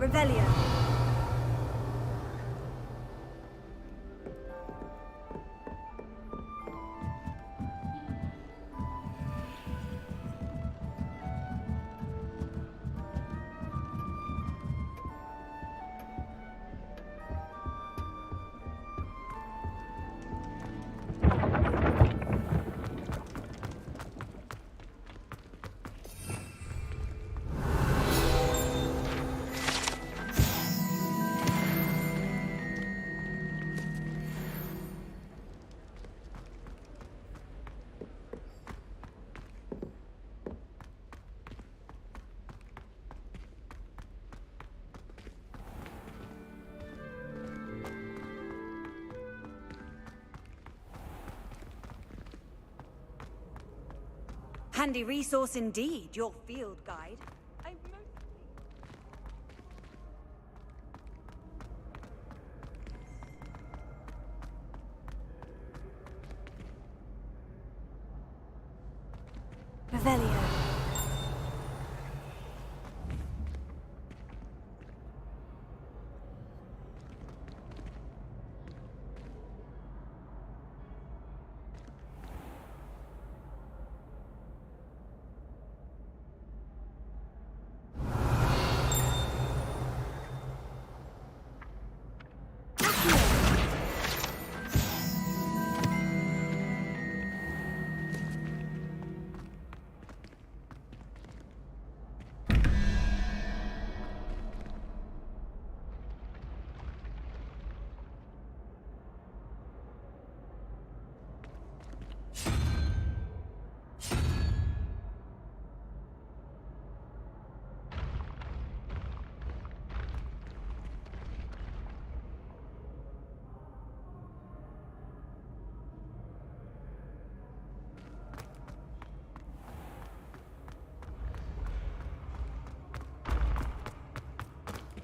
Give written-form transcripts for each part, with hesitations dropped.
Revelio. Handy resource indeed, your field guide. Revelio.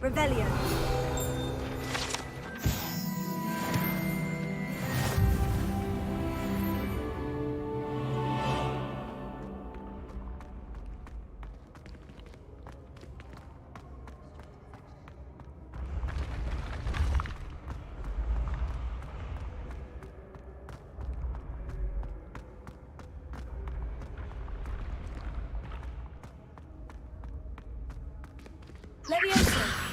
Revelio. Leviosa.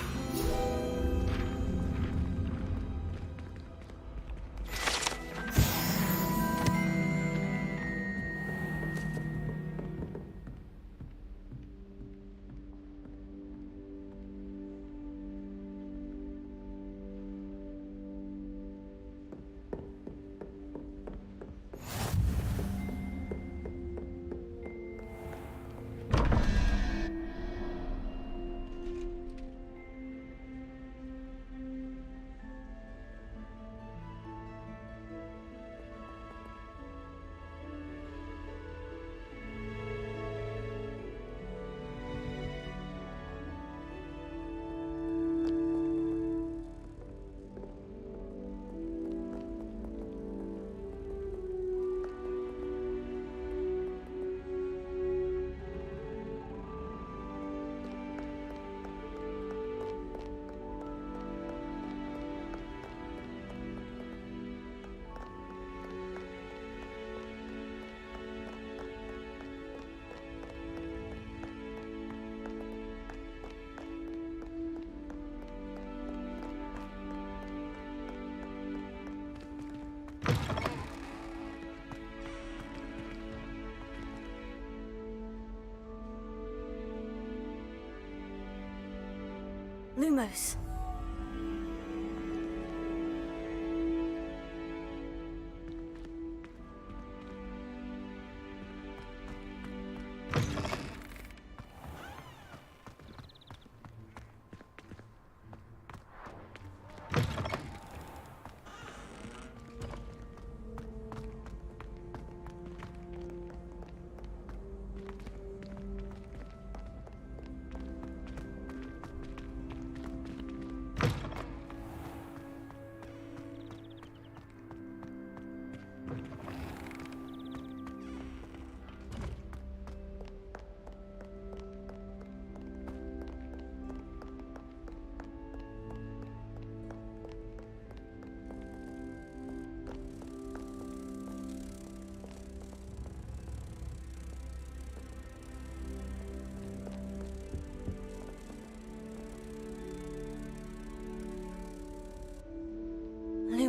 Lumos.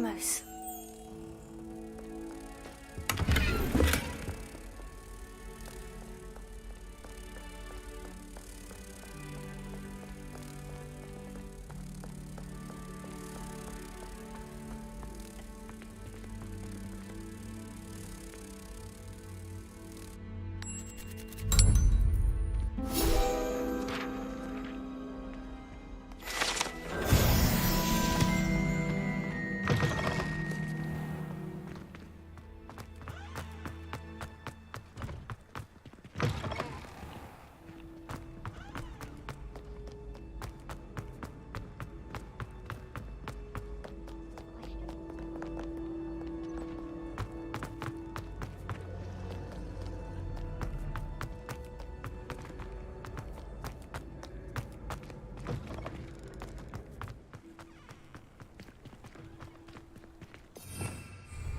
close.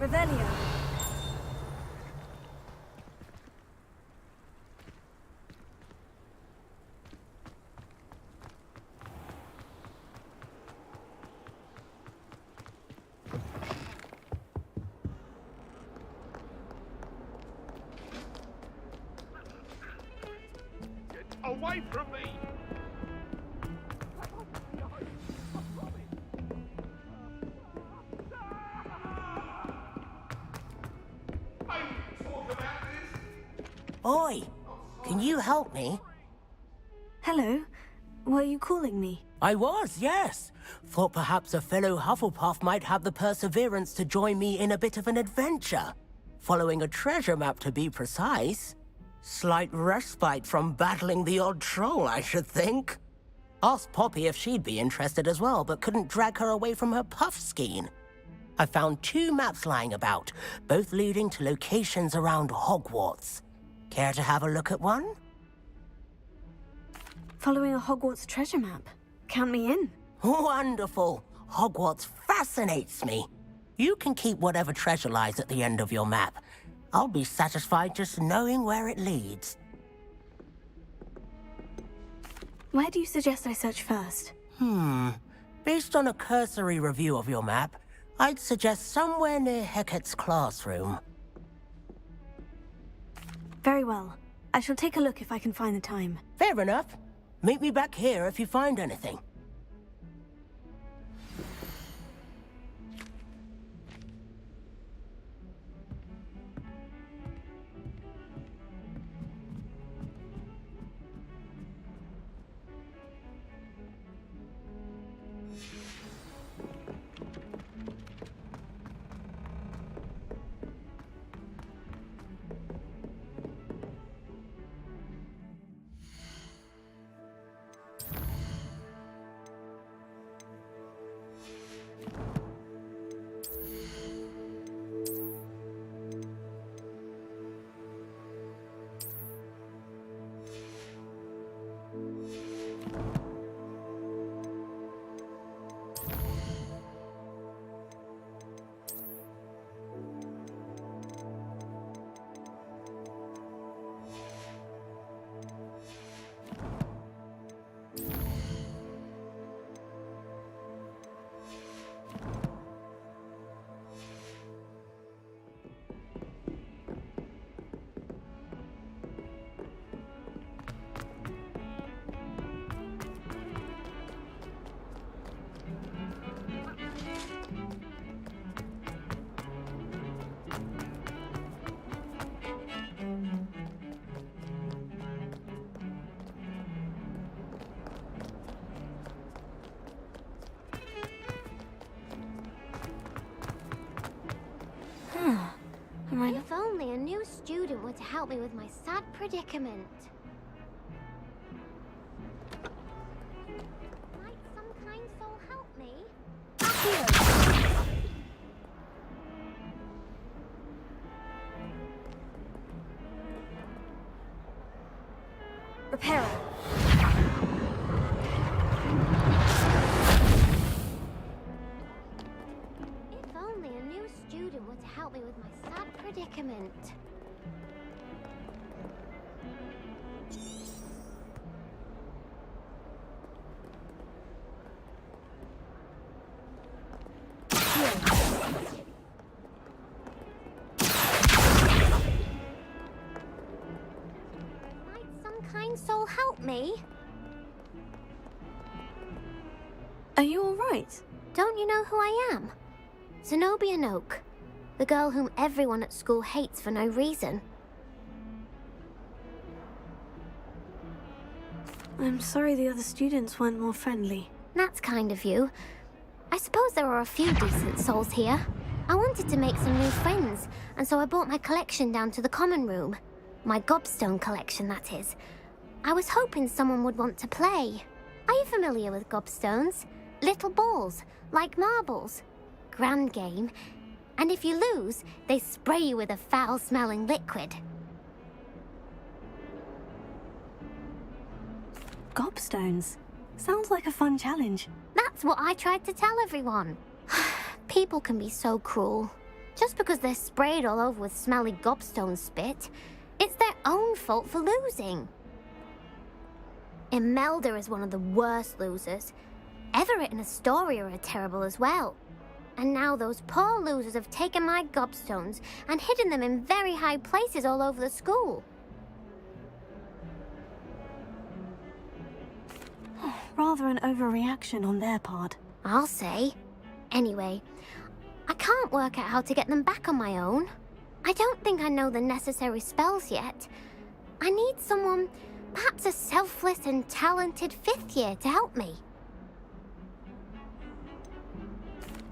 Revelio. Get away from me! Oi! Can you help me? Hello. Were you calling me? I was, yes. Thought perhaps a fellow Hufflepuff might have the perseverance to join me in a bit of an adventure. Following a treasure map, to be precise. Slight respite from battling the odd troll, I should think. Asked Poppy if she'd be interested as well, but couldn't drag her away from her puff skein. I found 2 maps lying about, both leading to locations around Hogwarts. Care to have a look at one? Following a Hogwarts treasure map. Count me in. Wonderful! Hogwarts fascinates me. You can keep whatever treasure lies at the end of your map. I'll be satisfied just knowing where it leads. Where do you suggest I search first? Based on a cursory review of your map, I'd suggest somewhere near Hecat's classroom. Very well. I shall take a look if I can find the time. Fair enough. Meet me back here if you find anything. If only a new student were to help me with my sad predicament. Might some kind soul help me? Reparo. If only a new student were to help me with my sad predicament. help me? Are you alright? Don't you know who I am? Zenobia Noak, the girl whom everyone at school hates for no reason. I'm sorry the other students weren't more friendly. That's kind of you. I suppose there are a few decent souls here. I wanted to make some new friends, and so I brought my collection down to the common room. My gobstone collection, that is. I was hoping someone would want to play. Are you familiar with gobstones? Little balls, like marbles. Grand game. And if you lose, they spray you with a foul-smelling liquid. Gobstones. Sounds like a fun challenge. That's what I tried to tell everyone. People can be so cruel. Just because they're sprayed all over with smelly gobstone spit, it's their own fault for losing. Imelda is one of the worst losers. Everett and Astoria are terrible as well. And now those poor losers have taken my gobstones and hidden them in very high places all over the school. Rather an overreaction on their part. I'll say. Anyway, I can't work out how to get them back on my own. I don't think I know the necessary spells yet. I need someone, perhaps a selfless and talented 5th year to help me.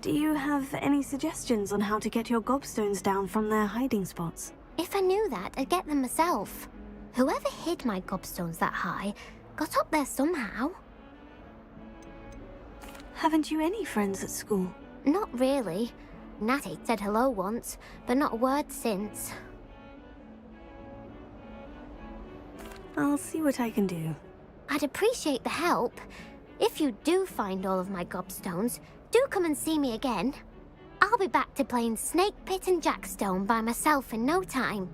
Do you have any suggestions on how to get your gobstones down from their hiding spots? If I knew that, I'd get them myself. Whoever hid my gobstones that high got up there somehow. Haven't you any friends at school? Not really. Natty said hello once, but not a word since. I'll see what I can do. I'd appreciate the help. If you do find all of my gobstones, do come and see me again. I'll be back to playing Snake Pit and Jackstone by myself in no time.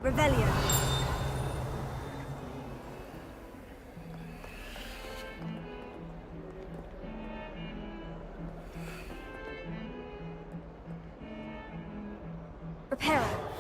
Revelio. Reparo.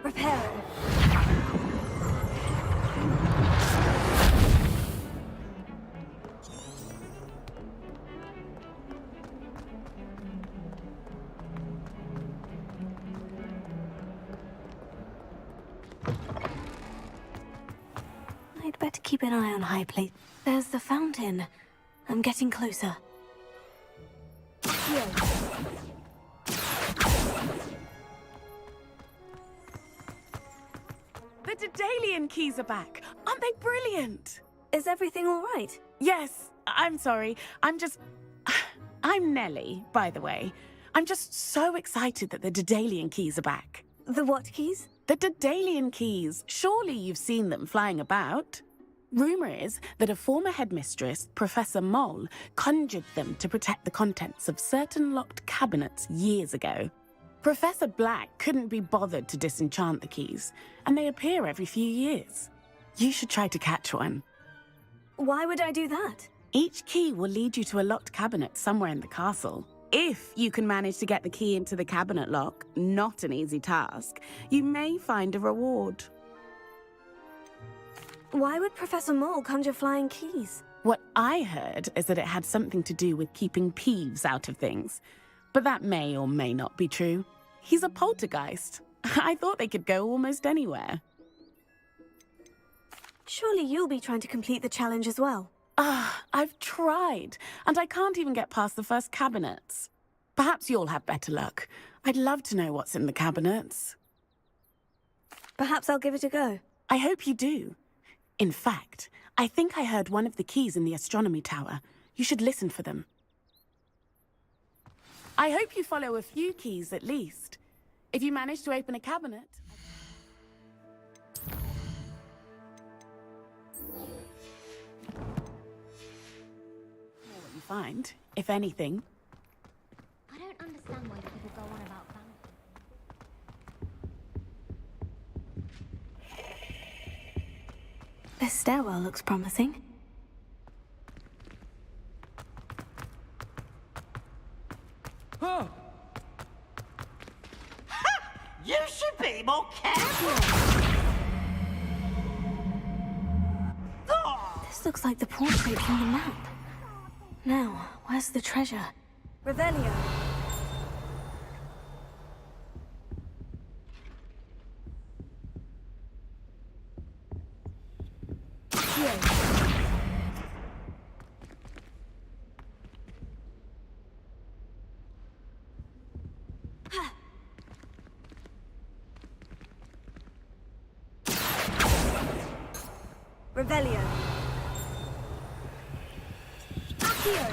Reparo. I'd better keep an eye on High Plate. There's the fountain. I'm getting closer. Here. The Daedalian keys are back. Aren't they brilliant? Is everything all right? Yes, I'm sorry. I'm Nellie, by the way. I'm just so excited that the Daedalian keys are back. The what keys? The Daedalian keys. Surely you've seen them flying about. Rumour is that a former headmistress, Professor Moll, conjured them to protect the contents of certain locked cabinets years ago. Professor Black couldn't be bothered to disenchant the keys, and they appear every few years. You should try to catch one. Why would I do that? Each key will lead you to a locked cabinet somewhere in the castle. If you can manage to get the key into the cabinet lock, not an easy task, you may find a reward. Why would Professor Mole conjure flying keys? What I heard is that it had something to do with keeping Peeves out of things. But that may or may not be true. He's a poltergeist. I thought they could go almost anywhere. Surely you'll be trying to complete the challenge as well. I've tried, and I can't even get past the first cabinets. Perhaps you'll have better luck. I'd love to know what's in the cabinets. Perhaps I'll give it a go. I hope you do. In fact, I think I heard one of the keys in the astronomy tower. You should listen for them. I hope you follow a few keys at least. If you manage to open a cabinet... What you find, if anything. I don't understand why people go on about vampires. This stairwell looks promising. Oh. You should be more careful! This looks like the portrait from the map. Now, where's the treasure? Revelio. Revelio. Accio.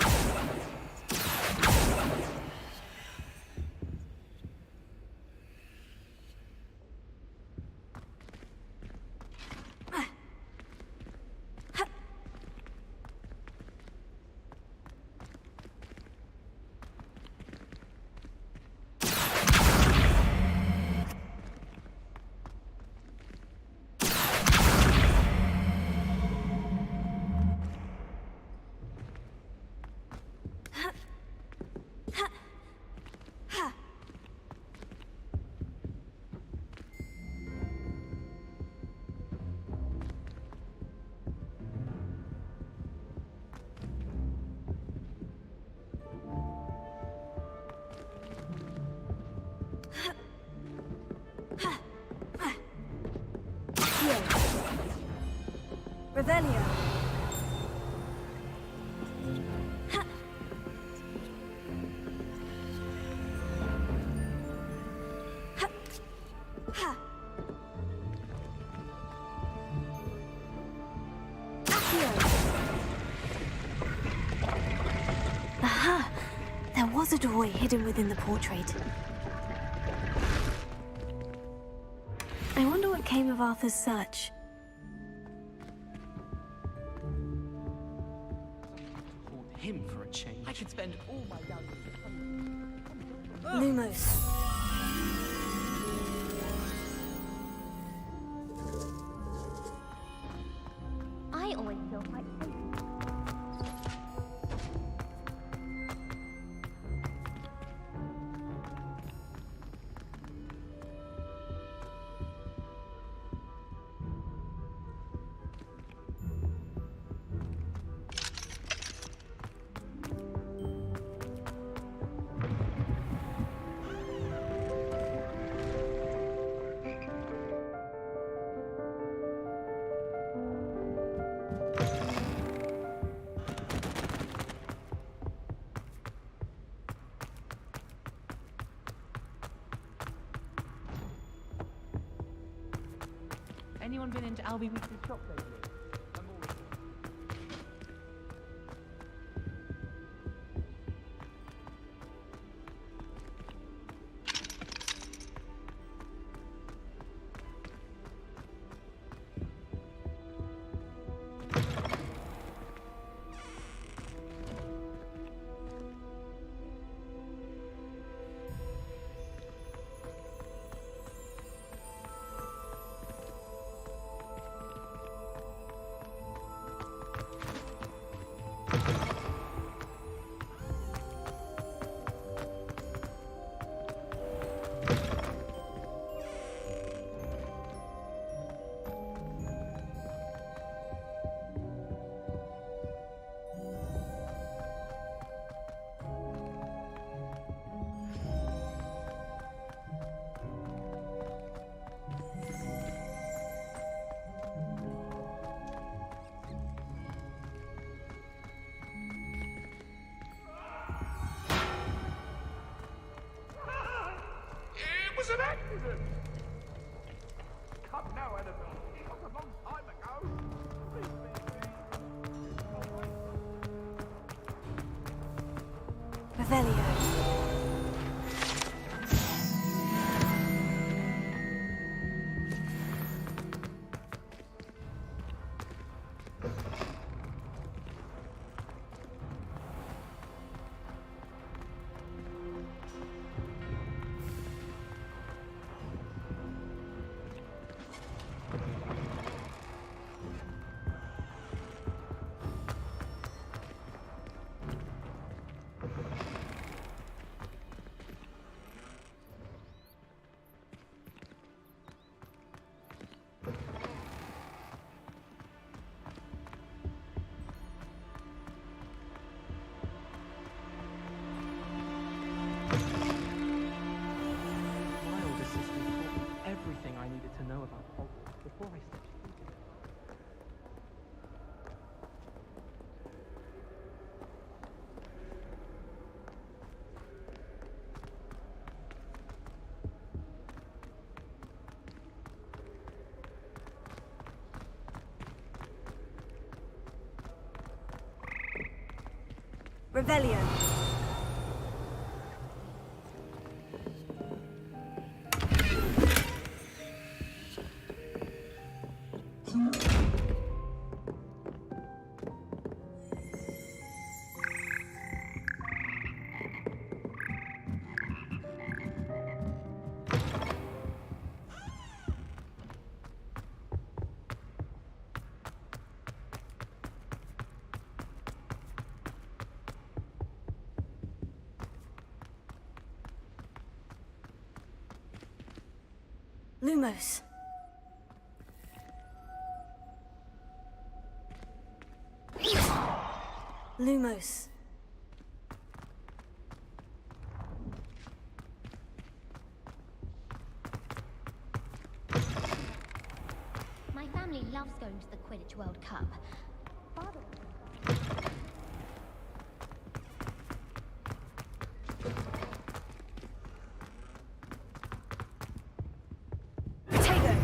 Revelio. Aha! There was a doorway hidden within the portrait. I wonder what came of Arthur's search. Him for a change. I could spend all my young... Lumos. I always feel quite safe. anyone been into Albie Weekly's shop lately? I'm always... It was an accident! Come now, Annabelle. It was a long time ago. Please, Revelio. My older sister taught me everything I needed to know about Hogwarts before I stepped foot in it. Revelio. Lumos. Lumos. My family loves going to the Quidditch World Cup. Father... Potato.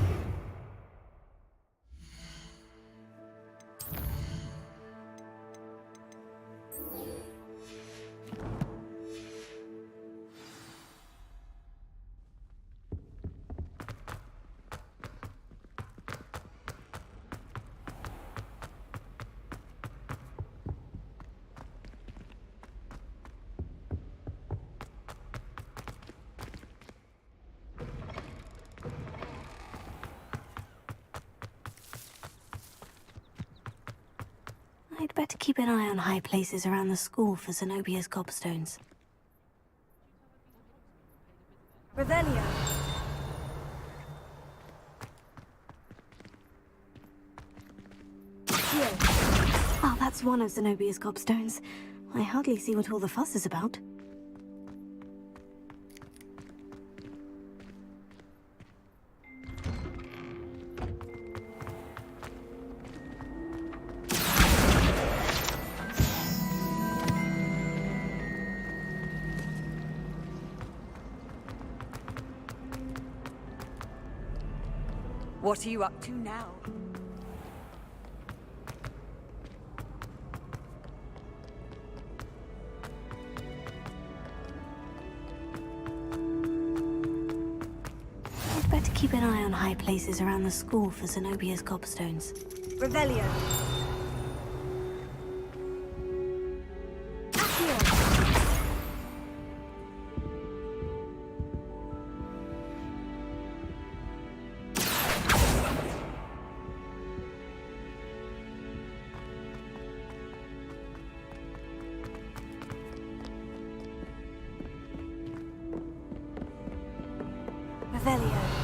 I'd better keep an eye on high places around the school for Zenobia's gobstones. Revelio. Here. Oh, that's one of Zenobia's gobstones. I hardly see what all the fuss is about. What are you up to now? We'd better keep an eye on high places around the school for Zenobia's gobstones. Revelio. Revelio.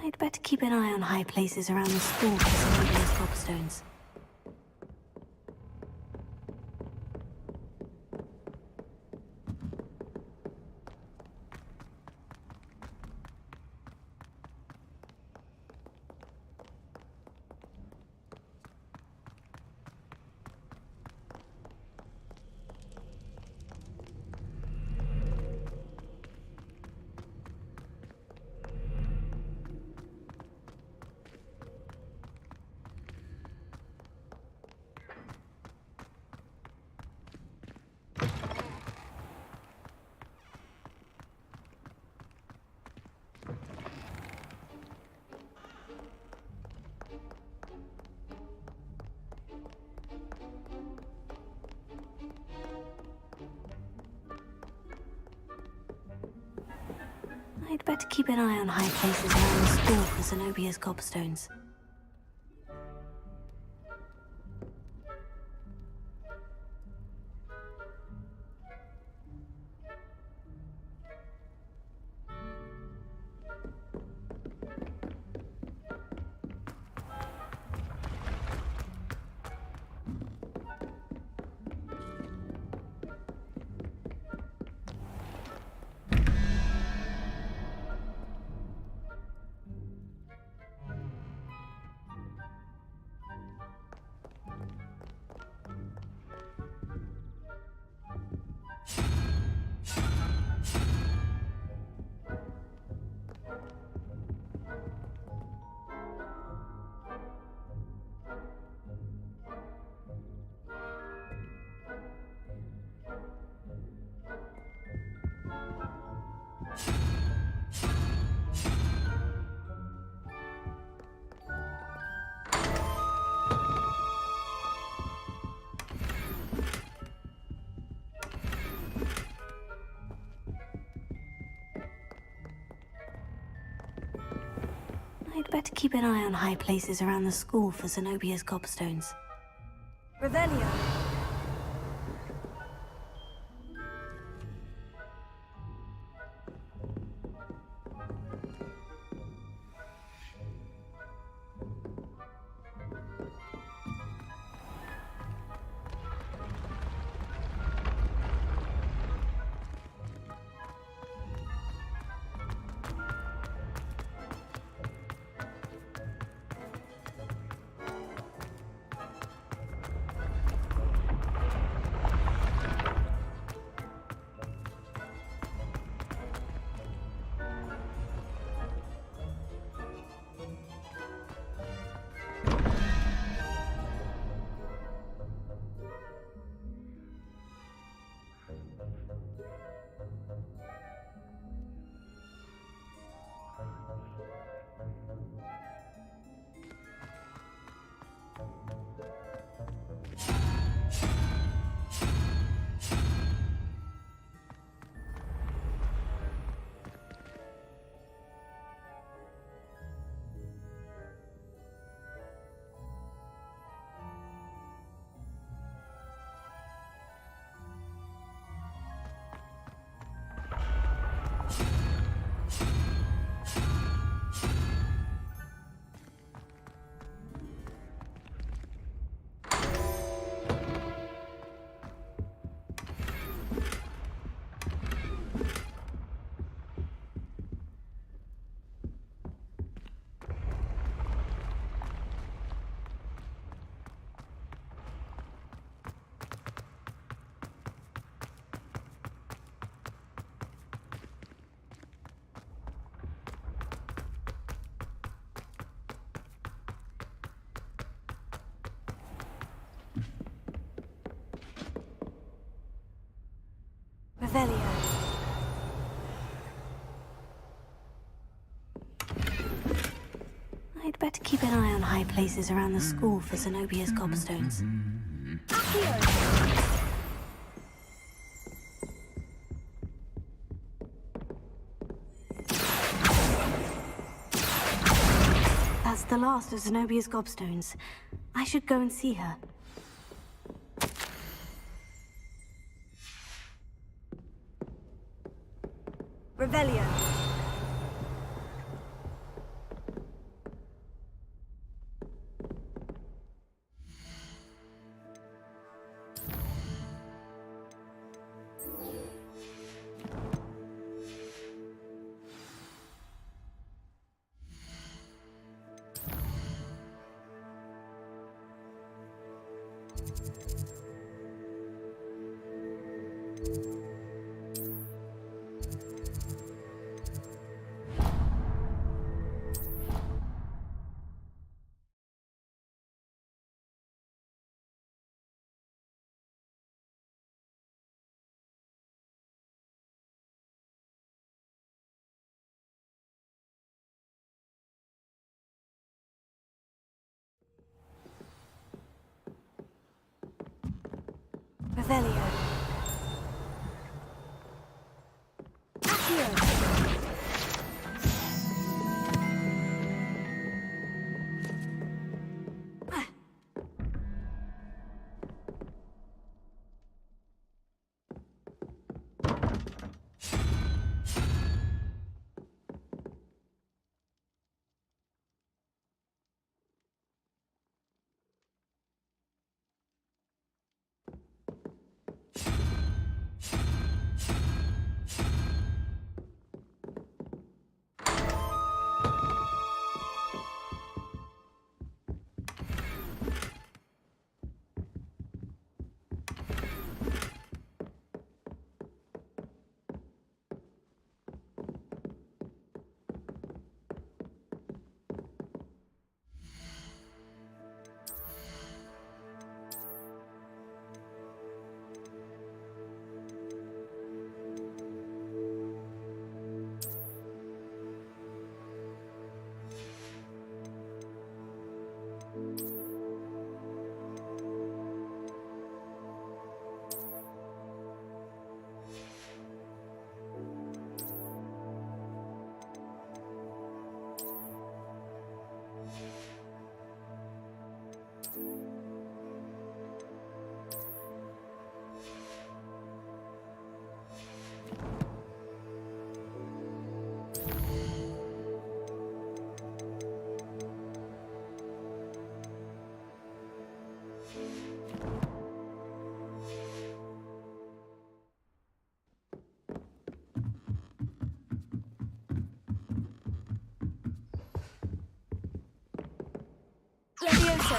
I'd better keep an eye on high places around the school for some of these gobstones. I'd better keep an eye on high places around the school for Zenobia's gobstones. I'd better keep an eye on high places around the school for Zenobia's gobstones. Revelio. Revelio. I'd better keep an eye on high places around the school for Zenobia's gobstones. That's the last of Zenobia's gobstones. I should go and see her. Revelio. Revelio. Accio. Levioso.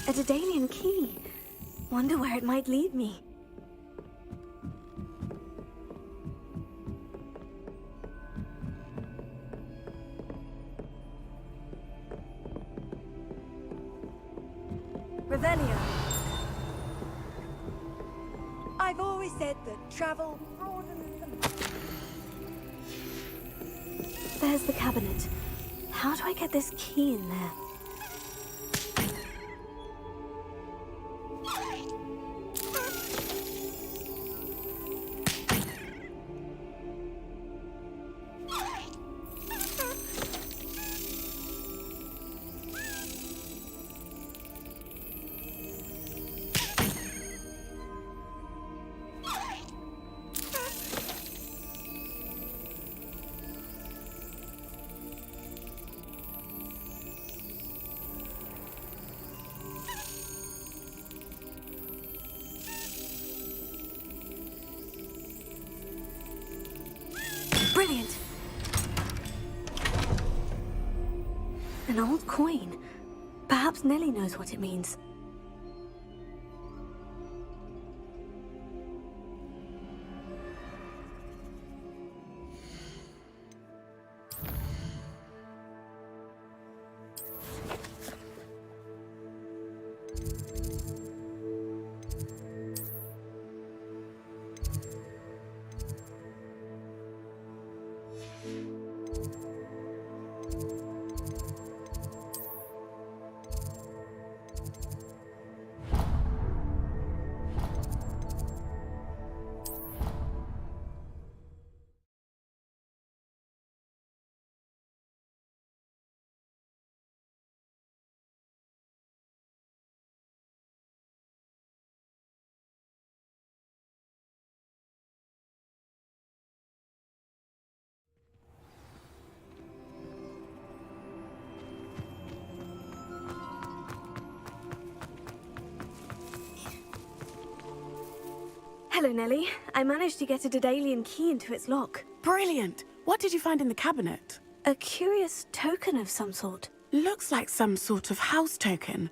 A Daedalian key. Wonder where it might lead me. Revelio. I've always said that travel broadens the... There's the cabinet. How do I get this key in there? Brilliant! An old coin. Perhaps Nellie knows what it means. Hello, Nellie. I managed to get a Daedalian key into its lock. Brilliant! What did you find in the cabinet? A curious token of some sort. Looks like some sort of house token.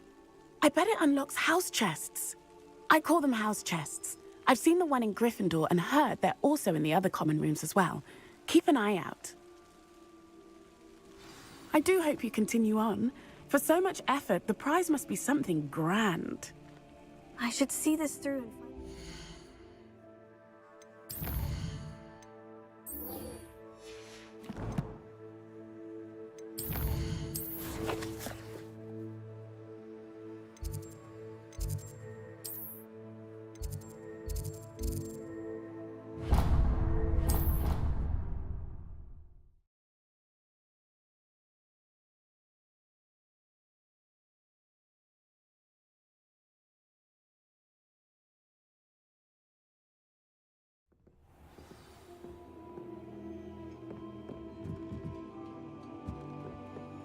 I bet it unlocks house chests. I call them house chests. I've seen the one in Gryffindor and heard they're also in the other common rooms as well. Keep an eye out. I do hope you continue on. For so much effort, the prize must be something grand. I should see this through and find...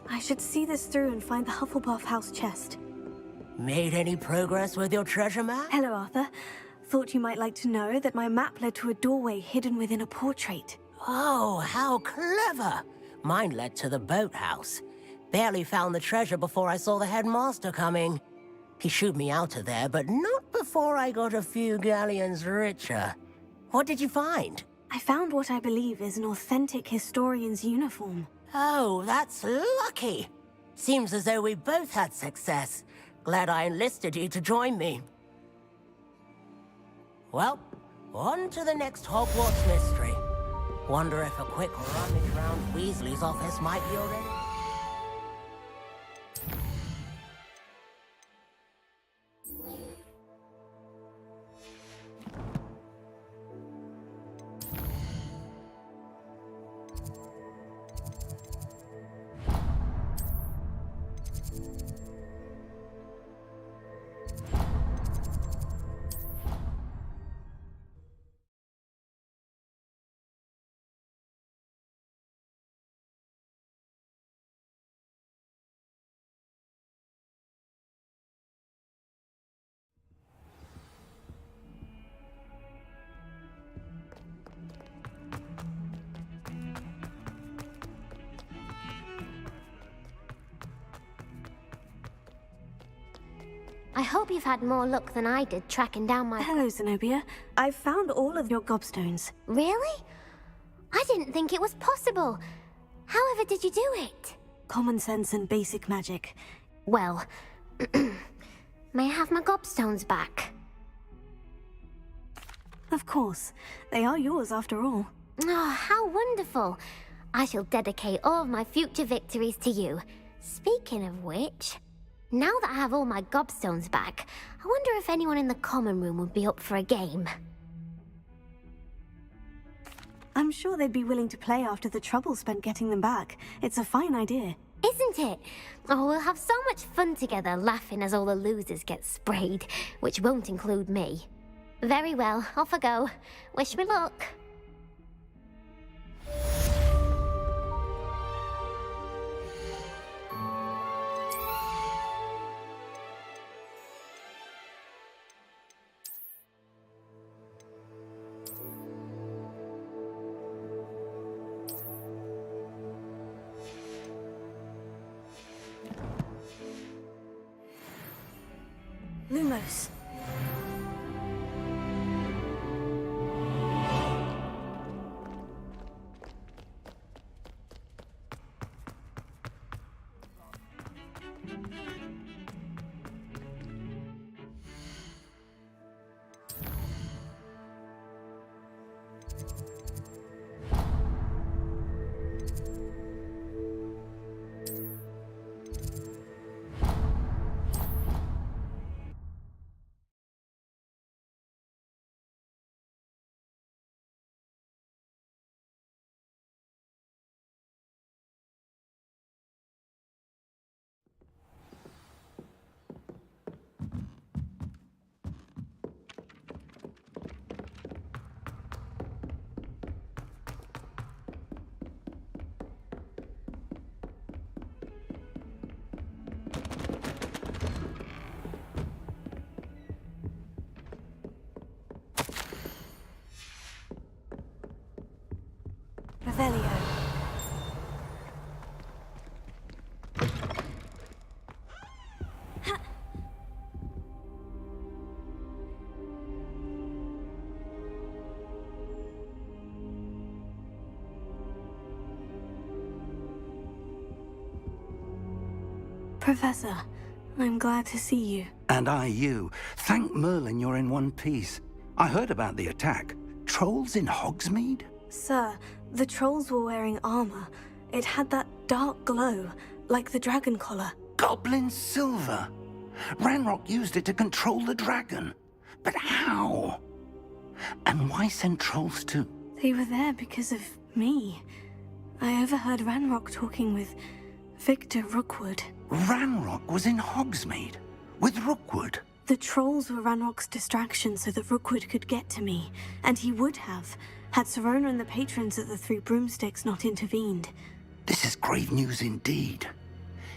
I should see this through and find the Hufflepuff house chest. Made any progress with your treasure map? Hello, Arthur. Thought you might like to know that my map led to a doorway hidden within a portrait. Oh, how clever! Mine led to the boathouse. Barely found the treasure before I saw the headmaster coming. He shooed me out of there, but not before I got a few galleons richer. What did you find? I found what I believe is an authentic historian's uniform. Oh, that's lucky. Seems as though we both had success. Glad I enlisted you to join me. Well, on to the next Hogwarts mystery. Wonder if a quick rummage round Weasley's office might yield any... I hope you've had more luck than I did tracking down my... Hello, Zenobia. I've found all of your gobstones. Really? I didn't think it was possible. However did you do it? Common sense and basic magic. Well, may I have my gobstones back? Of course. They are yours after all. Oh, how wonderful. I shall dedicate all of my future victories to you. Speaking of which, now that I have all my gobstones back, I wonder if anyone in the common room would be up for a game. I'm sure they'd be willing to play after the trouble spent getting them back. It's a fine idea. Isn't it? Oh, we'll have so much fun together, laughing as all the losers get sprayed, which won't include me. Very well, off I go. Wish me luck. Lumos. Revelio. Professor, I'm glad to see you. And I you. Thank Merlin you're in one piece. I heard about the attack. Trolls in Hogsmeade? Sir, the trolls were wearing armor. It had that dark glow, like the dragon collar. Goblin silver. Ranrock used it to control the dragon. But how? And why send trolls too? They were there because of me. I overheard Ranrock talking with Victor Rookwood. Ranrock was in Hogsmeade? With Rookwood? The trolls were Ranrock's distraction so that Rookwood could get to me, and he would have, had Serona and the patrons at the Three Broomsticks not intervened. This is grave news indeed.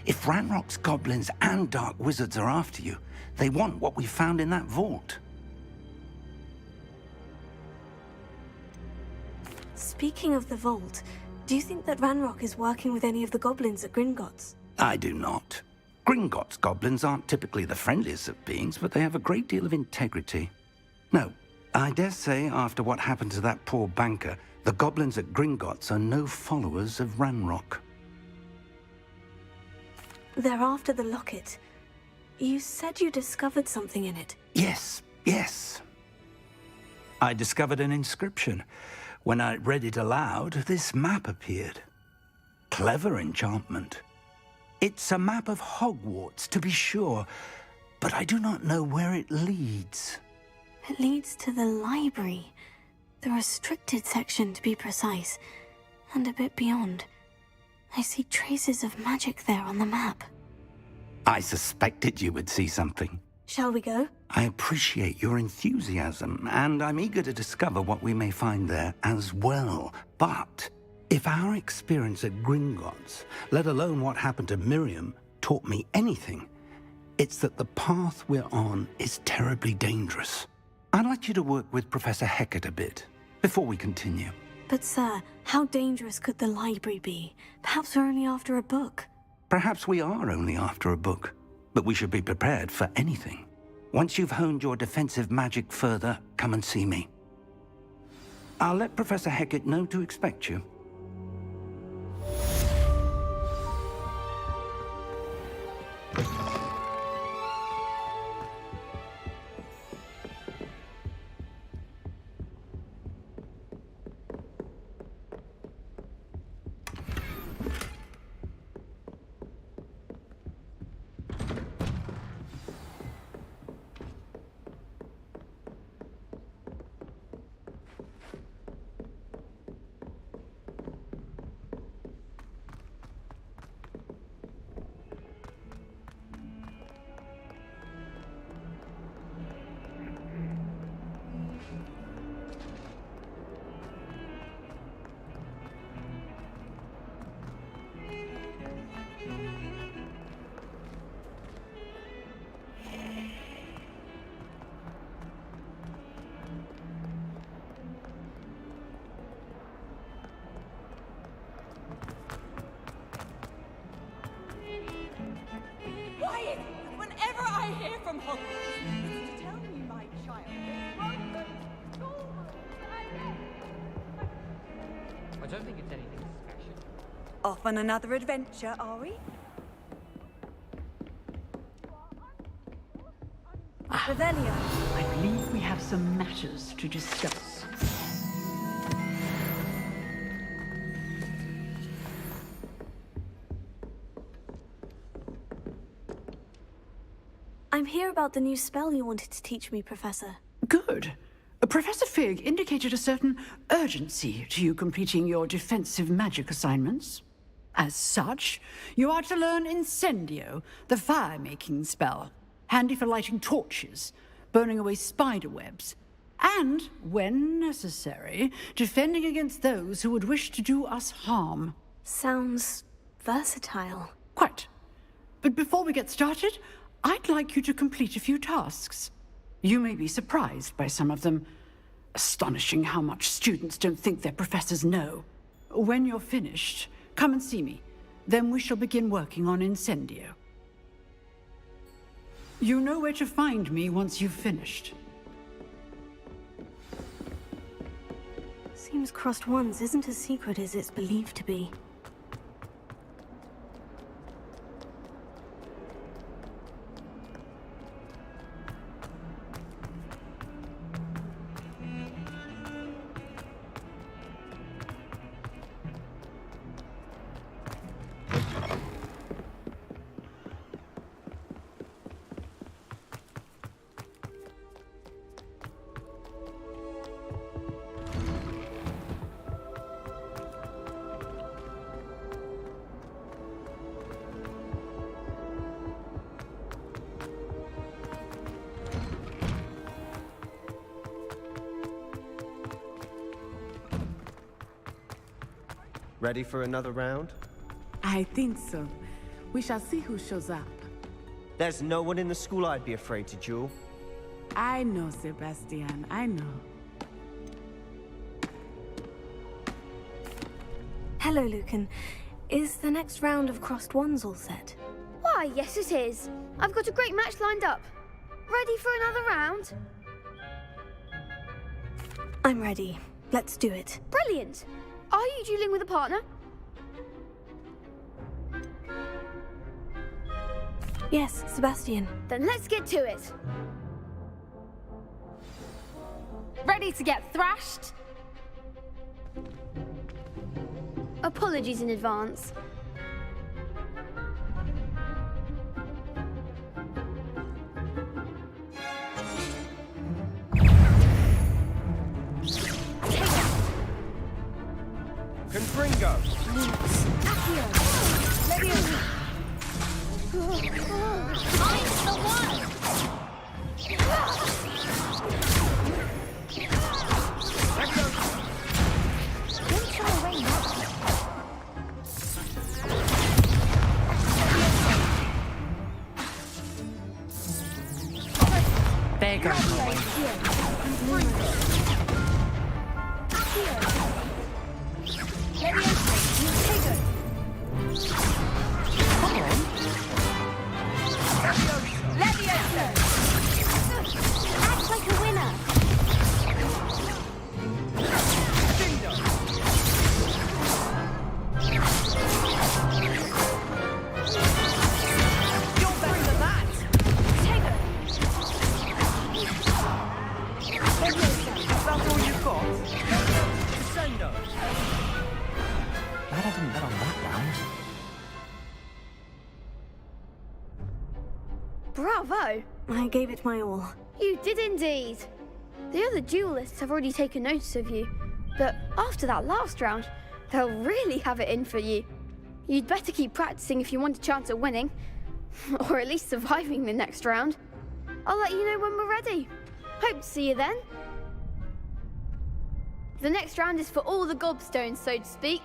If Ranrock's goblins and dark wizards are after you, they want what we found in that vault. Speaking of the vault, do you think that Ranrock is working with any of the goblins at Gringotts? I do not. Gringotts goblins aren't typically the friendliest of beings, but they have a great deal of integrity. No, I dare say after what happened to that poor banker, the goblins at Gringotts are no followers of Ranrock. They're after the locket. You said you discovered something in it. Yes. I discovered an inscription. When I read it aloud, this map appeared. Clever enchantment. It's a map of Hogwarts, to be sure, but I do not know where it leads. It leads to the library. The restricted section, to be precise. And a bit beyond. I see traces of magic there on the map. I suspected you would see something. Shall we go? I appreciate your enthusiasm, and I'm eager to discover what we may find there as well. But if our experience at Gringotts, let alone what happened to Miriam, taught me anything, it's that the path we're on is terribly dangerous. I'd like you to work with Professor Hecat a bit before we continue. But sir, how dangerous could the library be? Perhaps we're only after a book. Perhaps we are only after a book, but we should be prepared for anything. Once you've honed your defensive magic further, come and see me. I'll let Professor Hecat know to expect you. Quiet! Whenever I hear from Hogwarts, it's to tell me, my child, I don't think it's anything special. off on another adventure, are we? Revelio. I believe we have some matters to discuss. I'm here about the new spell you wanted to teach me, Professor. Good. Professor Fig indicated a certain urgency to you completing your defensive magic assignments. As such, you are to learn Incendio, the fire-making spell, handy for lighting torches, burning away spider webs, and, when necessary, defending against those who would wish to do us harm. Sounds versatile. Quite. But before we get started, I'd like you to complete a few tasks. You may be surprised by some of them. Astonishing how much students don't think their professors know. When you're finished, come and see me. Then we shall begin working on Incendio. You know where to find me once you've finished. Seems Crossed Wands isn't as secret as it's believed to be. Ready for another round? I think so. We shall see who shows up. There's no one in the school I'd be afraid to duel. I know, Sebastian, I know. Hello, Lucan. Is the next round of Crossed Wands all set? Why, yes it is. I've got a great match lined up. Ready for another round? I'm ready. Let's do it. Brilliant. Are you dueling with a partner? Yes, Sebastian. Then let's get to it. Ready to get thrashed? Apologies in advance. Confringo! I'm the one! Don't throw away now. There goes my Act like a winner. You're better than that! That's all you've got? Descendo! Glad I didn't bet on that round. Bravo! I gave it my all. You did indeed. The other duelists have already taken notice of you, but after that last round, they'll really have it in for you. You'd better keep practicing if you want a chance at winning, or at least surviving the next round. I'll let you know when we're ready. Hope to see you then. The next round is for all the gobstones, so to speak.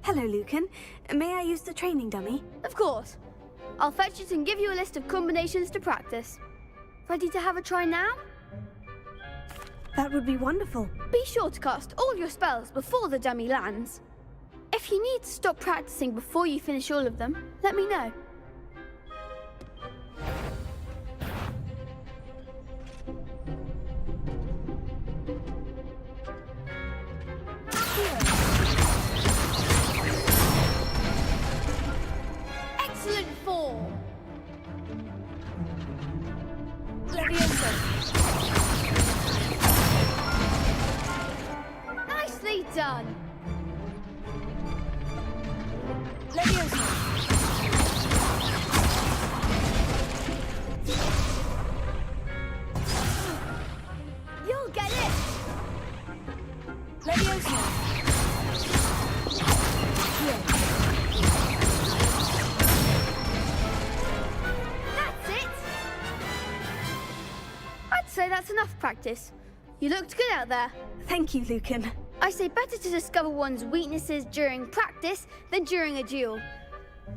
Hello, Lucan. May I use the training dummy? Of course. I'll fetch it and give you a list of combinations to practice. Ready to have a try now? That would be wonderful. Be sure to cast all your spells before the dummy lands. If you need to stop practicing before you finish all of them, let me know. Excellent form. Leviosa. Nicely done. Leviosa. You'll get it. Leviosa. That's it. I'd say that's enough practice. You looked good out there. Thank you, Lucan. I say better to discover one's weaknesses during practice than during a duel.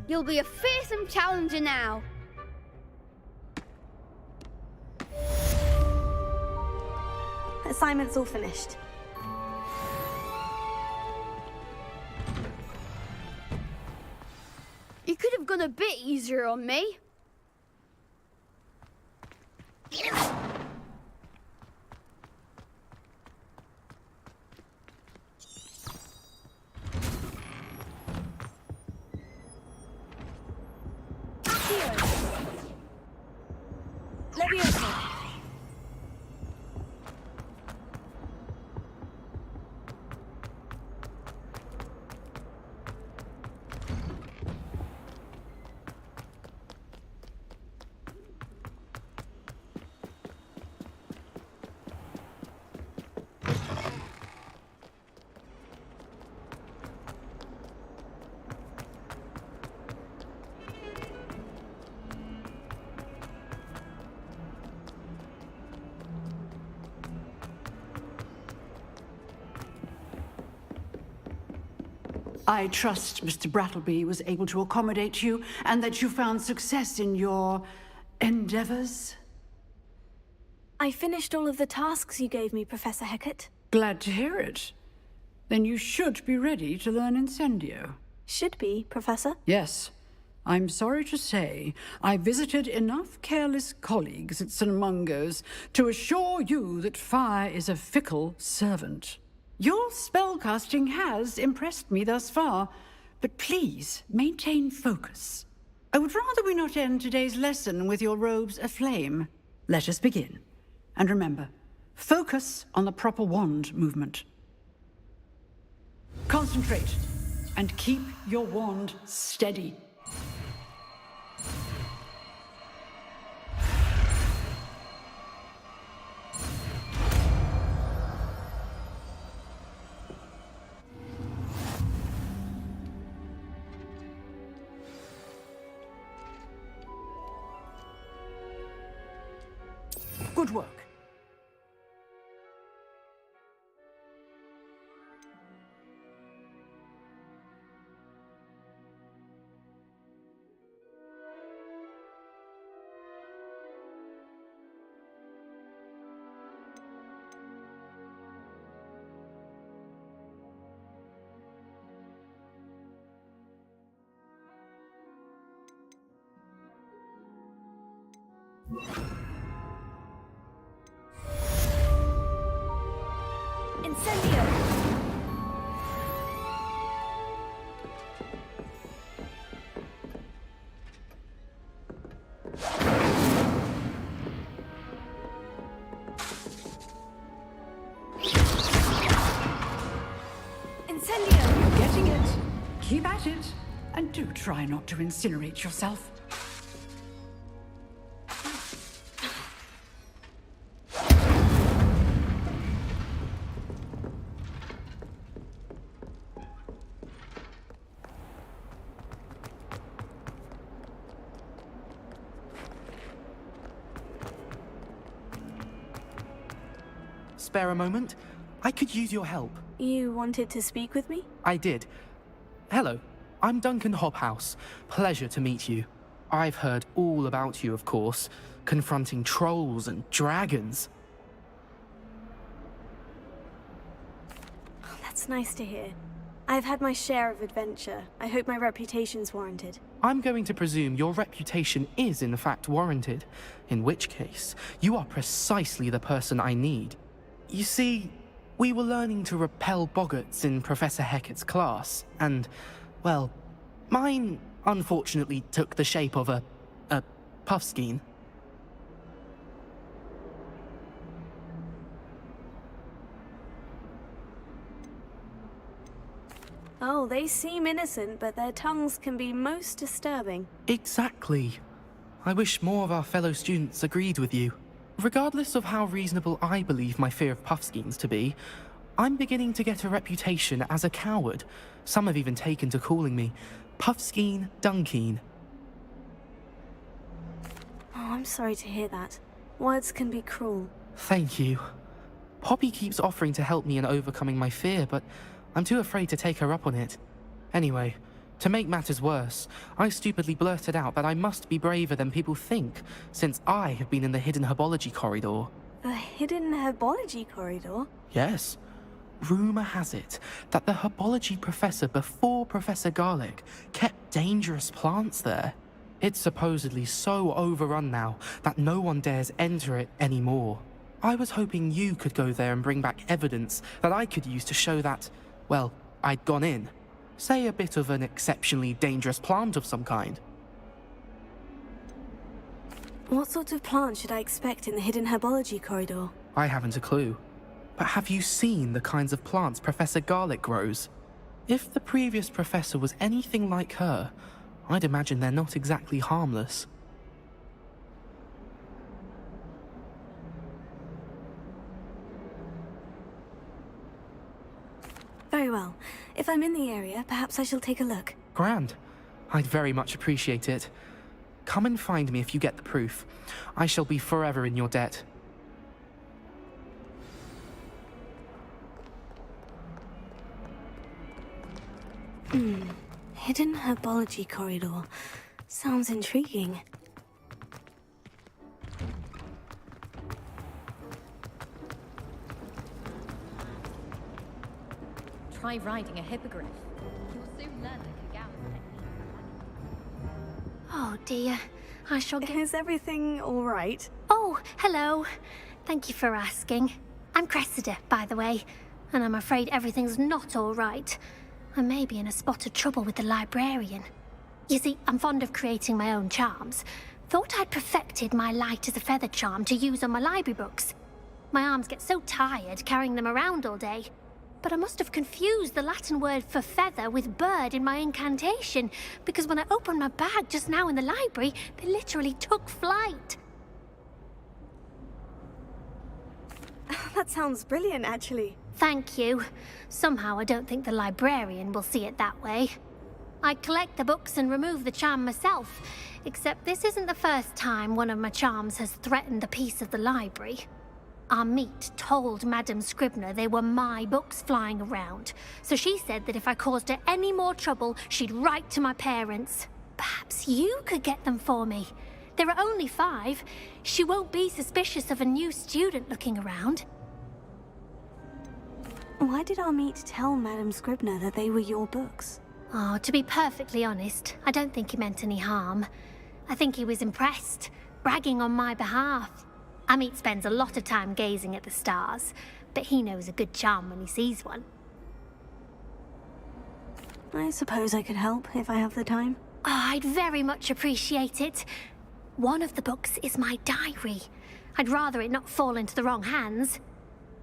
You'll be a fearsome challenger now. Assignment's all finished. You could have gone a bit easier on me. I trust Mr. Brattleby was able to accommodate you and that you found success in your endeavors. I finished all of the tasks you gave me, Professor Hecat. Glad to hear it. Then you should be ready to learn Incendio. Should be, Professor. Yes. I'm sorry to say, I visited enough careless colleagues at St. Mungo's to assure you that fire is a fickle servant. Your spellcasting has impressed me thus far, but please maintain focus. I would rather we not end today's lesson with your robes aflame. Let us begin. And remember, focus on the proper wand movement. Concentrate, and keep your wand steady. Good work. Incendio! Incendio! You're getting it. Keep at it. And do try not to incinerate yourself. Spare a moment? I could use your help. You wanted to speak with me? I did. Hello, I'm Duncan Hobhouse. Pleasure to meet you. I've heard all about you, of course, confronting trolls and dragons. That's nice to hear. I've had my share of adventure. I hope my reputation's warranted. I'm going to presume your reputation is in fact warranted, in which case, you are precisely the person I need. You see, we were learning to repel boggarts in Professor Hecat's class, and, well, mine unfortunately took the shape of a puffskein. Oh, they seem innocent, but their tongues can be most disturbing. Exactly. I wish more of our fellow students agreed with you. Regardless of how reasonable I believe my fear of puffskeins to be, I'm beginning to get a reputation as a coward. Some have even taken to calling me Puffskein Dunkeen. Oh, I'm sorry to hear that. Words can be cruel. Thank you. Poppy keeps offering to help me in overcoming my fear, but I'm too afraid to take her up on it. Anyway, To make matters worse, I stupidly blurted out that I must be braver than people think, since I have been in the hidden herbology corridor. The hidden herbology corridor? Yes. Rumour has it that the herbology professor before Professor Garlic kept dangerous plants there. It's supposedly so overrun now that no one dares enter it anymore. I was hoping you could go there and bring back evidence that I could use to show that, well, I'd gone in. Say a bit of an exceptionally dangerous plant of some kind. What sort of plant should I expect in the hidden herbology corridor? I haven't a clue. But have you seen the kinds of plants Professor Garlic grows? If the previous professor was anything like her, I'd imagine they're not exactly harmless. Very well. If I'm in the area, perhaps I shall take a look. Grand. I'd very much appreciate it. Come and find me if you get the proof. I shall be forever in your debt. Hidden herbology corridor. Sounds intriguing. Try riding a hippogriff. You'll soon learn the Kagawa technique. Oh dear, I shall get... Is everything all right? Oh, hello. Thank you for asking. I'm Cressida, by the way, and I'm afraid everything's not all right. I may be in a spot of trouble with the librarian. You see, I'm fond of creating my own charms. Thought I'd perfected my light as a feather charm to use on my library books. My arms get so tired carrying them around all day. But I must have confused the Latin word for feather with bird in my incantation, because when I opened my bag just now in the library, they literally took flight. That sounds brilliant, actually. Thank you. Somehow I don't think the librarian will see it that way. I collect the books and remove the charm myself, except this isn't the first time one of my charms has threatened the peace of the library. Our meet told Madame Scribner they were my books flying around, so she said that if I caused her any more trouble, she'd write to my parents. Perhaps you could get them for me. There are only 5. She won't be suspicious of a new student looking around. Why did our meet tell Madame Scribner that they were your books? Oh, to be perfectly honest, I don't think he meant any harm. I think he was impressed, bragging on my behalf. Amit spends a lot of time gazing at the stars, but he knows a good charm when he sees one. I suppose I could help if I have the time. Oh, I'd very much appreciate it. One of the books is my diary. I'd rather it not fall into the wrong hands.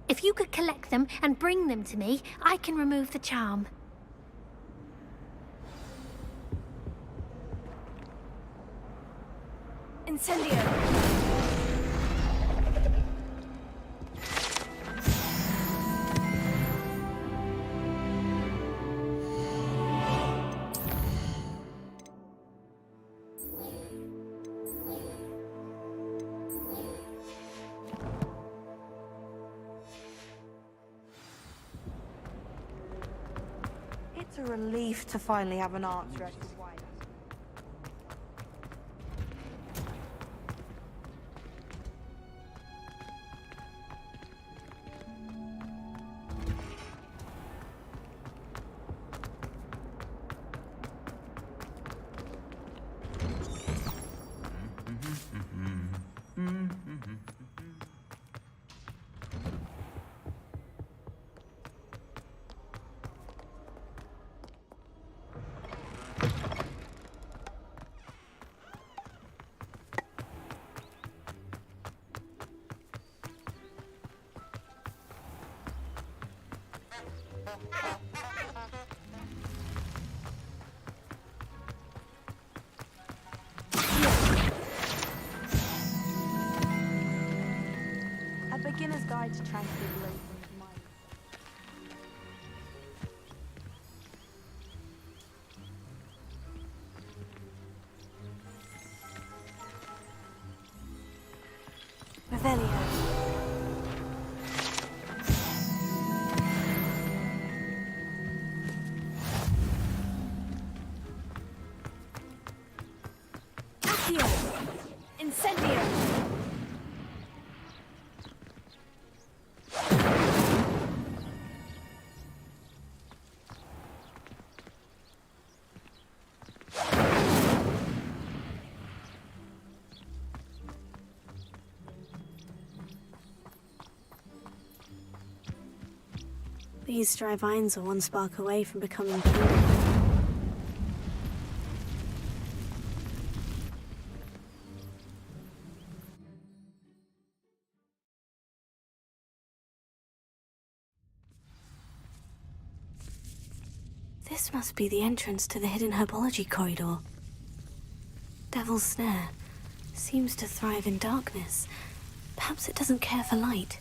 If you could collect them and bring them to me, I can remove the charm. Incendio! It's a relief to finally have an answer as to why. A beginner's guide to transfiguration of mind. Revelio. Accio! Incendio! These dry vines are one spark away from becoming blue. This must be the entrance to the hidden herbology corridor. Devil's Snare seems to thrive in darkness. Perhaps it doesn't care for light.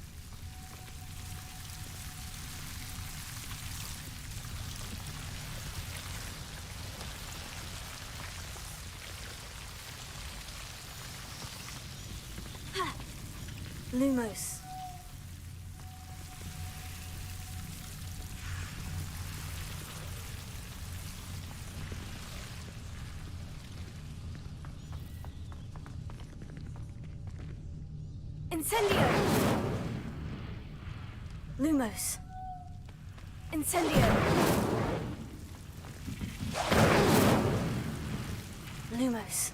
Lumos. Incendio! Lumos. Incendio! Lumos.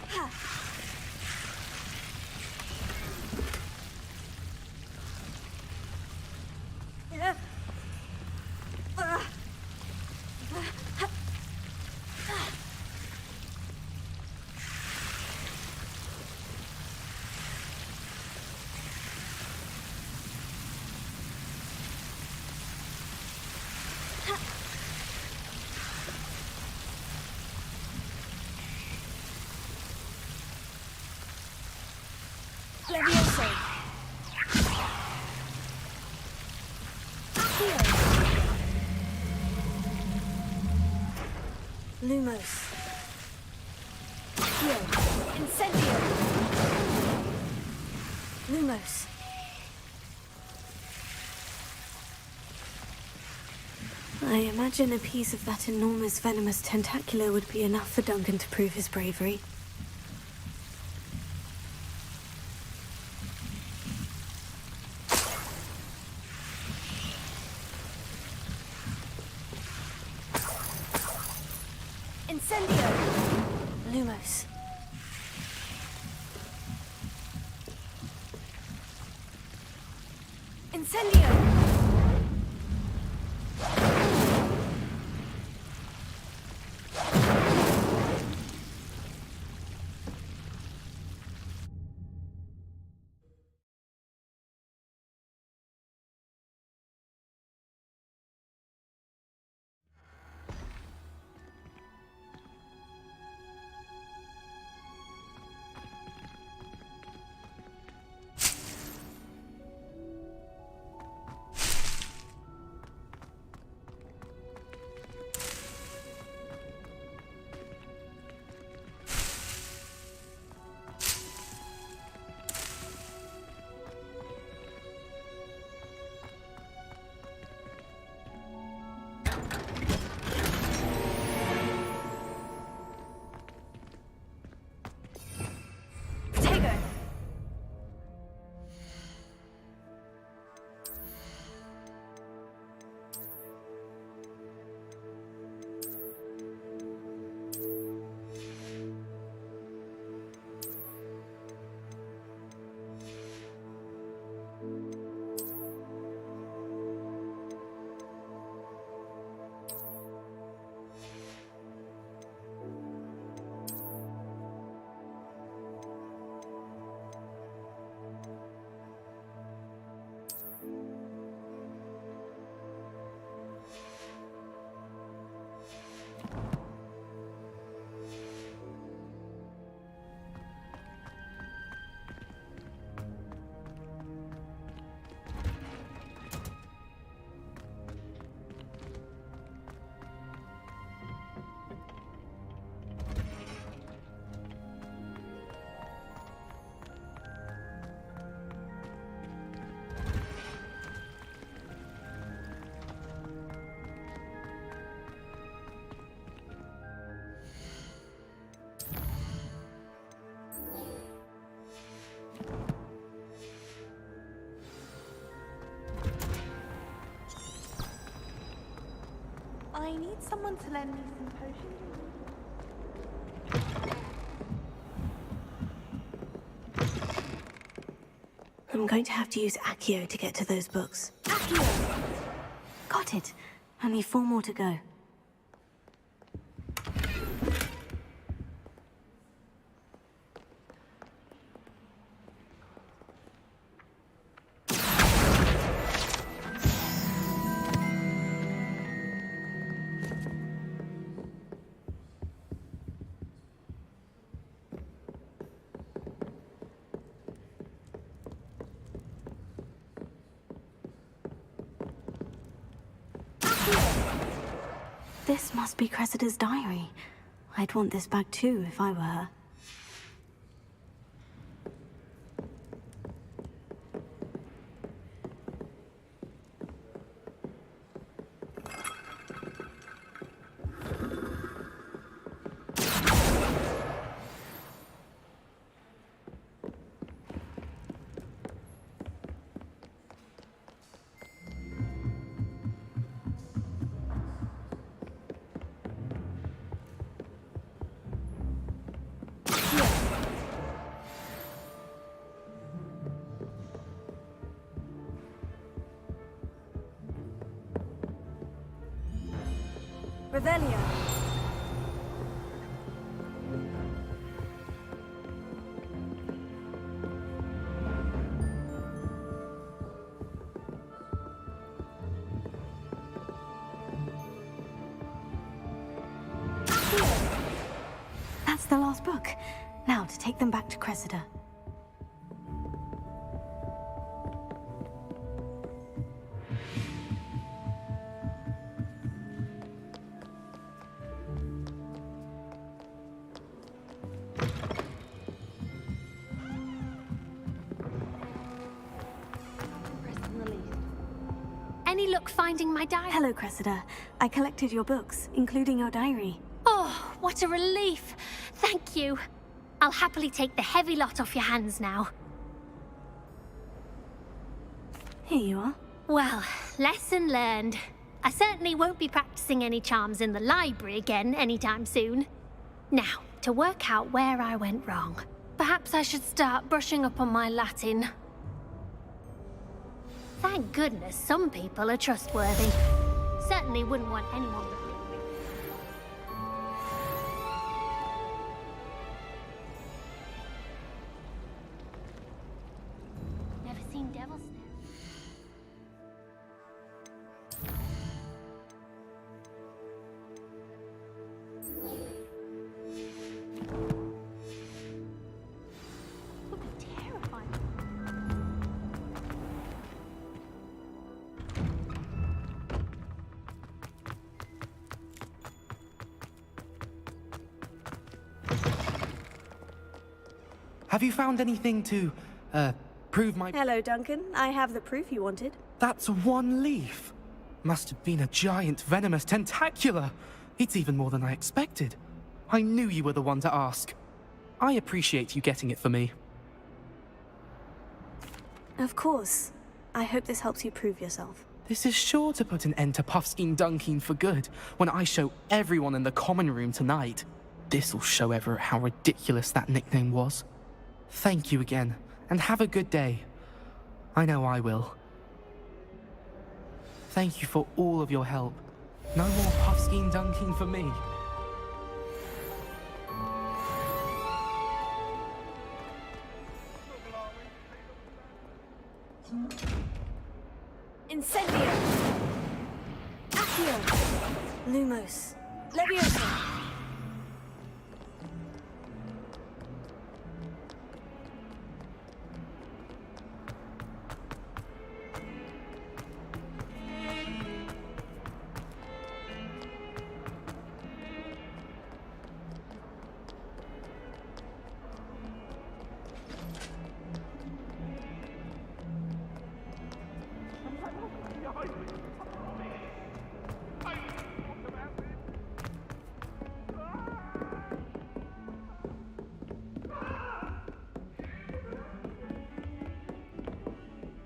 Ha! Levioso. Accio. Lumos. Accio. Incendio. Lumos. I imagine a piece of that enormous venomous tentacular would be enough for Duncan to prove his bravery. Incendio! Lumos. Incendio! I need someone to lend me some potions. I'm going to have to use Accio to get to those books. Accio! Got it. Only 4 more to go. This must be Cressida's diary. I'd want this back too if I were her. Revelio. That's the last book. Now to take them back to Cressida. Any luck finding my diary? Hello, Cressida. I collected your books, including your diary. Oh, what a relief. Thank you. I'll happily take the heavy lot off your hands now. Here you are. Well, lesson learned. I certainly won't be practicing any charms in the library again anytime soon. Now, to work out where I went wrong. Perhaps I should start brushing up on my Latin. Thank goodness some people are trustworthy. Certainly wouldn't want anyone... Never seen Devil's Snare. Would be terrifying. Have you found anything to, prove my... Hello, Duncan. I have the proof you wanted. That's 1 leaf. Must have been a giant venomous tentacula. It's even more than I expected. I knew you were the one to ask. I appreciate you getting it for me. Of course. I hope this helps you prove yourself. This is sure to put an end to Puffskein Dunkeen for good when I show everyone in the common room tonight. This'll show Everett how ridiculous that nickname was. Thank you again, and have a good day. I know I will. Thank you for all of your help. No more Puffskein Dunkeen for me. Incendio! Accio! Lumos! Leviosa!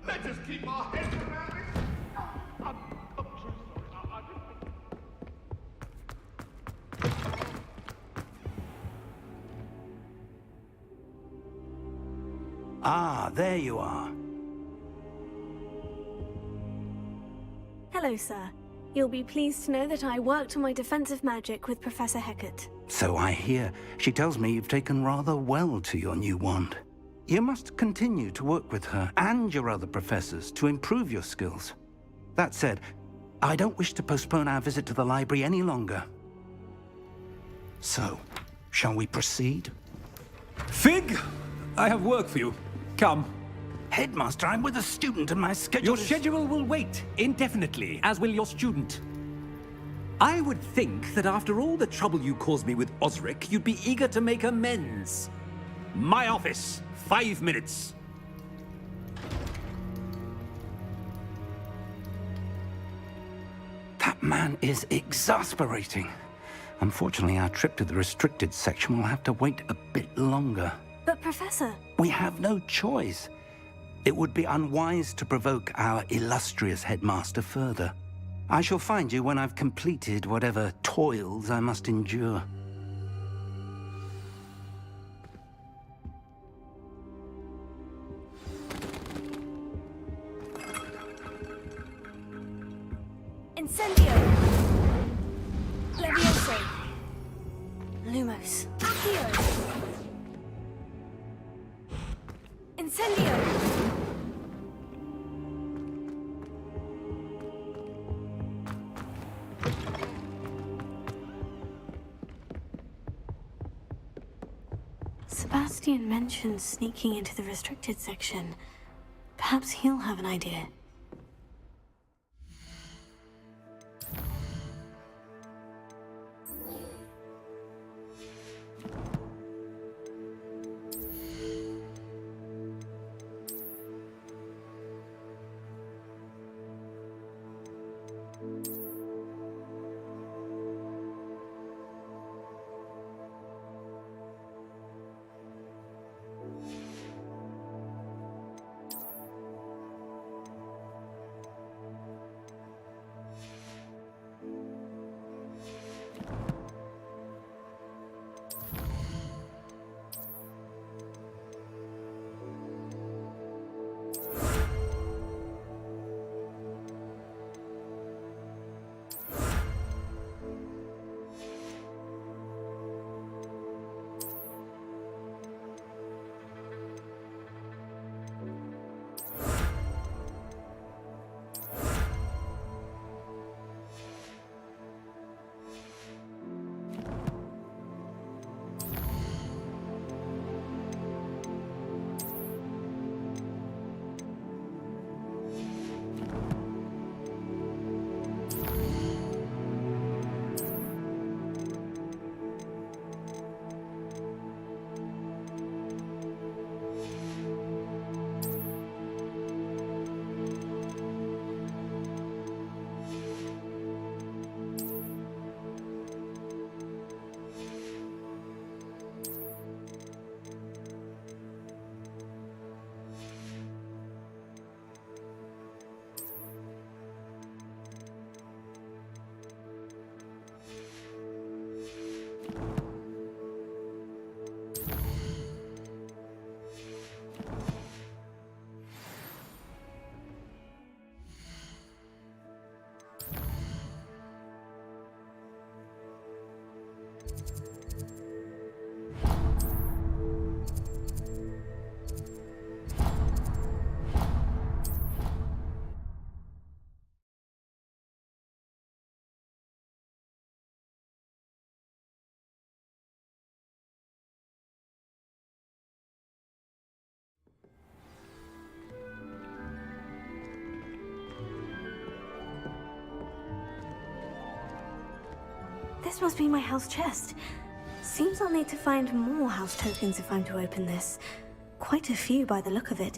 Let us keep our heads around this. I'm so sorry. I didn't... Ah, there you are. Hello, sir. You'll be pleased to know that I worked on my defensive magic with Professor Hecat. So I hear. She tells me you've taken rather well to your new wand. You must continue to work with her and your other professors to improve your skills. That said, I don't wish to postpone our visit to the library any longer. So, shall we proceed? Fig! I have work for you. Come. Headmaster, I'm with a student and my schedule Your is... schedule will wait indefinitely, as will your student. I would think that after all the trouble you caused me with Osric, you'd be eager to make amends. My office, 5 minutes. That man is exasperating. Unfortunately, our trip to the restricted section will have to wait a bit longer. But, Professor... We have no choice. It would be unwise to provoke our illustrious headmaster further. I shall find you when I've completed whatever toils I must endure. Incendio! Levioso! Lumos! Accio! Incendio! Sebastian mentioned sneaking into the restricted section. Perhaps he'll have an idea. This must be my house chest. Seems I'll need to find more house tokens if I'm to open this. Quite a few by the look of it.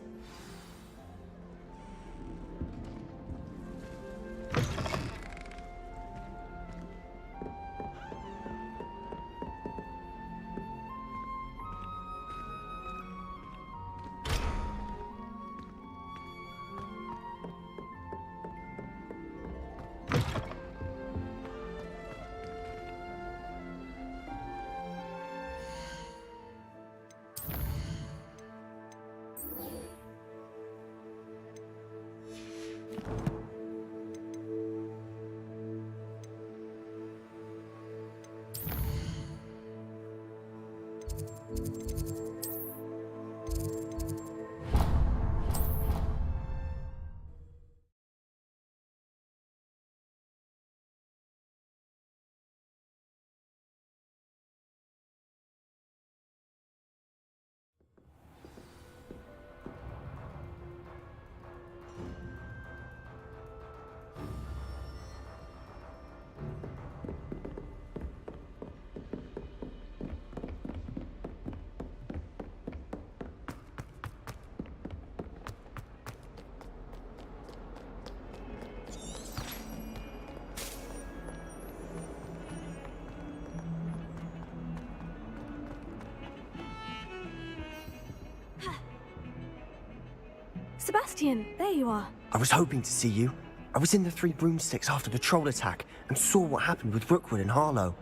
Sebastian, there you are. I was hoping to see you. I was in the Three Broomsticks after the troll attack and saw what happened with Rookwood and Harlow.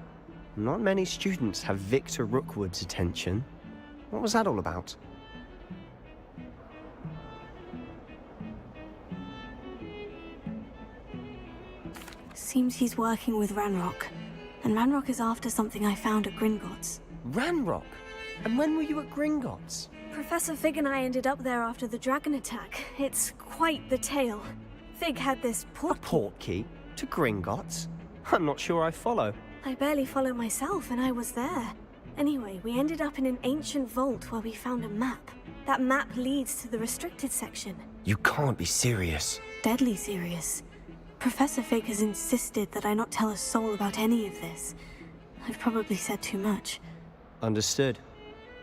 Not many students have Victor Rookwood's attention. What was that all about? Seems he's working with Ranrock. And Ranrock is after something I found at Gringotts. Ranrock? And when were you at Gringotts? Professor Fig and I ended up there after the dragon attack. It's quite the tale. Fig had this A portkey? To Gringotts? I'm not sure I follow. I barely follow myself, and I was there. Anyway, we ended up in an ancient vault where we found a map. That map leads to the restricted section. You can't be serious. Deadly serious. Professor Fig has insisted that I not tell a soul about any of this. I've probably said too much. Understood.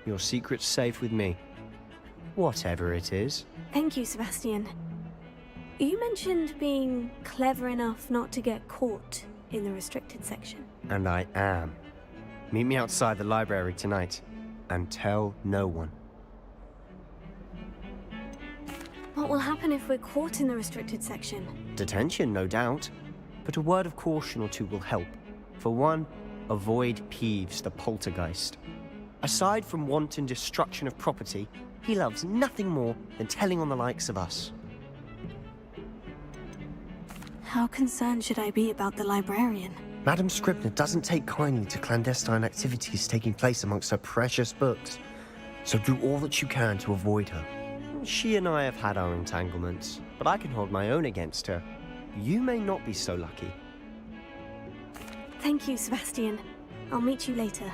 Your secret's safe with me. Whatever it is. Thank you, Sebastian. You mentioned being clever enough not to get caught in the restricted section. And I am. Meet me outside the library tonight. And tell no one. What will happen if we're caught in the restricted section? Detention, no doubt. But a word of caution or two will help. For one, avoid Peeves the poltergeist. Aside from wanton destruction of property, he loves nothing more than telling on the likes of us. How concerned should I be about the librarian? Madam Scribner doesn't take kindly to clandestine activities taking place amongst her precious books. So do all that you can to avoid her. She and I have had our entanglements, but I can hold my own against her. You may not be so lucky. Thank you, Sebastian. I'll meet you later.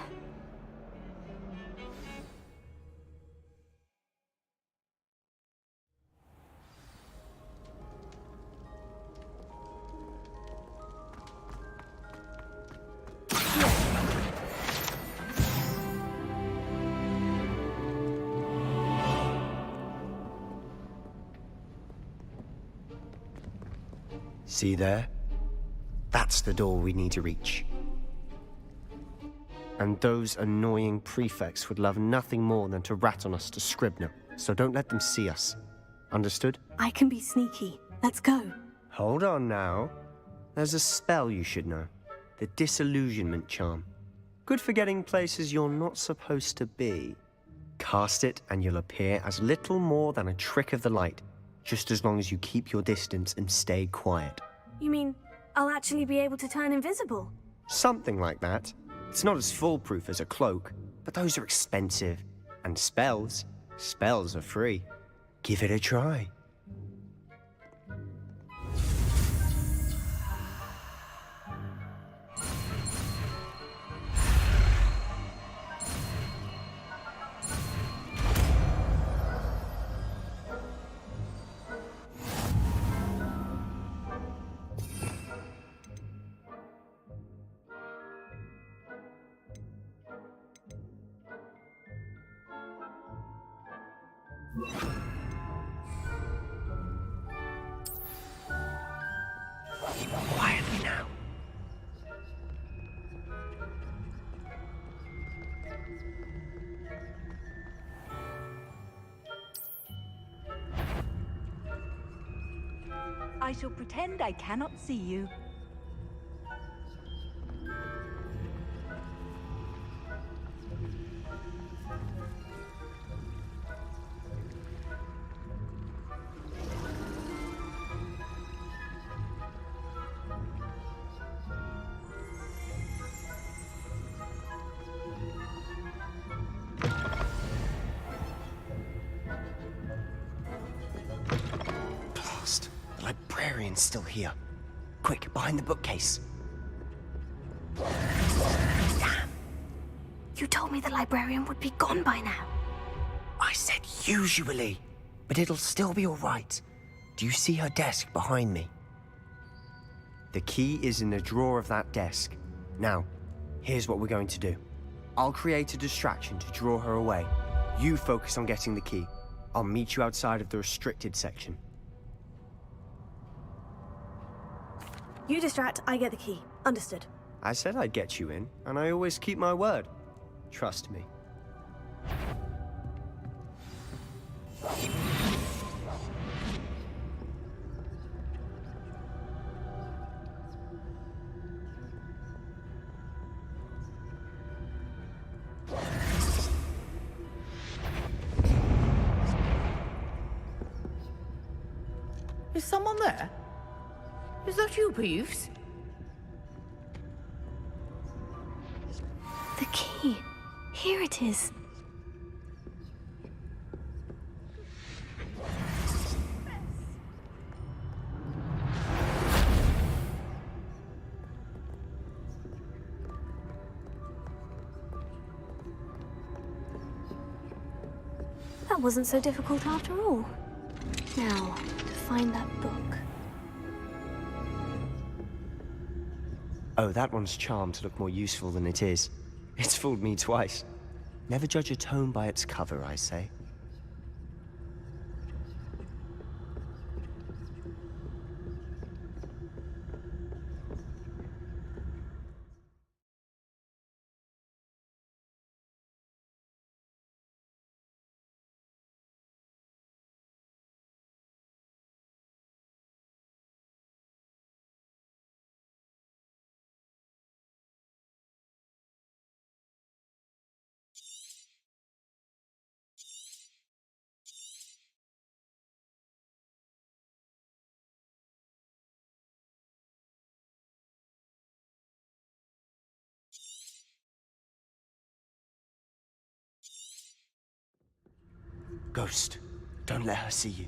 See there? That's the door we need to reach. And those annoying prefects would love nothing more than to rat on us to Scribner, so don't let them see us. Understood? I can be sneaky. Let's go. Hold on now. There's a spell you should know. The Disillusionment Charm. Good for getting places you're not supposed to be. Cast it and you'll appear as little more than a trick of the light, just as long as you keep your distance and stay quiet. You mean I'll actually be able to turn invisible? Something like that. It's not as foolproof as a cloak, but those are expensive. And spells are free. Give it a try. Quietly now. I shall pretend I cannot see you. librarian's still here. Quick, behind the bookcase. Damn. You told me the librarian would be gone by now. I said usually, but it'll still be all right. Do you see her desk behind me? The key is in the drawer of that desk. Now, here's what we're going to do. I'll create a distraction to draw her away. You focus on getting the key. I'll meet you outside of the restricted section. You distract, I get the key. Understood. I said I'd get you in, and I always keep my word. Trust me. Is someone there? Is that you, Peeves? The key. Here it is. That wasn't so difficult after all. Now, to find that book. Oh, that one's charmed to look more useful than it is. It's fooled me twice. Never judge a tome by its cover, I say. Ghost, don't let her see you.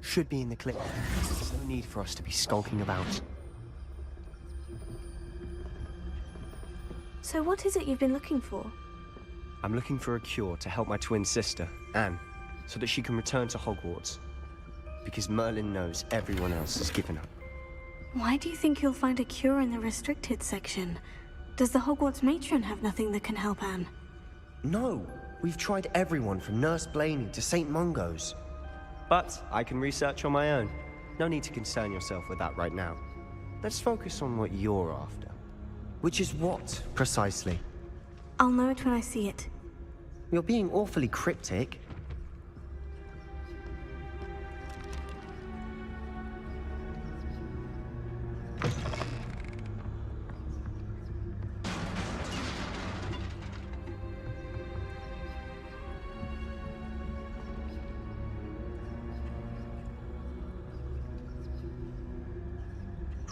Should be in the clip. There's no need for us to be skulking about. So what is it you've been looking for? I'm looking for a cure to help my twin sister, Anne, so that she can return to Hogwarts. Because Merlin knows everyone else has given up. Why do you think you'll find a cure in the restricted section? Does the Hogwarts matron have nothing that can help Anne? No! We've tried everyone from Nurse Blaney to St. Mungo's. But I can research on my own. No need to concern yourself with that right now. Let's focus on what you're after. Which is what, precisely? I'll know it when I see it. You're being awfully cryptic.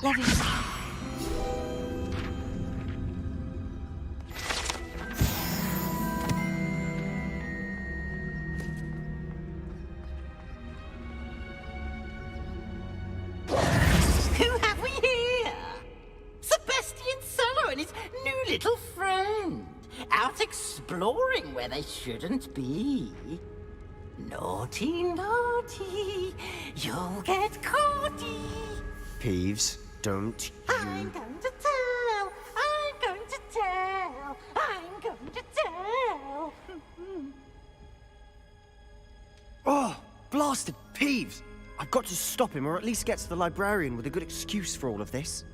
Leviosa. Who have we here? Sebastian Sallow and his new little friend. Out exploring where they shouldn't be. Naughty, naughty. You'll get caughty. Peeves, don't you... I'm going to tell. I'm going to tell. I'm going to tell. Oh, blasted Peeves! I've got to stop him, or at least get to the librarian with a good excuse for all of this.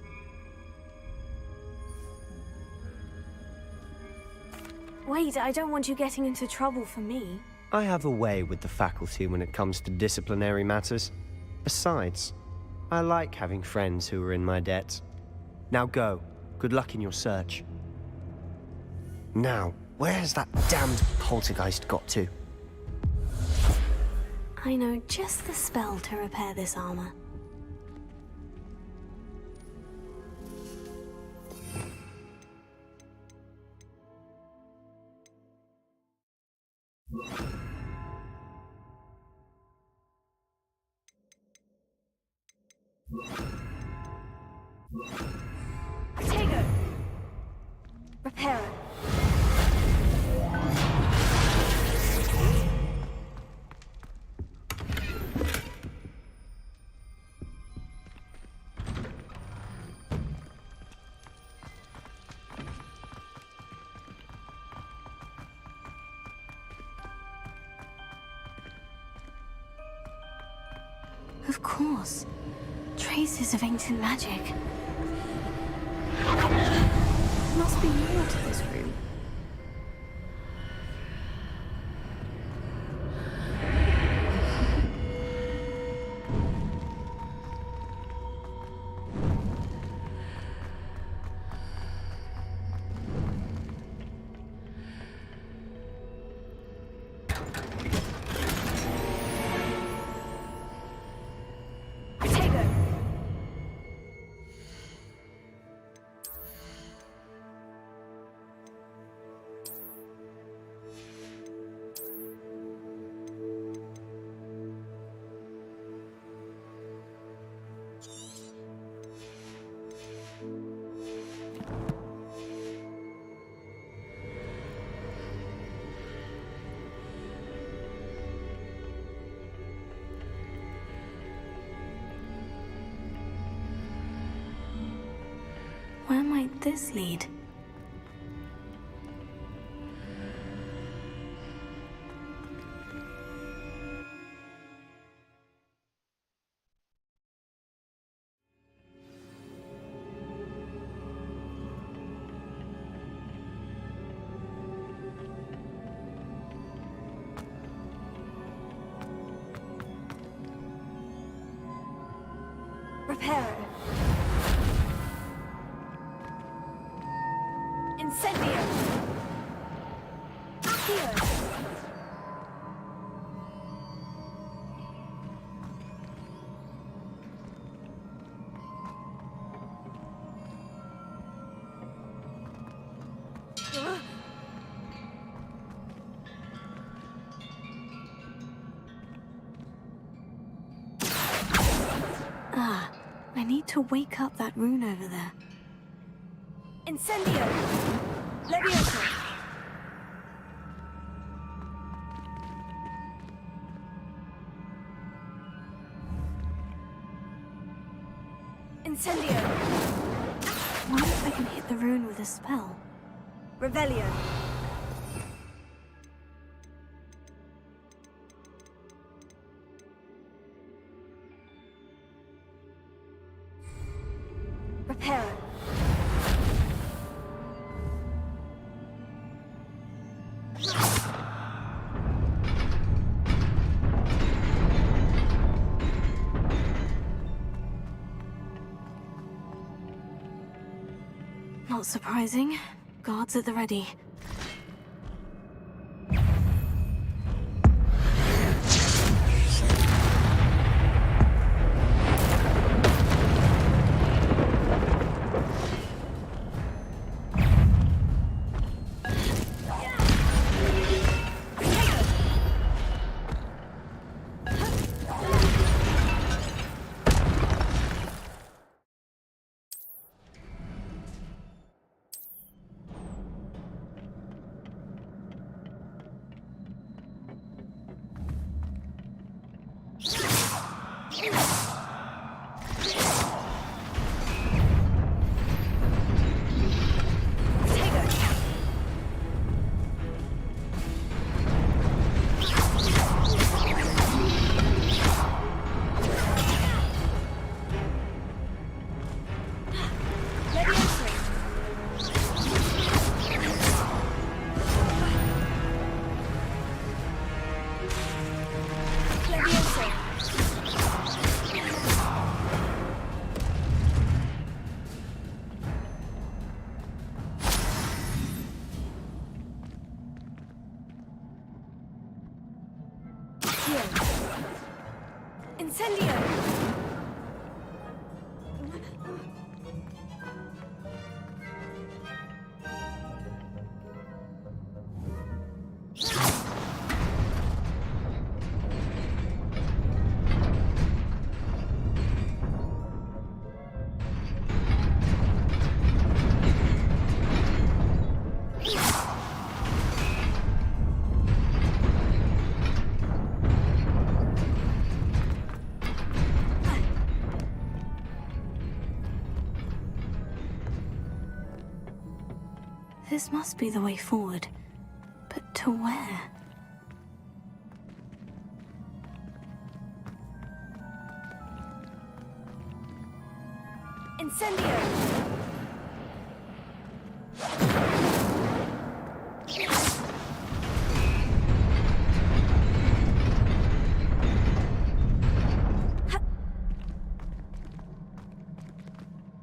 Wait, I don't want you getting into trouble for me. I have a way with the faculty when it comes to disciplinary matters. Besides, I like having friends who are in my debt. Now go. Good luck in your search. Now, where has that damned poltergeist got to? I know just the spell to repair this armor. Potato! Repair it. Of course. Traces of ancient magic. There must be more to this room. Where might this lead? Repair it. Incendio! Here! Ah, I need to wake up that rune over there. Incendio! Levioso! Incendio! I wonder if I can hit the rune with a spell. Revelio! Repair it. Not surprising. Guards at the ready. Accio! Incendio! This must be the way forward. But to where? Incendio!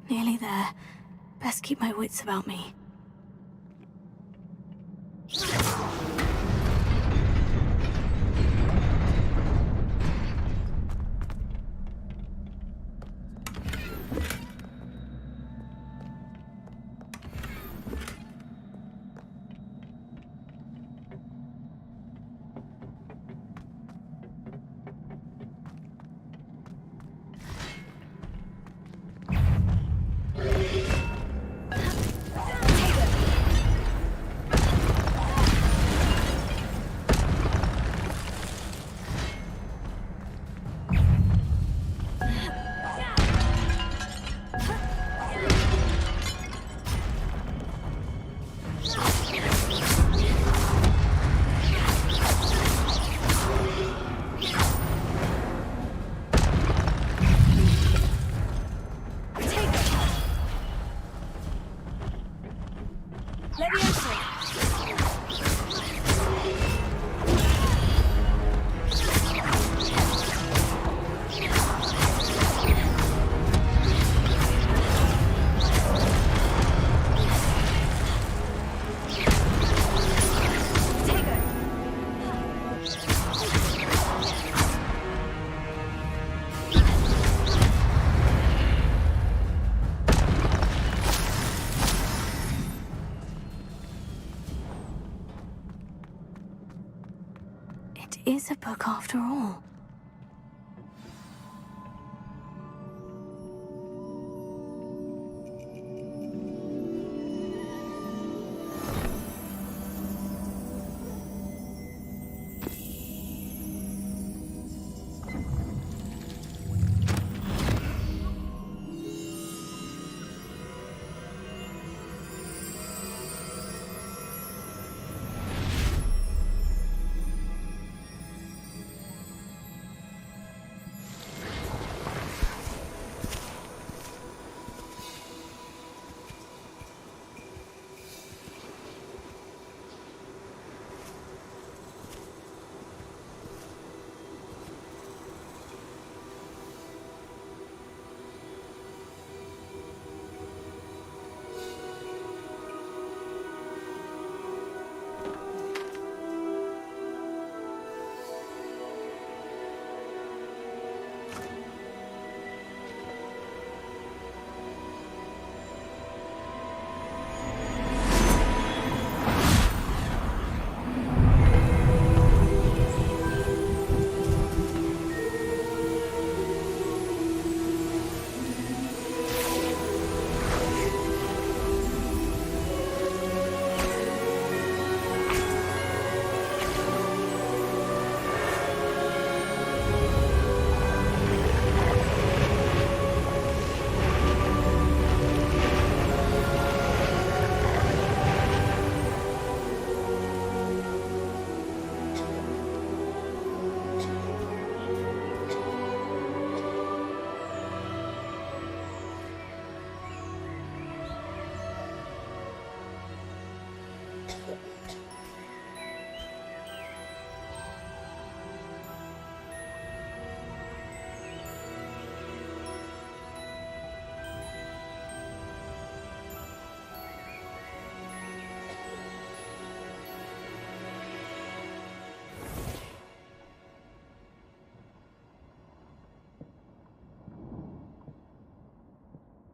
Nearly there. Best keep my wits about me. It is a book after all.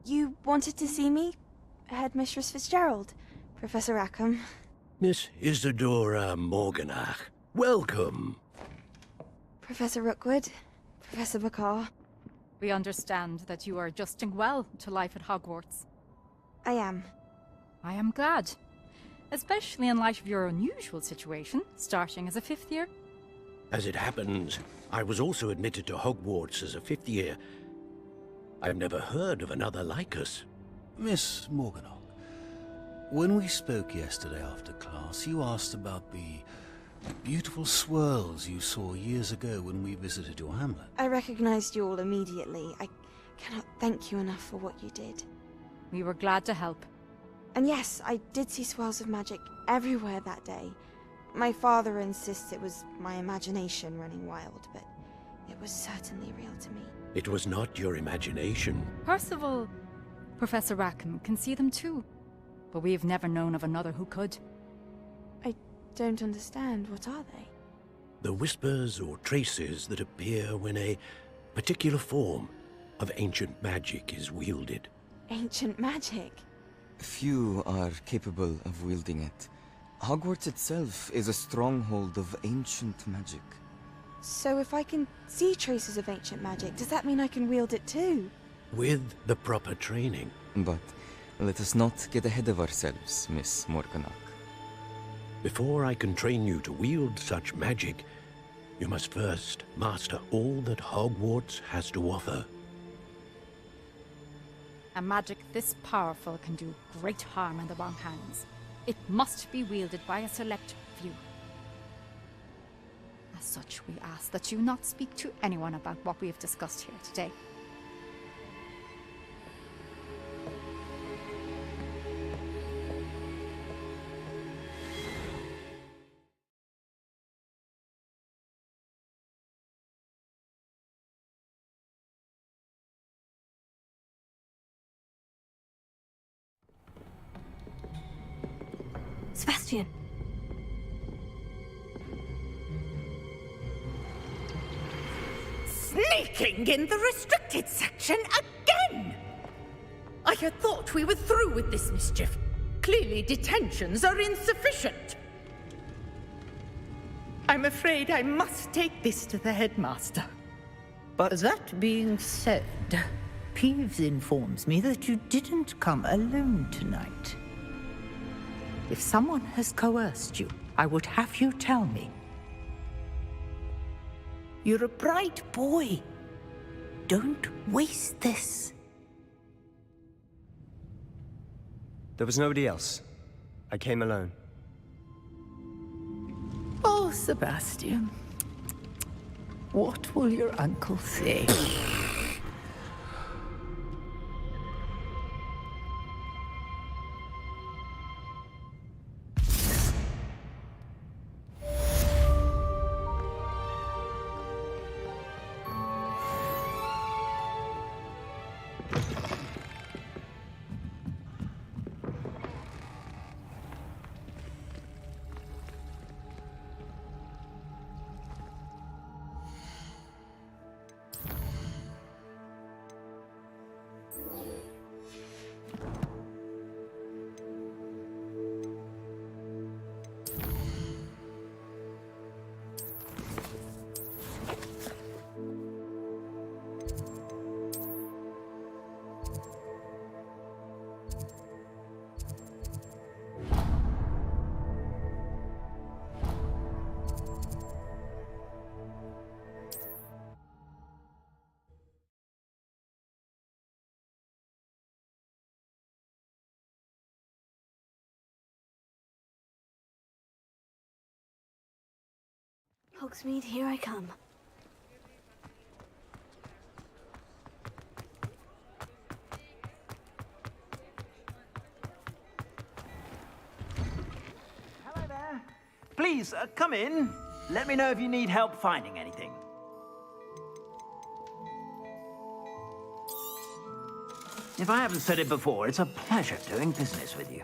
You wanted to see me? Headmistress Fitzgerald, Professor Rackham. Miss Isadora Morganach, welcome. Professor Rookwood, Professor Bakar. We understand that you are adjusting well to life at Hogwarts. I am. I am glad. Especially in light of your unusual situation, starting as a 5th year. As it happens, I was also admitted to Hogwarts as a 5th year. I've never heard of another like us. Miss Morganach, when we spoke yesterday after class, you asked about the beautiful swirls you saw years ago when we visited your hamlet. I recognized you all immediately. I cannot thank you enough for what you did. We were glad to help. And yes, I did see swirls of magic everywhere that day. My father insists it was my imagination running wild, but it was certainly real to me. It was not your imagination. Percival, Professor Rackham can see them too. But we've never known of another who could. I don't understand. What are they? The whispers or traces that appear when a particular form of ancient magic is wielded. Ancient magic? Few are capable of wielding it. Hogwarts itself is a stronghold of ancient magic. So if I can see traces of ancient magic, does that mean I can wield it too? With the proper training. But let us not get ahead of ourselves, Miss Morganach. Before I can train you to wield such magic, you must first master all that Hogwarts has to offer. A magic this powerful can do great harm in the wrong hands. It must be wielded by a select few. As such, we ask that you not speak to anyone about what we have discussed here today. Sebastian. Sneaking in the restricted section again! I had thought we were through with this mischief. Clearly detentions are insufficient. I'm afraid I must take this to the headmaster. But that being said, Peeves informs me that you didn't come alone tonight. If someone has coerced you, I would have you tell me. You're a bright boy. Don't waste this. There was nobody else. I came alone. Oh, Sebastian. What will your uncle say? Hogsmeade, here I come. Hello there. Please, come in. Let me know if you need help finding anything. If I haven't said it before, it's a pleasure doing business with you.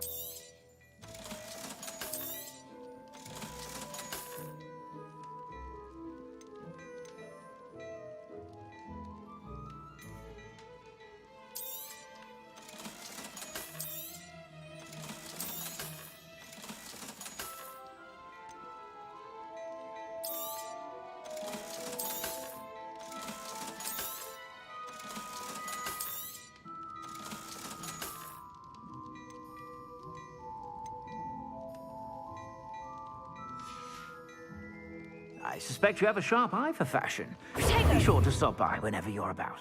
I suspect you have a sharp eye for fashion. Be sure to stop by whenever you're about.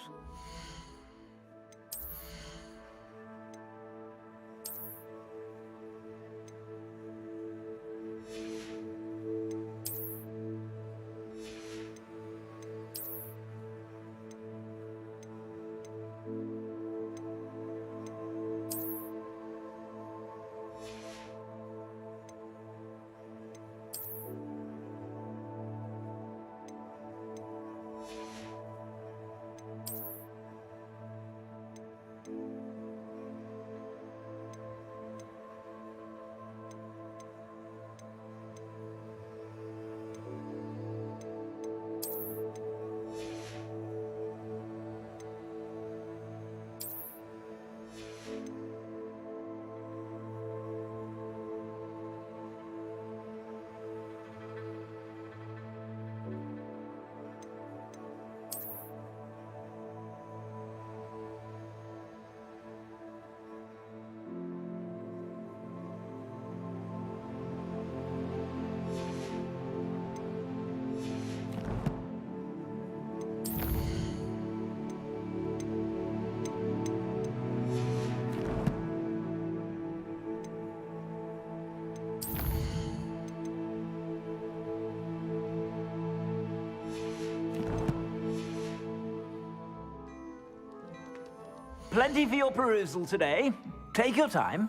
Plenty for your perusal today. Take your time.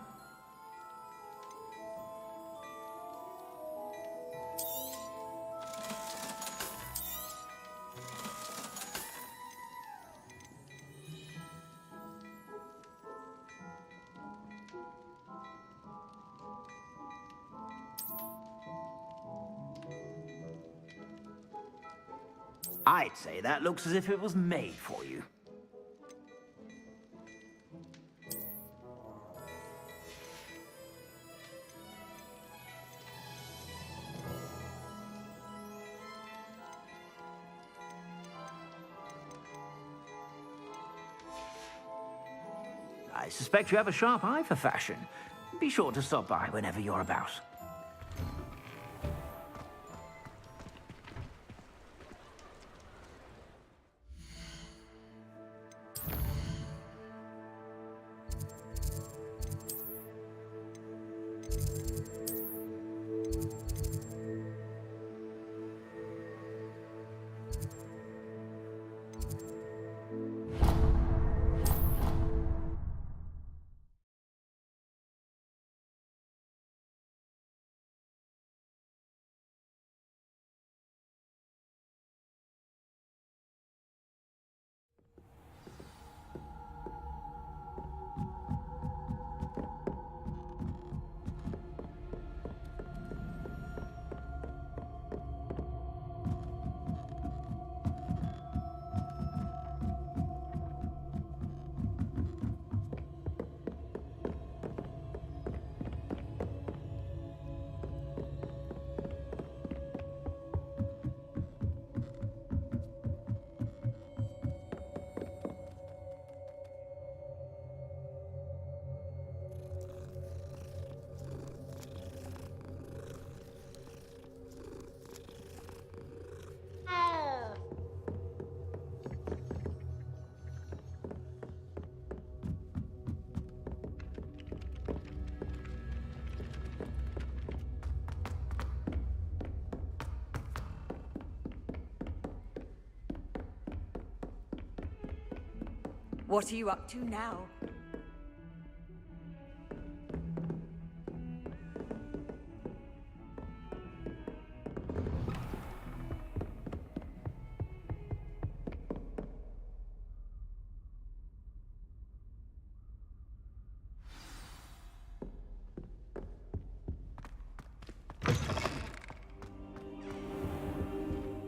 I'd say that looks as if it was made for you. I suspect you have a sharp eye for fashion. Be sure to stop by whenever you're about. What are you up to now?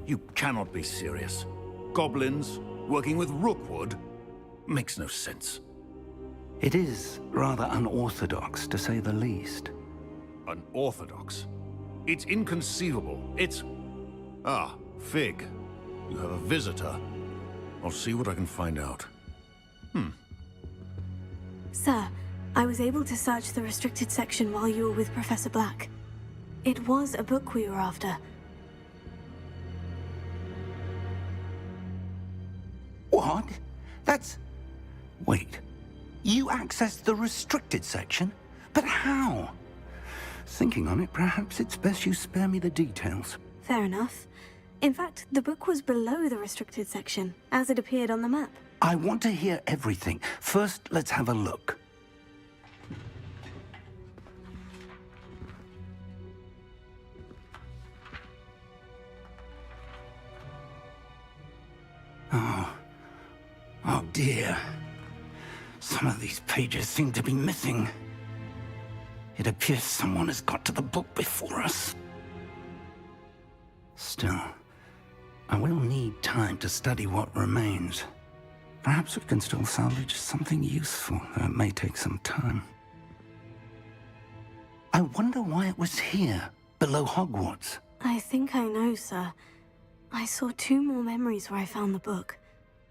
You cannot be serious. Goblins working with Rookwood? Makes no sense. It is rather unorthodox, to say the least. Unorthodox? It's inconceivable. It's... Ah, Fig. You have a visitor. I'll see what I can find out. Sir, I was able to search the restricted section while you were with Professor Black. It was a book we were after. What? That's... Wait. You accessed the restricted section? But how? Thinking on it, perhaps it's best you spare me the details. Fair enough. In fact, the book was below the restricted section, as it appeared on the map. I want to hear everything. First, let's have a look. Oh dear. Some of these pages seem to be missing. It appears someone has got to the book before us. Still, I will need time to study what remains. Perhaps we can still salvage something useful, though it may take some time. I wonder why it was here, below Hogwarts. I think I know, sir. I saw 2 more memories where I found the book.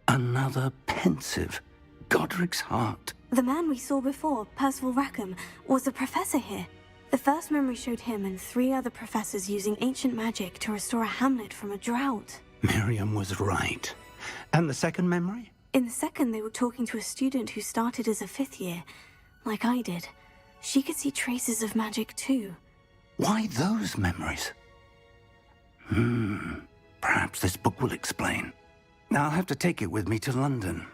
Another pensive. Godric's heart. The man we saw before, Percival Rackham, was a professor here. The first memory showed him and 3 other professors using ancient magic to restore a hamlet from a drought. Miriam was right. And the second memory? In the second, they were talking to a student who started as a 5th year, like I did. She could see traces of magic too. Why those memories? Perhaps this book will explain. Now I'll have to take it with me to London.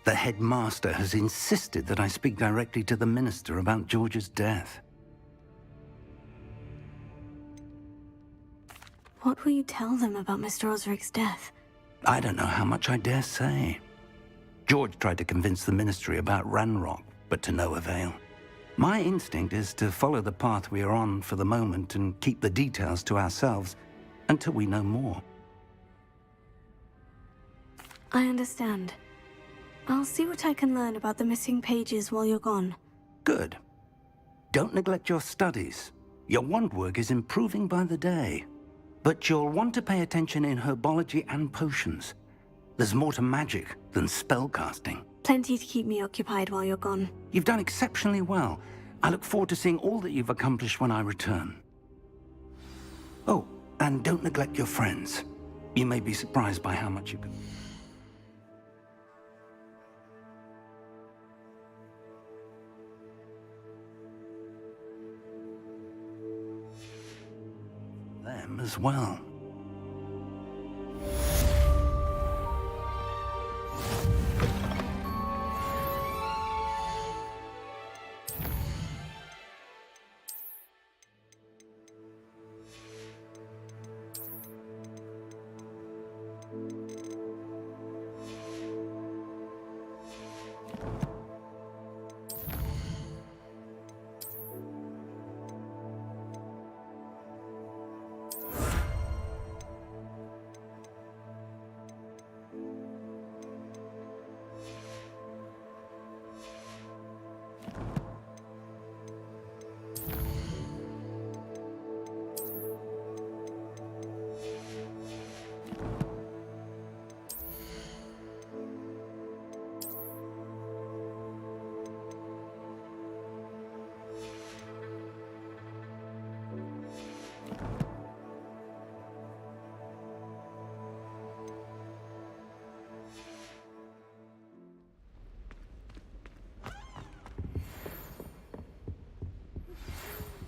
The headmaster has insisted that I speak directly to the minister about George's death. What will you tell them about Mr. Osric's death? I don't know how much I dare say. George tried to convince the ministry about Ranrock, but to no avail. My instinct is to follow the path we are on for the moment and keep the details to ourselves until we know more. I understand. I'll see what I can learn about the missing pages while you're gone. Good. Don't neglect your studies. Your wand work is improving by the day. But you'll want to pay attention in herbology and potions. There's more to magic than spellcasting. Plenty to keep me occupied while you're gone. You've done exceptionally well. I look forward to seeing all that you've accomplished when I return. Oh, and don't neglect your friends. You may be surprised by how much you can... them as well.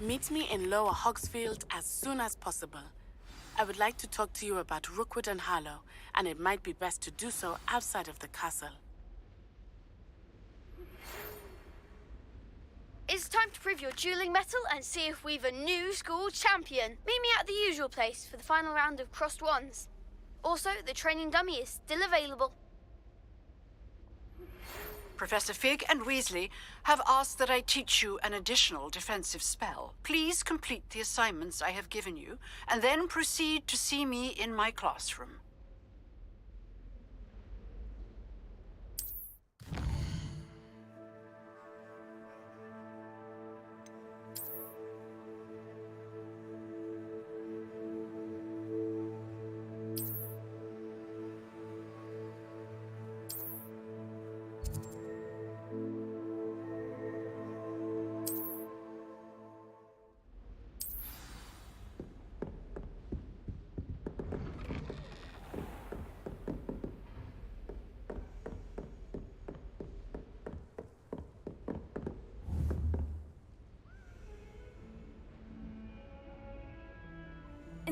Meet me in Lower Hogsfield as soon as possible. I would like to talk to you about Rookwood and Harlow, and it might be best to do so outside of the castle. It's time to prove your dueling mettle and see if we've a new school champion. Meet me at the usual place for the final round of crossed wands. Also, the training dummy is still available. Professor Fig and Weasley have asked that I teach you an additional defensive spell. Please complete the assignments I have given you, and then proceed to see me in my classroom.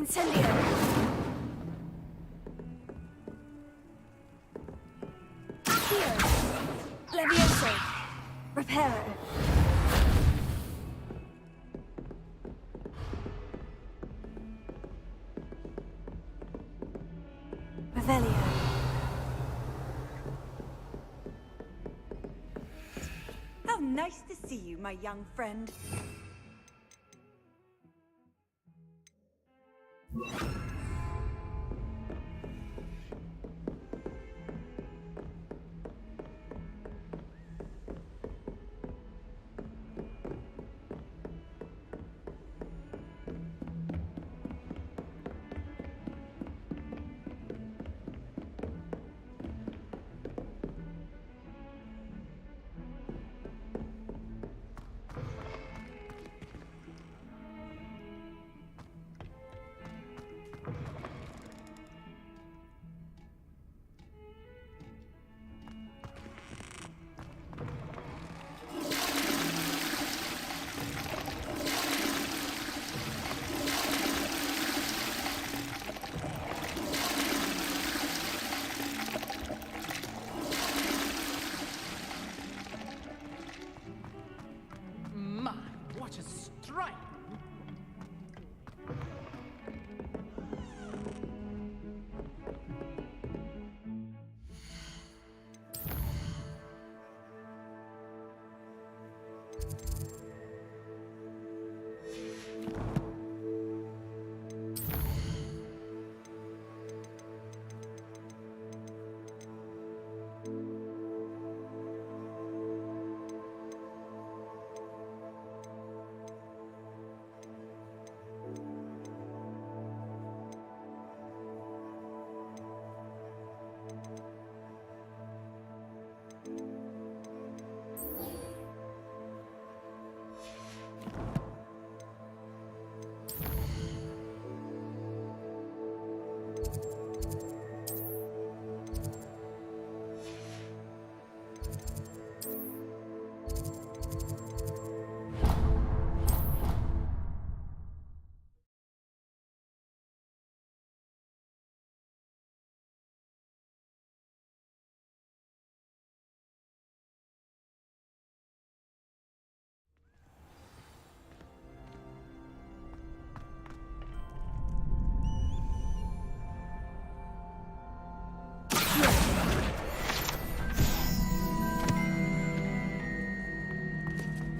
Incendio! Accio! Levioso! Reparo! Revelio! How nice to see you, my young friend. My, what a strike!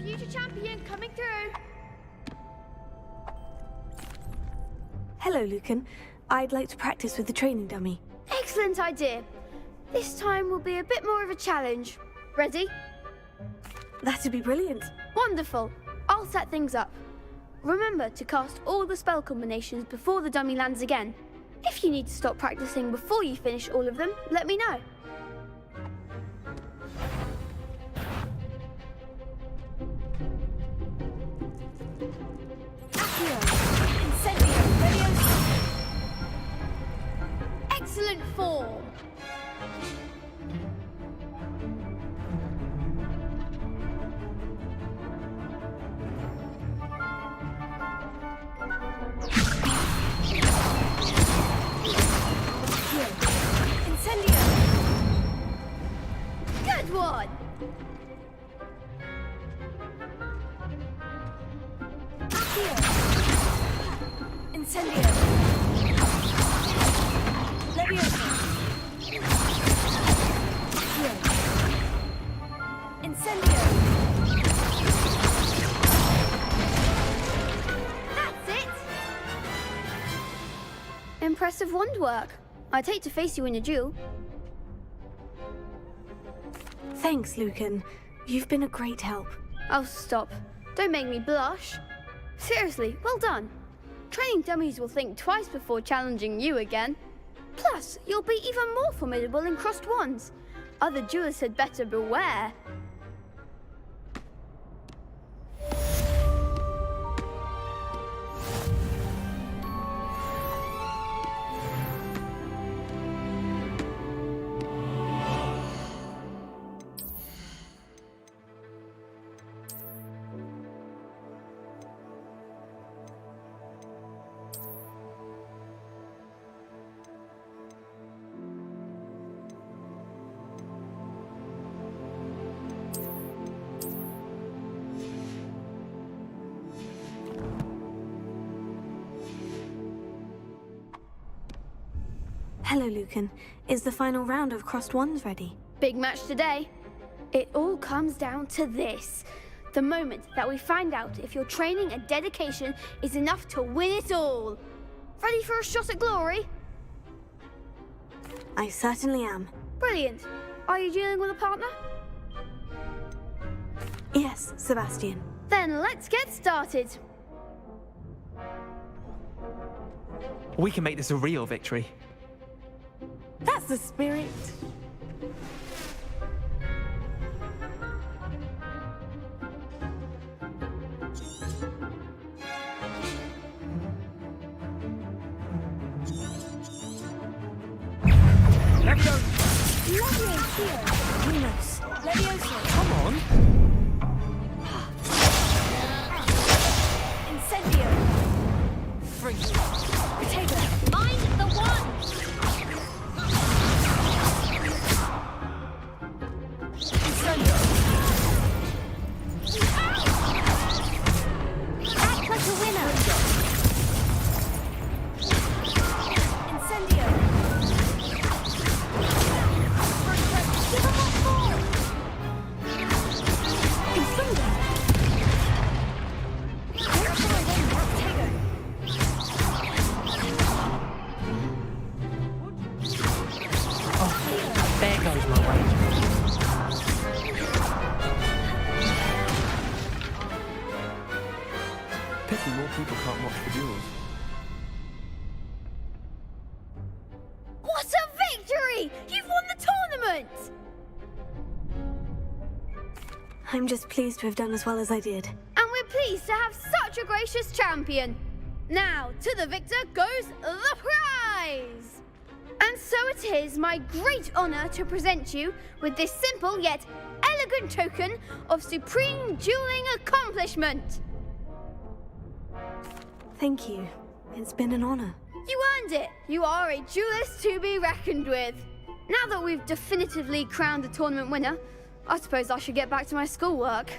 Future champion coming through. Hello, Lucan. I'd like to practice with the training dummy. Excellent idea. This time will be a bit more of a challenge. Ready? That'd be brilliant. Wonderful. I'll set things up. Remember to cast all the spell combinations before the dummy lands again. If you need to stop practicing before you finish all of them, let me know. Excellent form. Incendio! Good one. Incendio! Levioso! Incendio! That's it. Impressive wand work. I'd hate to face you in a duel. Thanks, Lucan. You've been a great help. Oh, stop. Don't make me blush. Seriously, well done. Training dummies will think twice before challenging you again. Plus, you'll be even more formidable in crossed wands. Other duelists had better beware. Hello, Lucan. Is the final round of Crossed Wands ready? Big match today. It all comes down to this. The moment that we find out if your training and dedication is enough to win it all. Ready for a shot at glory? I certainly am. Brilliant. Are you dealing with a partner? Yes, Sebastian. Then let's get started. We can make this a real victory. That's the spirit. Leviosa. Come on. Incendio. Freeze. Potato. Mind the one. Incendio. Act like a winner. Incendio. Give him a ball. Incendio. Don't try them, Potato. Oh, there goes my way. Pity more people can't watch the duels. What a victory! You've won the tournament! I'm just pleased to have done as well as I did. And we're pleased to have such a gracious champion. Now, to the victor goes the prize! And so it is my great honor to present you with this simple yet elegant token of supreme dueling accomplishment. Thank you. It's been an honor. You earned it. You are a duelist to be reckoned with. Now that we've definitively crowned the tournament winner, I suppose I should get back to my schoolwork.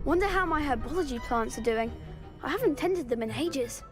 Wonder how my herbology plants are doing. I haven't tended them in ages.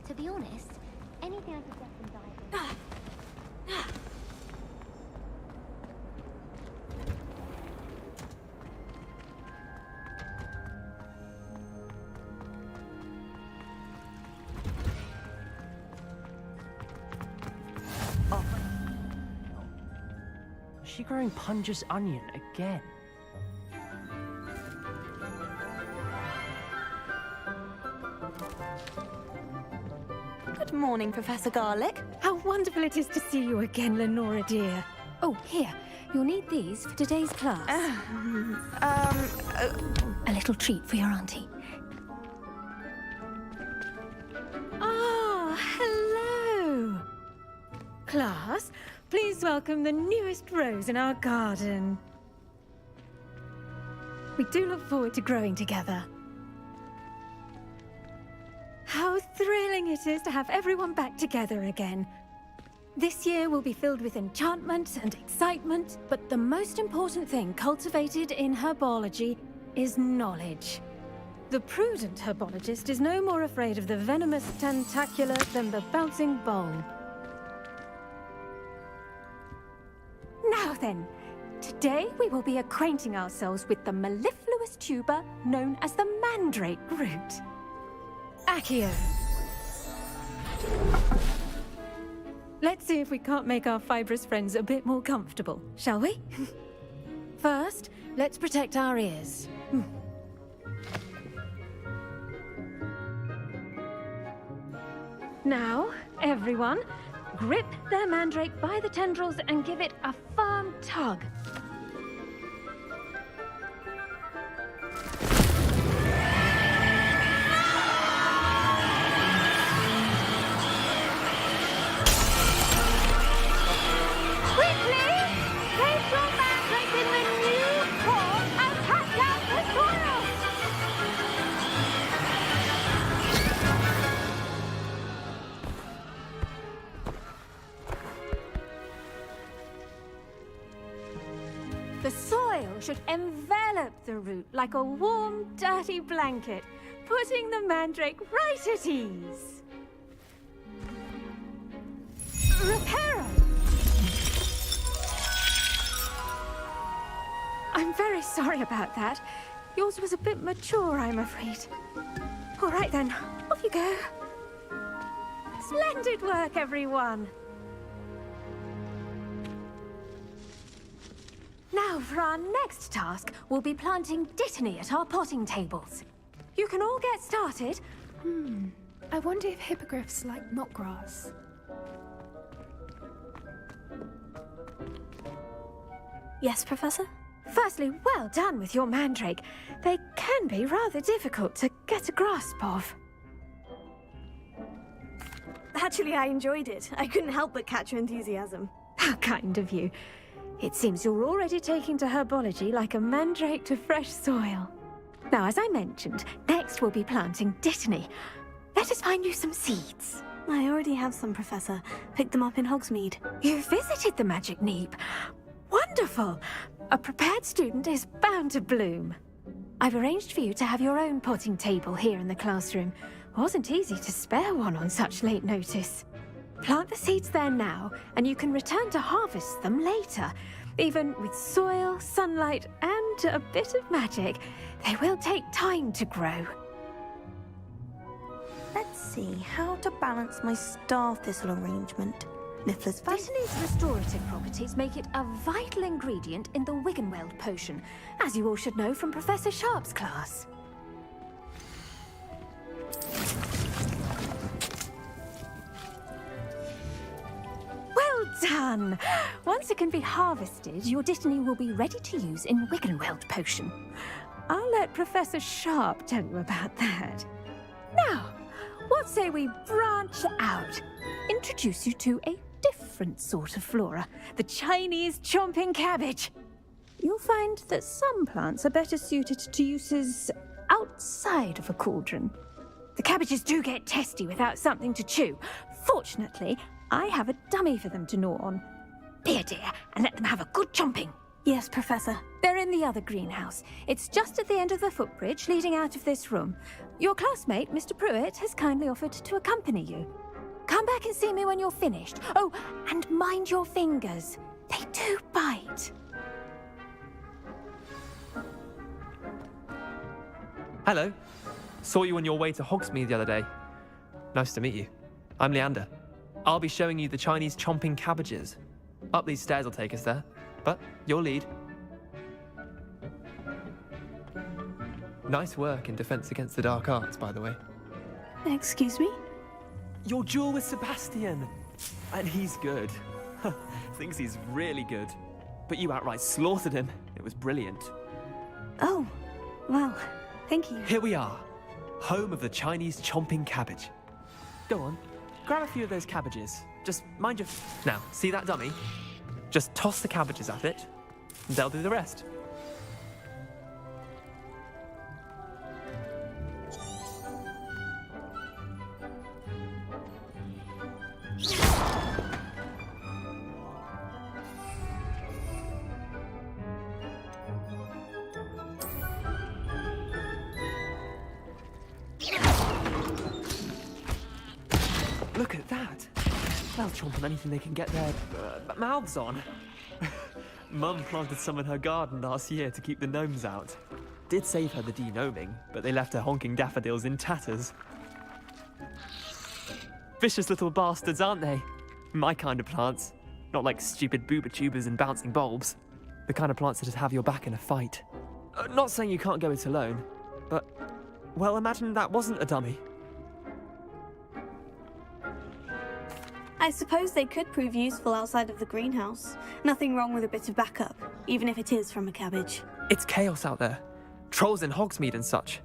To be honest, anything I could get from diving. Oh. Is she growing Punja's onion again? Good morning, Professor Garlick. How wonderful it is to see you again, Lenora dear. Oh, here. You'll need these for today's class. A little treat for your auntie. Ah, hello. Class, please welcome the newest rose in our garden. We do look forward to growing together. How thrilling it is to have everyone back together again. This year will be filled with enchantment and excitement, but the most important thing cultivated in herbology is knowledge. The prudent herbologist is no more afraid of the venomous tentacular than the bouncing bowl. Now then, today we will be acquainting ourselves with the mellifluous tuber known as the mandrake root. Accio. Let's see if we can't make our fibrous friends a bit more comfortable, shall we? First, let's protect our ears. Now, everyone, grip their mandrake by the tendrils and give it a firm tug. The soil should envelop the root like a warm, dirty blanket, putting the mandrake right at ease. Reparo! I'm very sorry about that. Yours was a bit mature, I'm afraid. All right then, off you go. Splendid work, everyone. Now, for our next task, we'll be planting dittany at our potting tables. You can all get started. I wonder if hippogriffs like knotgrass. Yes, Professor? Firstly, well done with your mandrake. They can be rather difficult to get a grasp of. Actually, I enjoyed it. I couldn't help but catch your enthusiasm. How kind of you. It seems you're already taking to herbology like a mandrake to fresh soil. Now, as I mentioned, next we'll be planting dittany. Let us find you some seeds. I already have some, Professor. Picked them up in Hogsmeade. You visited the Magic Neep. Wonderful! A prepared student is bound to bloom. I've arranged for you to have your own potting table here in the classroom. Wasn't easy to spare one on such late notice. Plant the seeds there now, and you can return to harvest them later. Even with soil, sunlight, and a bit of magic, they will take time to grow. Let's see how to balance my star thistle arrangement. Niffler's Dittany's restorative properties make it a vital ingredient in the Wiggenweld potion, as you all should know from Professor Sharp's class. Well done! Once it can be harvested, your dittany will be ready to use in Wiggenweld potion. I'll let Professor Sharp tell you about that. Now, what say we branch out? Introduce you to a different sort of flora, the Chinese chomping cabbage. You'll find that some plants are better suited to uses outside of a cauldron. The cabbages do get testy without something to chew. Fortunately, I have a dummy for them to gnaw on. Be a dear and let them have a good chomping. Yes, Professor. They're in the other greenhouse. It's just at the end of the footbridge leading out of this room. Your classmate, Mr. Pruitt, has kindly offered to accompany you. Come back and see me when you're finished. Oh, and mind your fingers. They do bite. Hello. Saw you on your way to Hogsmeade the other day. Nice to meet you. I'm Leander. I'll be showing you the Chinese chomping cabbages. Up these stairs will take us there, but your lead. Nice work in Defense Against the Dark Arts, by the way. Excuse me? Your duel with Sebastian. And he's good. Thinks he's really good. But you outright slaughtered him. It was brilliant. Oh, well, thank you. Here we are. Home of the Chinese chomping cabbage. Go on, grab a few of those cabbages. Just mind your... Now, see that dummy? Just toss the cabbages at it, and they'll do the rest. like that? They'll chomp on anything they can get their mouths on. Mum planted some in her garden last year to keep the gnomes out. Did save her the de-gnoming, but they left her honking daffodils in tatters. Vicious little bastards, aren't they? My kind of plants. Not like stupid booba tubers and bouncing bulbs. The kind of plants that just have your back in a fight. Not saying you can't go it alone, but, well, imagine that wasn't a dummy. I suppose they could prove useful outside of the greenhouse. Nothing wrong with a bit of backup, even if it is from a cabbage. It's chaos out there. Trolls in Hogsmeade and such.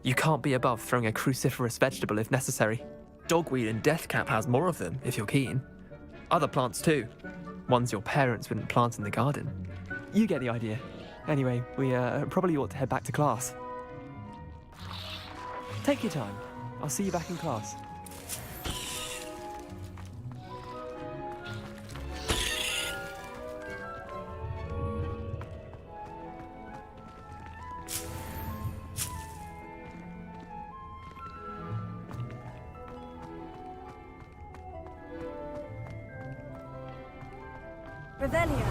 You can't be above throwing a cruciferous vegetable if necessary. Dogweed and deathcap has more of them, if you're keen. Other plants too. Ones your parents wouldn't plant in the garden. You get the idea. Anyway, we probably ought to head back to class. Take your time. I'll see you back in class. Revelio.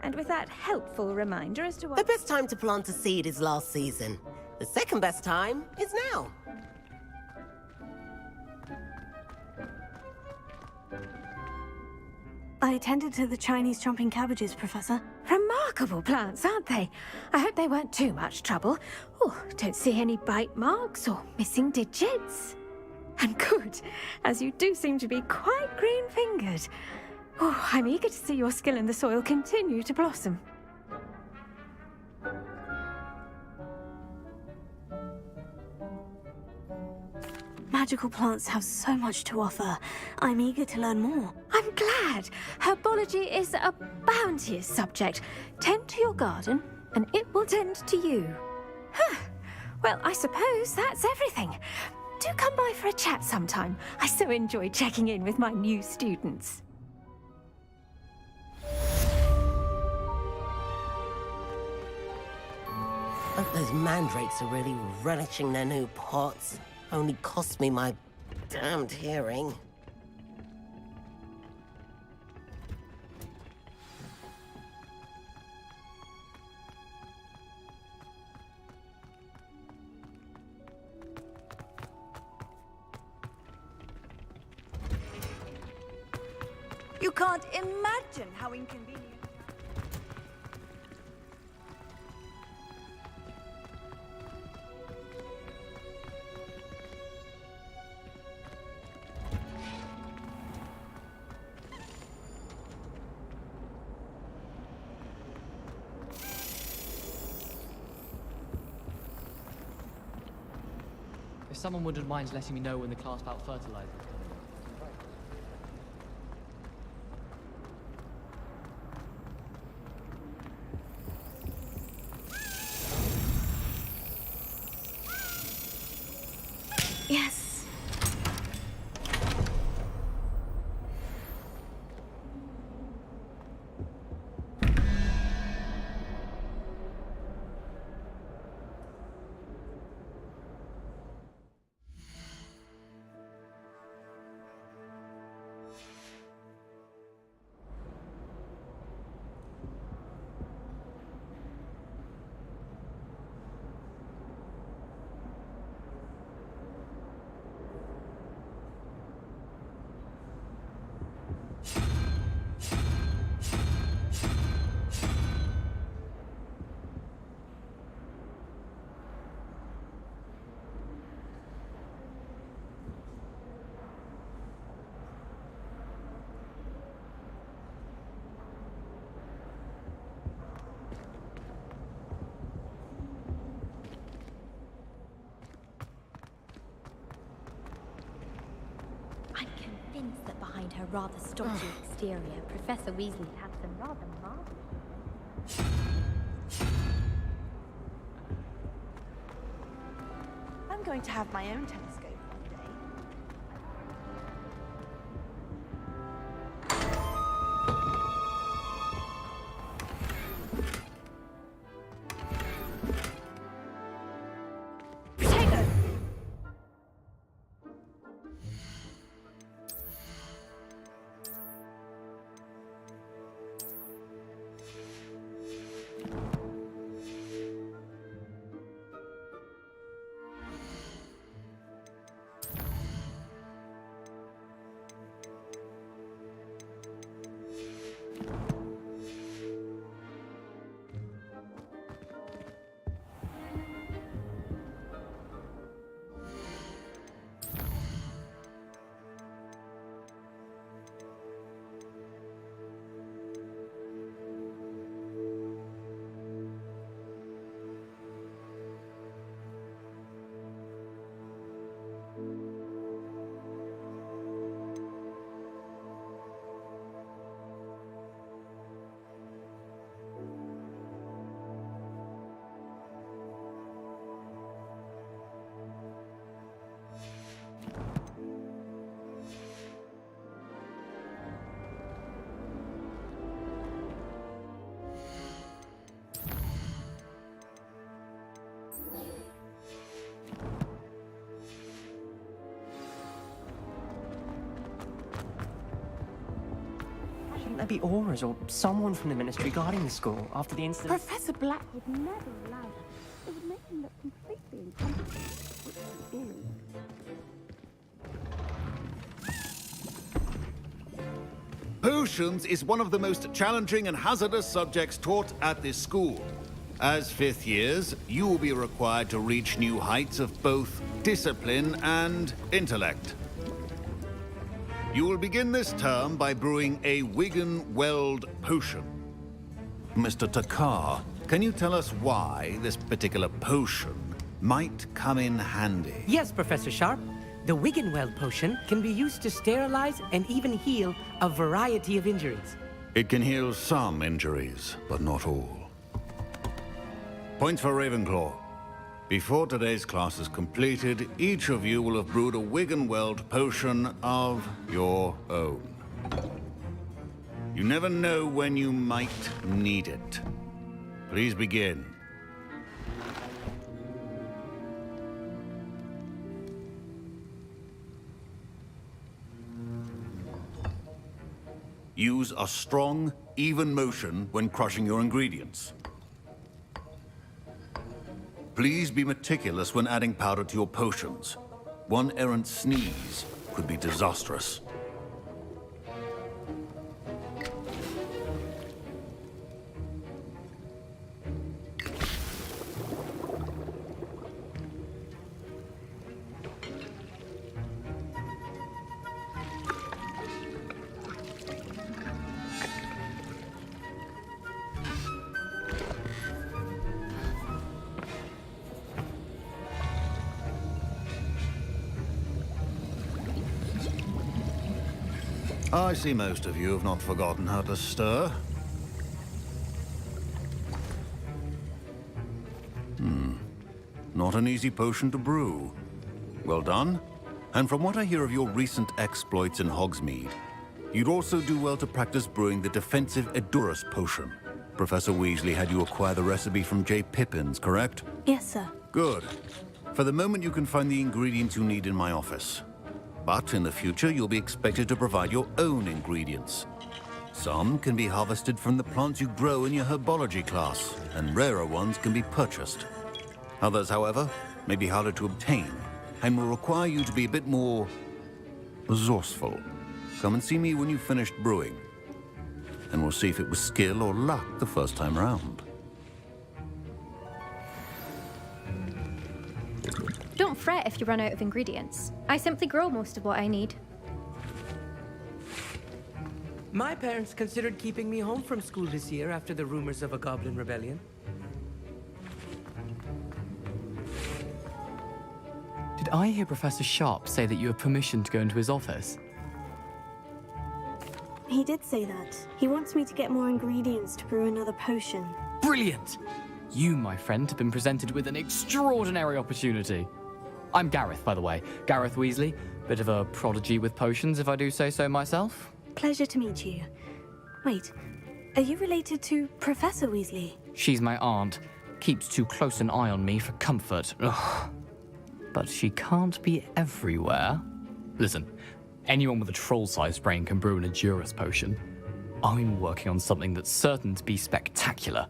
And with that helpful reminder as to what... The best time to plant a seed is last season. The second best time is now. I attended to the Chinese chomping cabbages, Professor. Remarkable plants, aren't they? I hope they weren't too much trouble. Oh, don't see any bite marks or missing digits. And good, as you do seem to be quite green-fingered. Oh, I'm eager to see your skill in the soil continue to blossom. Magical plants have so much to offer. I'm eager to learn more. I'm glad. Herbology is a bounteous subject. Tend to your garden, and it will tend to you. Huh. Well, I suppose that's everything. Do come by for a chat sometime. I so enjoy checking in with my new students. Hope those mandrakes are really relishing their new pots. Only cost me my damned hearing. You can't imagine how inconvenient. If someone wouldn't mind letting me know when the class about fertilizer. Yes. I'm convinced that behind her rather stodgy exterior, Professor Weasley had some rather marvelous... I'm going to have my own telescope one day. Shouldn't there be Auras or someone from the Ministry guarding the school after the incident? Professor Black would never allow that. It would make him look completely incompetent, which he is. Potions is one of the most challenging and hazardous subjects taught at this school. As fifth years, you will be required to reach new heights of both discipline and intellect. You will begin this term by brewing a Wiggenweld potion. Mr. Takar, can you tell us why this particular potion might come in handy? Yes, Professor Sharp. The Wiggenweld potion can be used to sterilize and even heal a variety of injuries. It can heal some injuries, but not all. Points for Ravenclaw. Before today's class is completed, each of you will have brewed a Wiggenweld potion of your own. You never know when you might need it. Please begin. Use a strong, even motion when crushing your ingredients. Please be meticulous when adding powder to your potions. One errant sneeze could be disastrous. I see most of you have not forgotten how to stir. Not an easy potion to brew. Well done. And from what I hear of your recent exploits in Hogsmeade, you'd also do well to practice brewing the defensive Edurus potion. Professor Weasley had you acquire the recipe from J. Pippins, correct? Yes, sir. Good. For the moment, you can find the ingredients you need in my office. But in the future, you'll be expected to provide your own ingredients. Some can be harvested from the plants you grow in your herbology class, and rarer ones can be purchased. Others, however, may be harder to obtain, and will require you to be a bit more resourceful. Come and see me when you've finished brewing, and we'll see if it was skill or luck the first time round. Don't fret if you run out of ingredients. I simply grow most of what I need. My parents considered keeping me home from school this year after the rumors of a goblin rebellion. Did I hear Professor Sharp say that you have permission to go into his office? He did say that. He wants me to get more ingredients to brew another potion. Brilliant! You, my friend, have been presented with an extraordinary opportunity. I'm Gareth, by the way. Gareth Weasley. Bit of a prodigy with potions, if I do say so myself. Pleasure to meet you. Wait, are you related to Professor Weasley? She's my aunt. Keeps too close an eye on me for comfort. Ugh. But she can't be everywhere. Listen, anyone with a troll-sized brain can brew an Edurus potion. I'm working on something that's certain to be spectacular.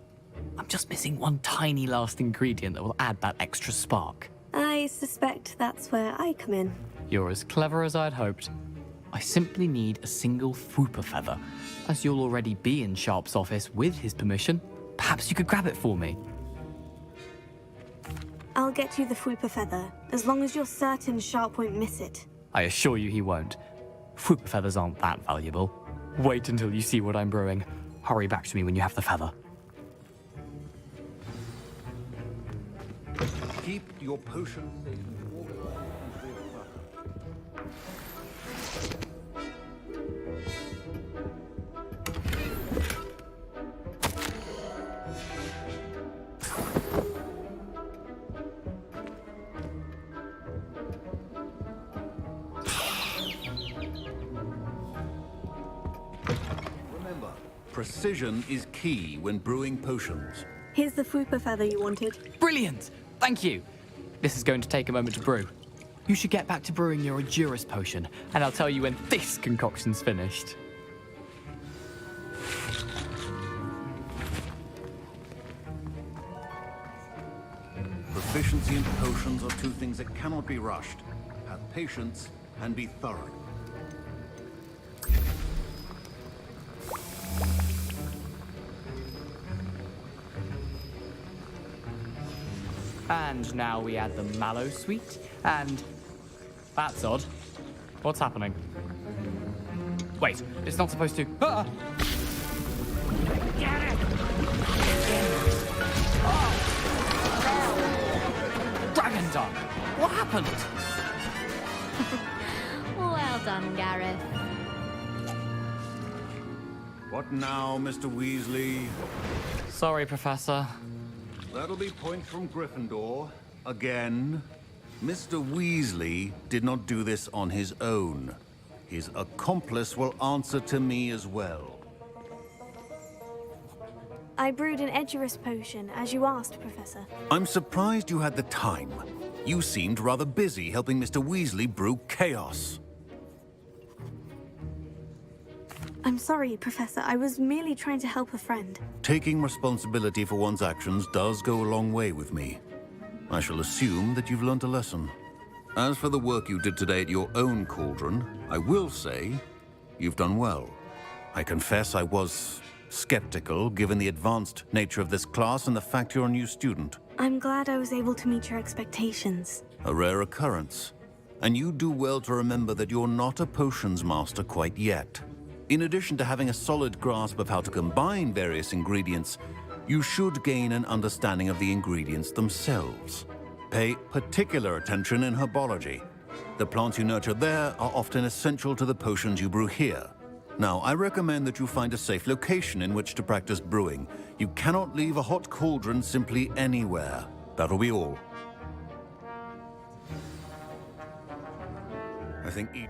I'm just missing one tiny last ingredient that will add that extra spark. I suspect that's where I come in. You're as clever as I'd hoped. I simply need a single Fwooper feather. As you'll already be in Sharp's office with his permission, perhaps you could grab it for me. I'll get you the Fwooper feather, as long as you're certain Sharp won't miss it. I assure you he won't. Fwooper feathers aren't that valuable. Wait until you see what I'm brewing. Hurry back to me when you have the feather. Keep your potion safe. Remember, precision is key when brewing potions. Here's the Fwooper feather you wanted. Brilliant! Thank you. This is going to take a moment to brew. You should get back to brewing your Edurus potion, and I'll tell you when this concoction's finished. Proficiency and potions are two things that cannot be rushed. Have patience and be thorough. And now we add the mallow sweet, and... That's odd. What's happening? Wait, it's not supposed to... Ah! Get it! Oh! Dragon Dung! What happened? Well done, Gareth. What now, Mr. Weasley? Sorry, Professor. That'll be points from Gryffindor. Again. Mr. Weasley did not do this on his own. His accomplice will answer to me as well. I brewed an Edurus potion, as you asked, Professor. I'm surprised you had the time. You seemed rather busy helping Mr. Weasley brew chaos. I'm sorry, Professor. I was merely trying to help a friend. Taking responsibility for one's actions does go a long way with me. I shall assume that you've learnt a lesson. As for the work you did today at your own cauldron, I will say you've done well. I confess I was skeptical, given the advanced nature of this class and the fact you're a new student. I'm glad I was able to meet your expectations. A rare occurrence. And you do well to remember that you're not a potions master quite yet. In addition to having a solid grasp of how to combine various ingredients, you should gain an understanding of the ingredients themselves. Pay particular attention in herbology. The plants you nurture there are often essential to the potions you brew here. Now, I recommend that you find a safe location in which to practice brewing. You cannot leave a hot cauldron simply anywhere. That'll be all. I think each...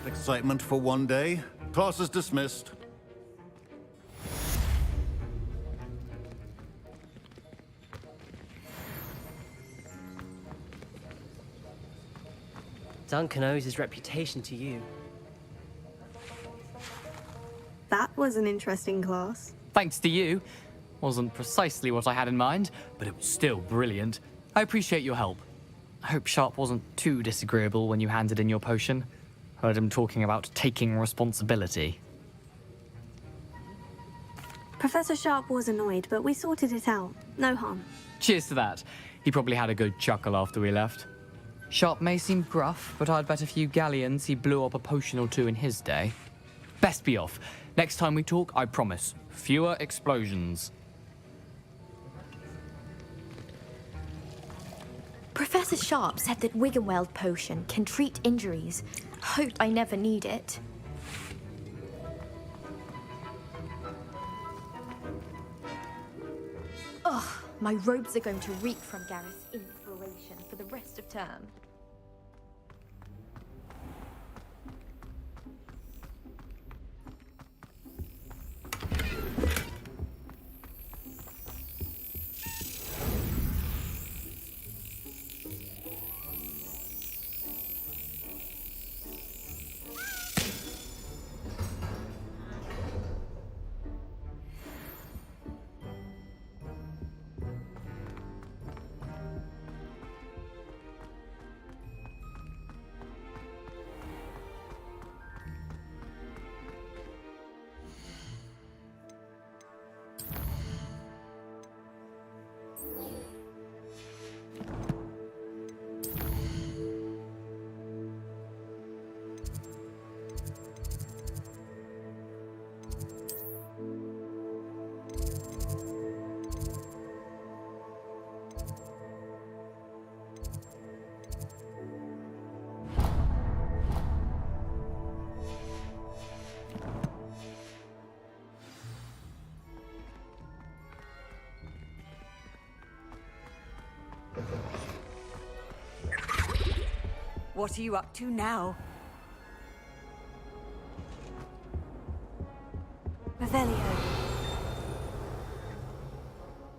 Enough excitement for one day. Class is dismissed. Duncan owes his reputation to you. That was an interesting class. Thanks to you. Wasn't precisely what I had in mind, but it was still brilliant. I appreciate your help. I hope Sharp wasn't too disagreeable when you handed in your potion. Heard him talking about taking responsibility. Professor Sharp was annoyed, but we sorted it out. No harm. Cheers to that. He probably had a good chuckle after we left. Sharp may seem gruff, but I'd bet a few galleons he blew up a potion or two in his day. Best be off. Next time we talk, I promise, fewer explosions. Professor Sharp said that Wiggenweld potion can treat injuries. Hope I never need it. Ugh, my robes are going to reek from Gareth's inspiration for the rest of term. What are you up to now? Revelio.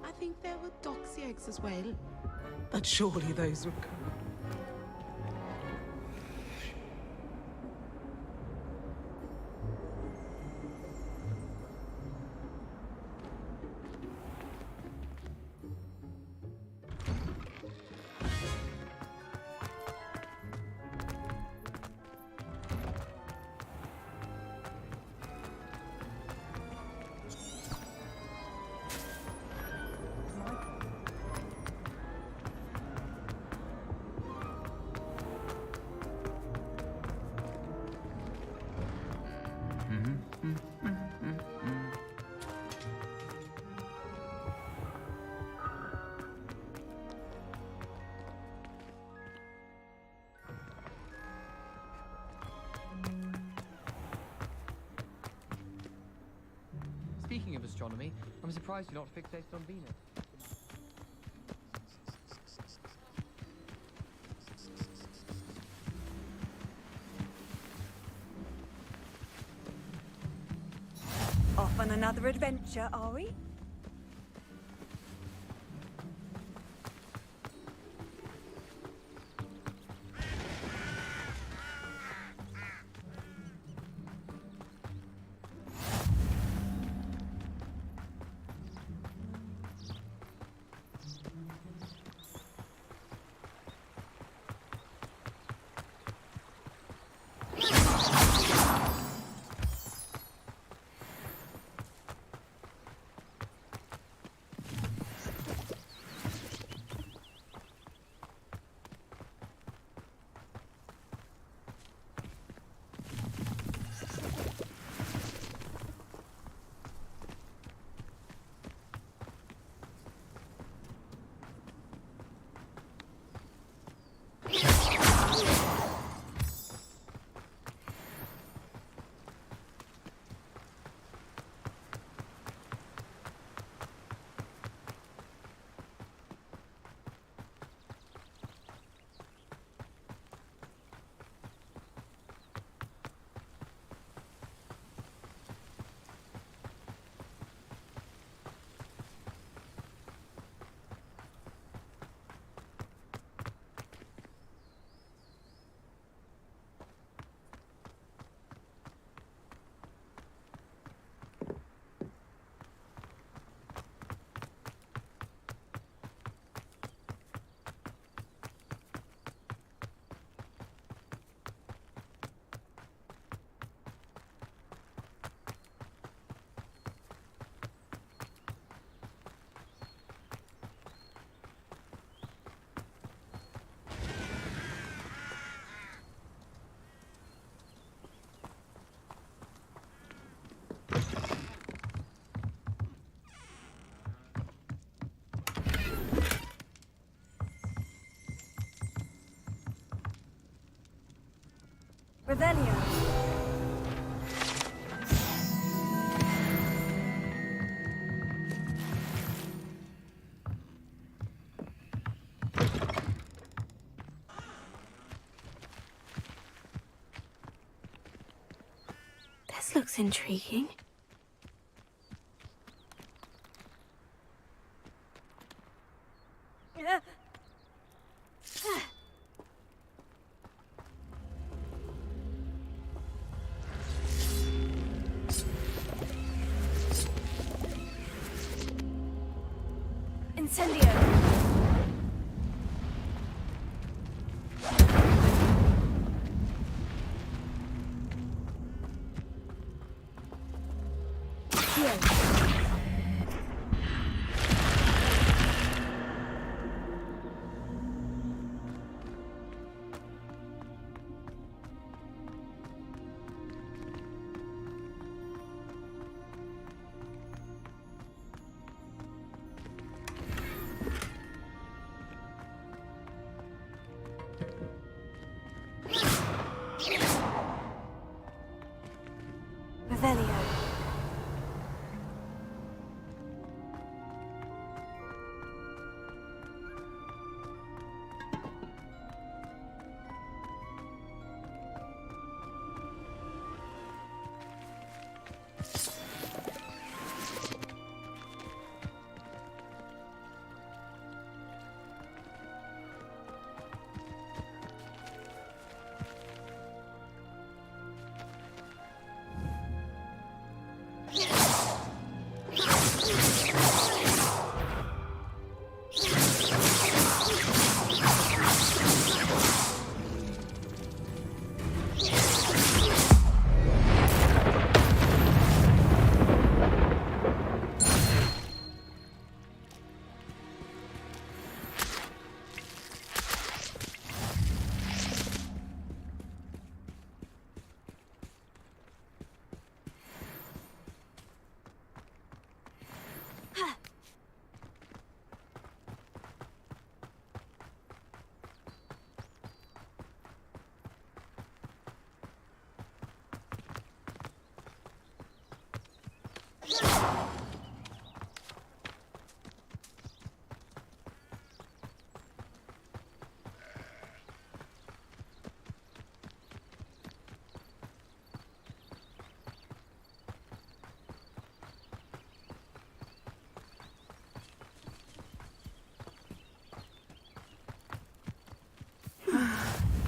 I think there were doxy eggs as well. But surely those were good. Speaking of astronomy, I'm surprised you're not fixated on Venus. Off on another adventure, are we? Revelio. This looks intriguing. Incendio! Revelio.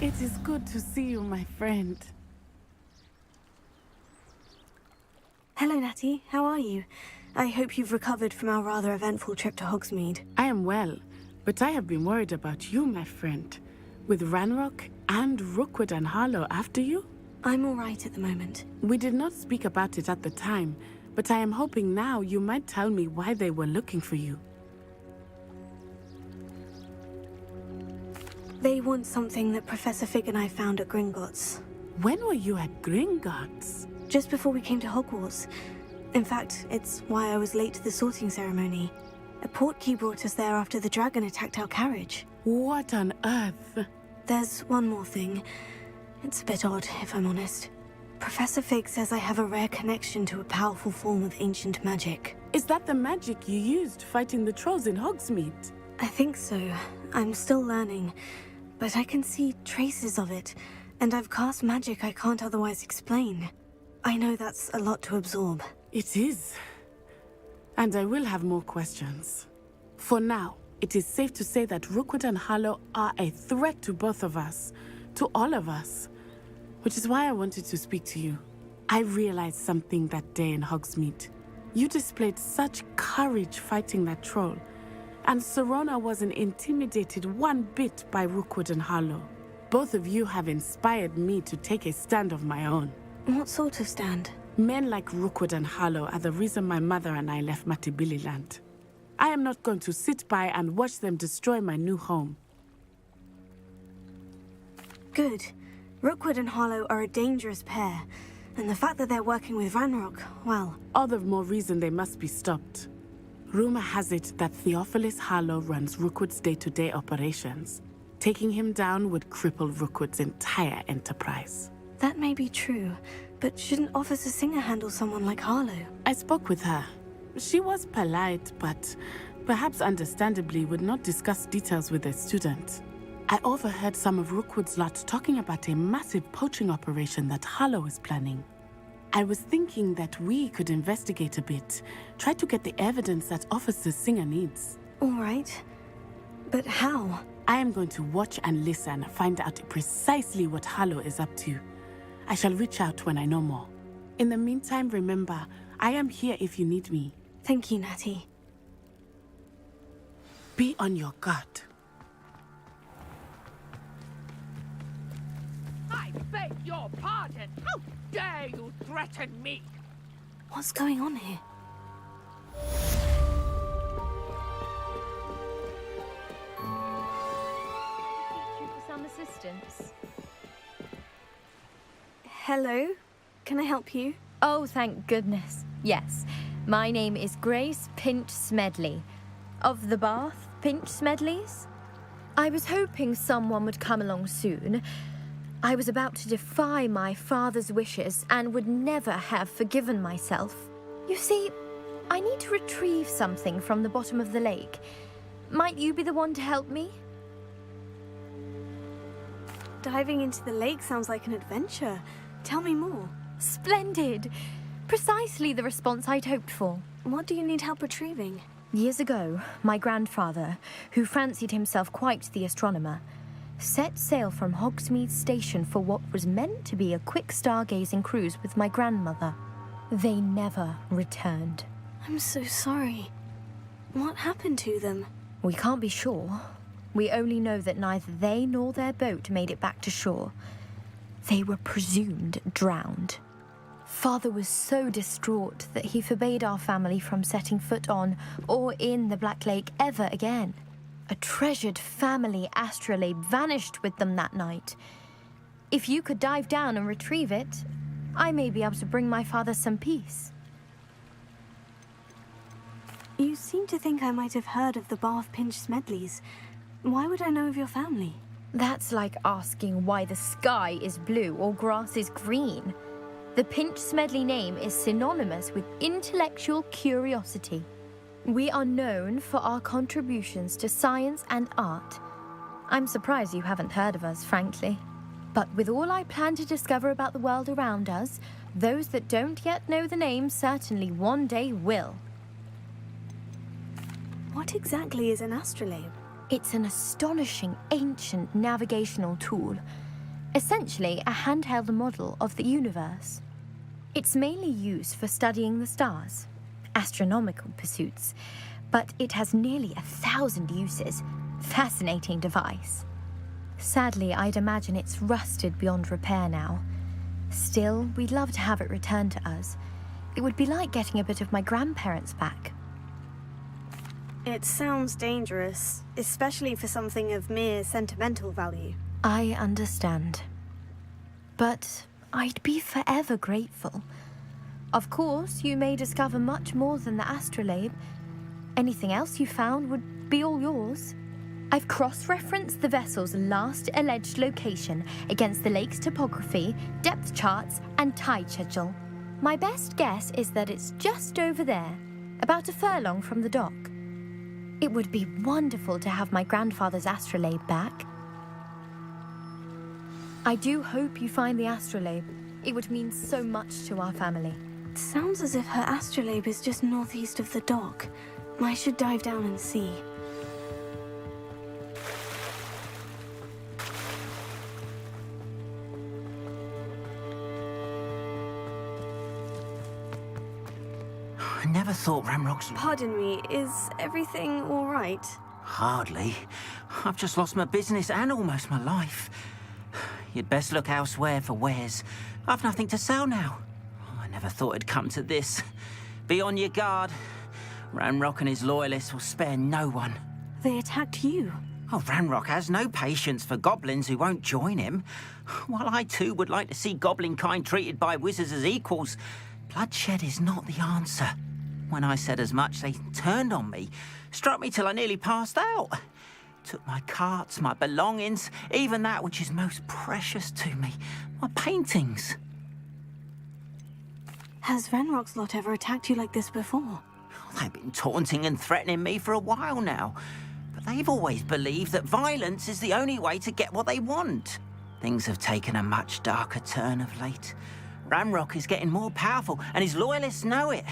It is good to see you, my friend. Hello, Natty. How are you? I hope you've recovered from our rather eventful trip to Hogsmeade. I am well, but I have been worried about you, my friend. With Ranrock and Rookwood and Harlow after you? I'm all right at the moment. We did not speak about it at the time, but I am hoping now you might tell me why they were looking for you. They want something that Professor Fig and I found at Gringotts. When were you at Gringotts? Just before we came to Hogwarts. In fact, it's why I was late to the sorting ceremony. A portkey brought us there after the dragon attacked our carriage. What on earth? There's one more thing. It's a bit odd, if I'm honest. Professor Fig says I have a rare connection to a powerful form of ancient magic. Is that the magic you used fighting the trolls in Hogsmeade? I think so. I'm still learning. But I can see traces of it, and I've cast magic I can't otherwise explain. I know that's a lot to absorb. It is. And I will have more questions. For now, it is safe to say that Rookwood and Harlow are a threat to both of us, to all of us. Which is why I wanted to speak to you. I realized something that day in Hogsmeade. You displayed such courage fighting that troll. And Serona wasn't intimidated one bit by Rookwood and Harlow. Both of you have inspired me to take a stand of my own. What sort of stand? Men like Rookwood and Harlow are the reason my mother and I left Matabeleland. I am not going to sit by and watch them destroy my new home. Good. Rookwood and Harlow are a dangerous pair. And the fact that they're working with Ranrock, well... All the more reason they must be stopped. Rumor has it that Theophilus Harlow runs Rookwood's day-to-day operations. Taking him down would cripple Rookwood's entire enterprise. That may be true, but shouldn't Officer Singer handle someone like Harlow? I spoke with her. She was polite, but perhaps understandably would not discuss details with a student. I overheard some of Rookwood's lot talking about a massive poaching operation that Harlow is planning. I was thinking that we could investigate a bit, try to get the evidence that Officer Singer needs. All right. But how? I am going to watch and listen, find out precisely what Harlow is up to. I shall reach out when I know more. In the meantime, remember, I am here if you need me. Thank you, Natty. Be on your guard. I beg your pardon! How dare you threaten me? What's going on here? Some assistance. Hello? Can I help you? Oh, thank goodness. Yes. My name is Grace Pinch Smedley. Of the Bath Pinch Smedleys? I was hoping someone would come along soon. I was about to defy my father's wishes and would never have forgiven myself. You see, I need to retrieve something from the bottom of the lake. Might you be the one to help me? Diving into the lake sounds like an adventure. Tell me more. Splendid! Precisely the response I'd hoped for. What do you need help retrieving? Years ago, my grandfather, who fancied himself quite the astronomer, set sail from Hogsmeade Station for what was meant to be a quick stargazing cruise with my grandmother. They never returned. I'm so sorry. What happened to them? We can't be sure. We only know that neither they nor their boat made it back to shore. They were presumed drowned. Father was so distraught that he forbade our family from setting foot on or in the Black Lake ever again. A treasured family astrolabe vanished with them that night. If you could dive down and retrieve it, I may be able to bring my father some peace. You seem to think I might have heard of the Bath Pinch Smedleys. Why would I know of your family? That's like asking why the sky is blue or grass is green. The Pinch Smedley name is synonymous with intellectual curiosity. We are known for our contributions to science and art. I'm surprised you haven't heard of us, frankly. But with all I plan to discover about the world around us, those that don't yet know the name certainly one day will. What exactly is an astrolabe? It's an astonishing ancient navigational tool, essentially a handheld model of the universe. It's mainly used for studying the stars, astronomical pursuits, but it has nearly 1,000 uses. Fascinating device. Sadly, I'd imagine it's rusted beyond repair now. Still, we'd love to have it returned to us. It would be like getting a bit of my grandparents back. It sounds dangerous, especially for something of mere sentimental value. I understand. But I'd be forever grateful. Of course, you may discover much more than the astrolabe. Anything else you found would be all yours. I've cross-referenced the vessel's last alleged location against the lake's topography, depth charts, and tide schedule. My best guess is that it's just over there, about a furlong from the dock. It would be wonderful to have my grandfather's astrolabe back. I do hope you find the astrolabe. It would mean so much to our family. It sounds as if her astrolabe is just northeast of the dock. I should dive down and see. I never thought Ramrock's... Pardon me, is everything all right? Hardly. I've just lost my business and almost my life. You'd best look elsewhere for wares. I've nothing to sell now. I never thought it'd come to this. Be on your guard. Ramrock and his loyalists will spare no one. They attacked you. Oh, Ramrock has no patience for goblins who won't join him. While I too would like to see goblin kind treated by wizards as equals, bloodshed is not the answer. When I said as much, they turned on me, struck me till I nearly passed out. Took my carts, my belongings, even that which is most precious to me, my paintings. Has Ranrock's lot ever attacked you like this before? They've been taunting and threatening me for a while now, but they've always believed that violence is the only way to get what they want. Things have taken a much darker turn of late. Ranrock is getting more powerful, and his loyalists know it.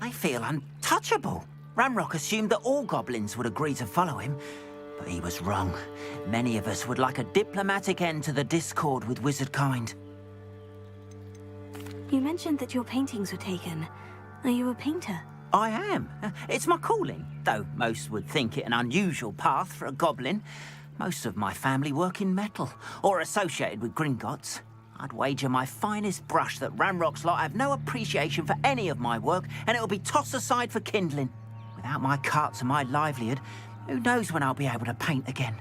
They feel untouchable. Ranrock assumed that all goblins would agree to follow him, but he was wrong. Many of us would like a diplomatic end to the discord with wizardkind. You mentioned that your paintings were taken. Are you a painter? I am. It's my calling, though most would think it an unusual path for a goblin. Most of my family work in metal, or associated with Gringotts. I'd wager my finest brush that Ranrock's lot have no appreciation for any of my work, and it'll be tossed aside for kindling. Without my carts and my livelihood, who knows when I'll be able to paint again?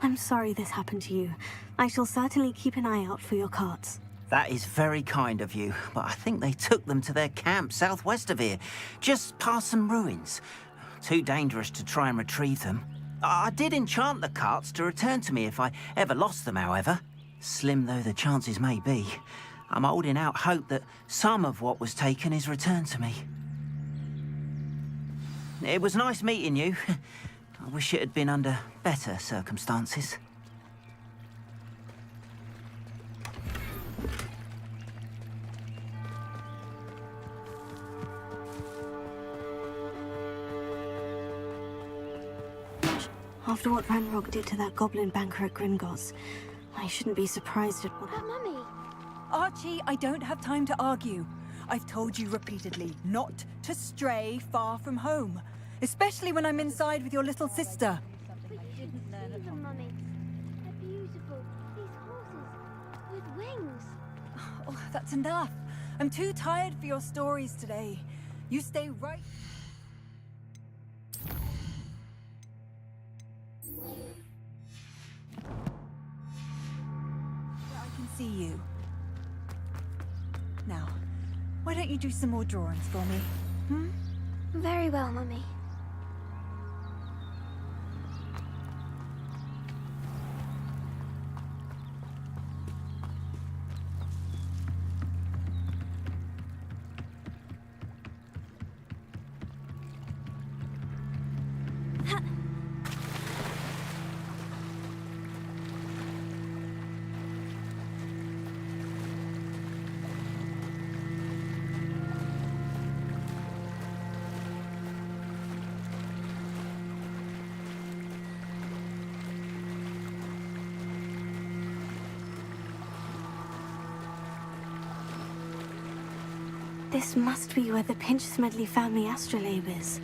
I'm sorry this happened to you. I shall certainly keep an eye out for your carts. That is very kind of you, but I think they took them to their camp southwest of here, just past some ruins. Too dangerous to try and retrieve them. I did enchant the carts to return to me if I ever lost them, however. Slim though the chances may be, I'm holding out hope that some of what was taken is returned to me. It was nice meeting you. I wish it had been under better circumstances. After what Ranrock did to that goblin banker at Gringotts, I shouldn't be surprised at what happened. Mummy! Archie, I don't have time to argue. I've told you repeatedly not to stray far from home, especially when I'm inside with your little sister. But you shouldn't see them, Mummy. They're beautiful. These horses with wings. Oh, that's enough. I'm too tired for your stories today. You stay right... I can see you. Now, why don't you do some more drawings for me? Hmm? Very well, Mummy. This must be where the Pinch-Smedley family astrolabe is.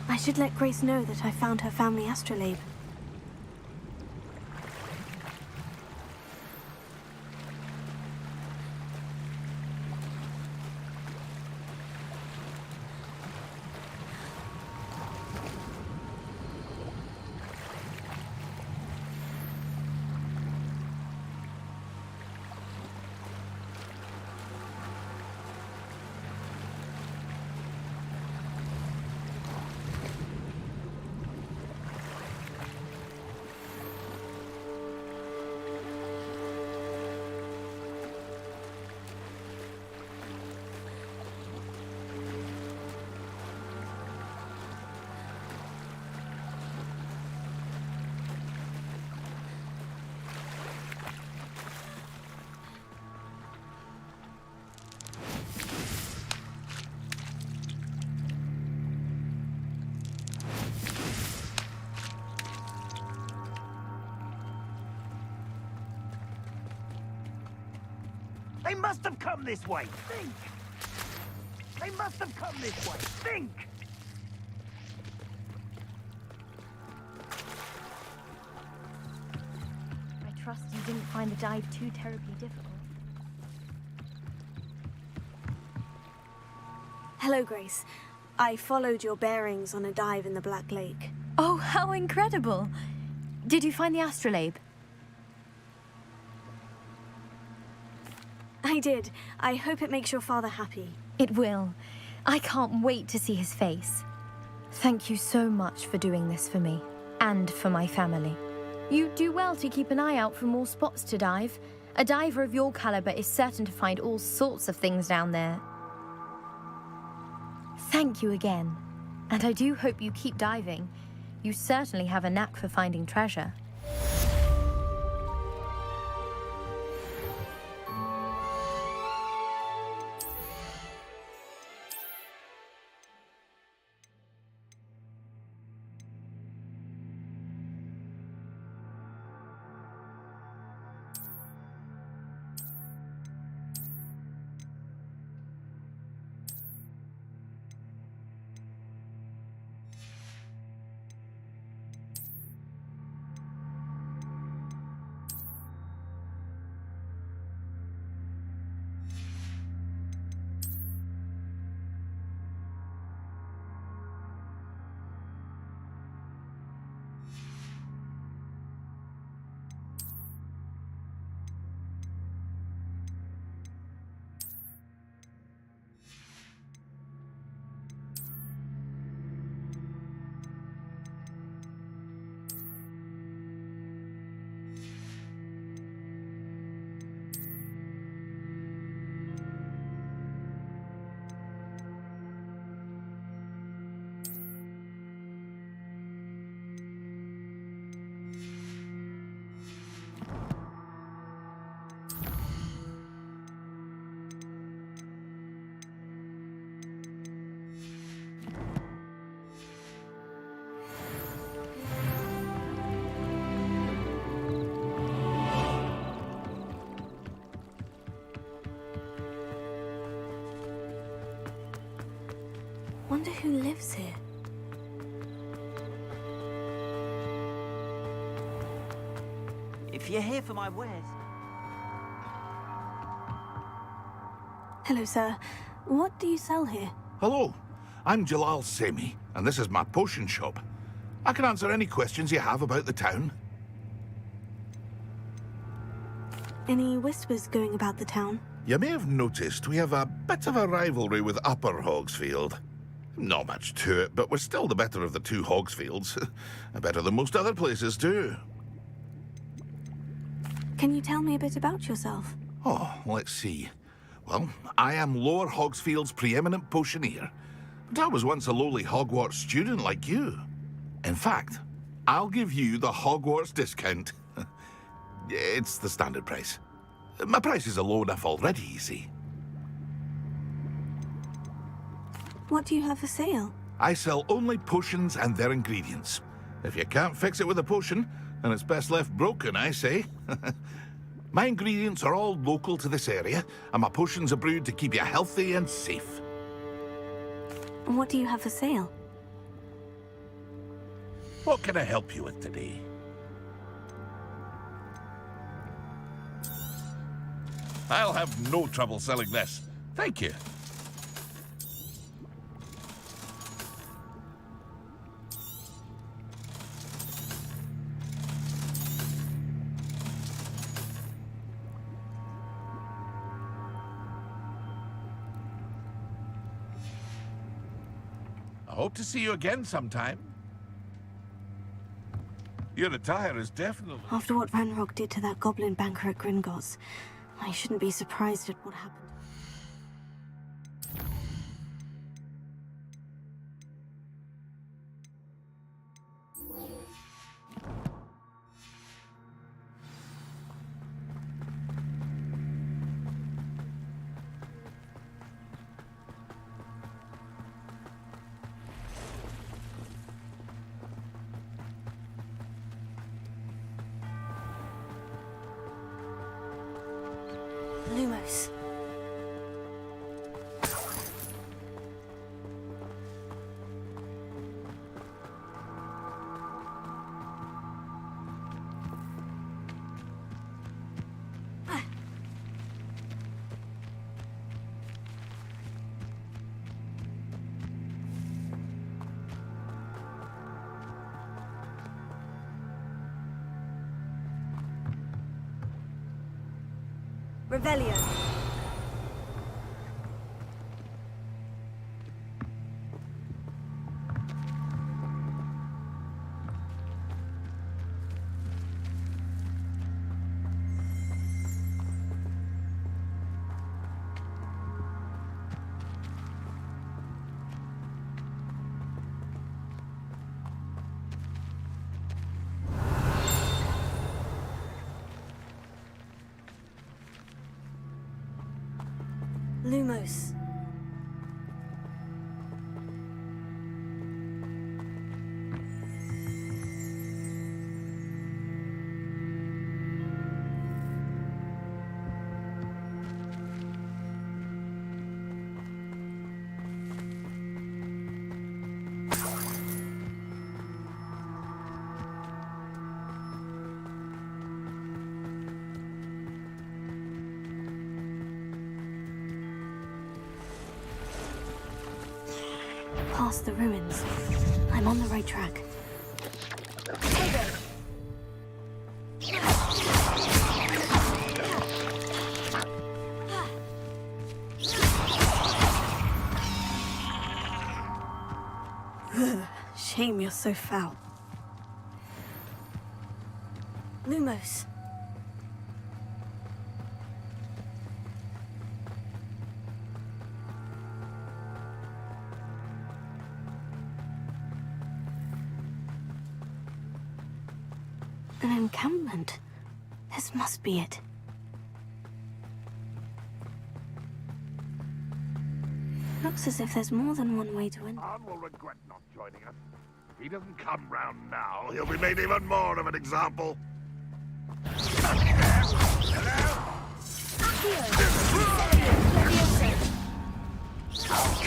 I should let Grace know that I found her family astrolabe. They must have come this way. Think! They must have come this way. Think! I trust you didn't find the dive too terribly difficult. Hello, Grace. I followed your bearings on a dive in the Black Lake. Oh, how incredible! Did you find the astrolabe? I did. I hope it makes your father happy. It will. I can't wait to see his face. Thank you so much for doing this for me, and for my family. You do well to keep an eye out for more spots to dive. A diver of your caliber is certain to find all sorts of things down there. Thank you again. And I do hope you keep diving. You certainly have a knack for finding treasure. Wonder who lives here. If you're here for my wares... Hello, sir. What do you sell here? Hello, I'm Jalal Semi, and this is my potion shop. I can answer any questions you have about the town. Any whispers going about the town? You may have noticed we have a bit of a rivalry with Upper Hogsfield. Not much to it, but we're still the better of the two Hogsfields. Better than most other places, too. Can you tell me a bit about yourself? Oh, let's see. Well, I am Lower Hogsfield's preeminent potioneer, but I was once a lowly Hogwarts student like you. In fact, I'll give you the Hogwarts discount. It's the standard price. My prices are low enough already, you see. What do you have for sale? I sell only potions and their ingredients. If you can't fix it with a potion, then it's best left broken, I say. My ingredients are all local to this area, and my potions are brewed to keep you healthy and safe. And what do you have for sale? What can I help you with today? I'll have no trouble selling this. Thank you. I hope to see you again sometime. Your attire is definitely... After what Ranrock did to that goblin banker at Gringotts, I shouldn't be surprised at what happened. Lumos. Revelio. Lumos. Past the ruins. I'm on the right track. Shame you're so foul. Lumos. An encampment. This must be it. Looks as if there's more than one way to enter. Khan will regret not joining us. If he doesn't come round now, he'll be made even more of an example. I'll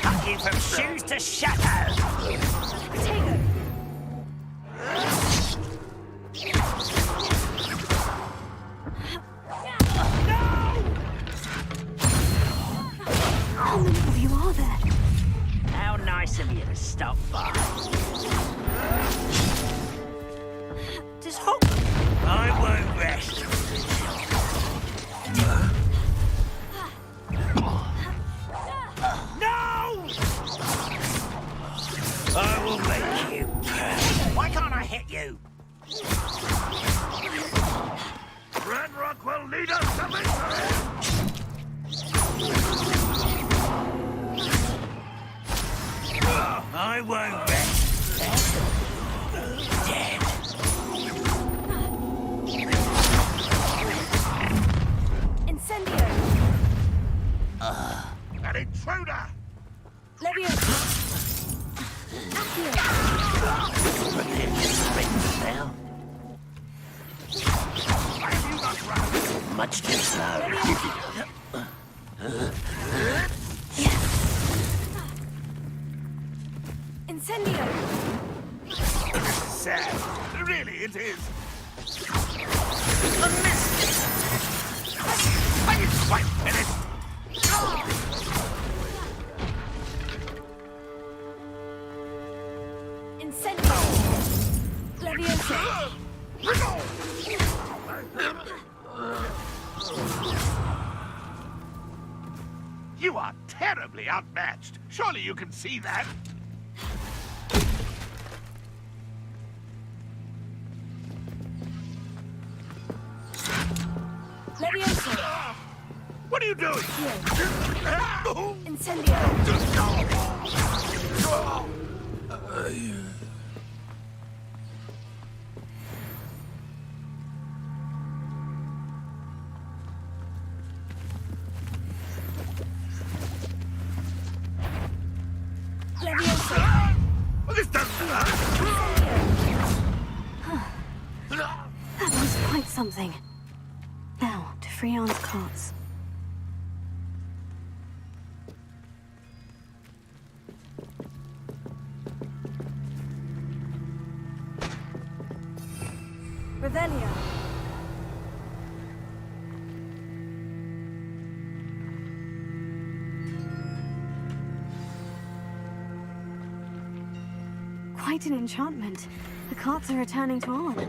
cut you from shoes to shadow. Potato. How many of you are there? How nice of you to stop by. Just hope I won't rest. No! I will make you pay. Why can't I hit you? Red Rock will lead us to victory! I won't rest. Dead. Incendio. An intruder! Leviosa. Much too slow. Incendio. Sad. Really, it is. A miss. I didn't quite finish. Incendio. Leviosa. You are terribly outmatched. Surely you can see that. Leviosa. What are you doing? Incendio. Leviosa. Well, this doesn't hurt. That was quite something. Now, to Freon's carts. quite an enchantment. The carts are returning to on.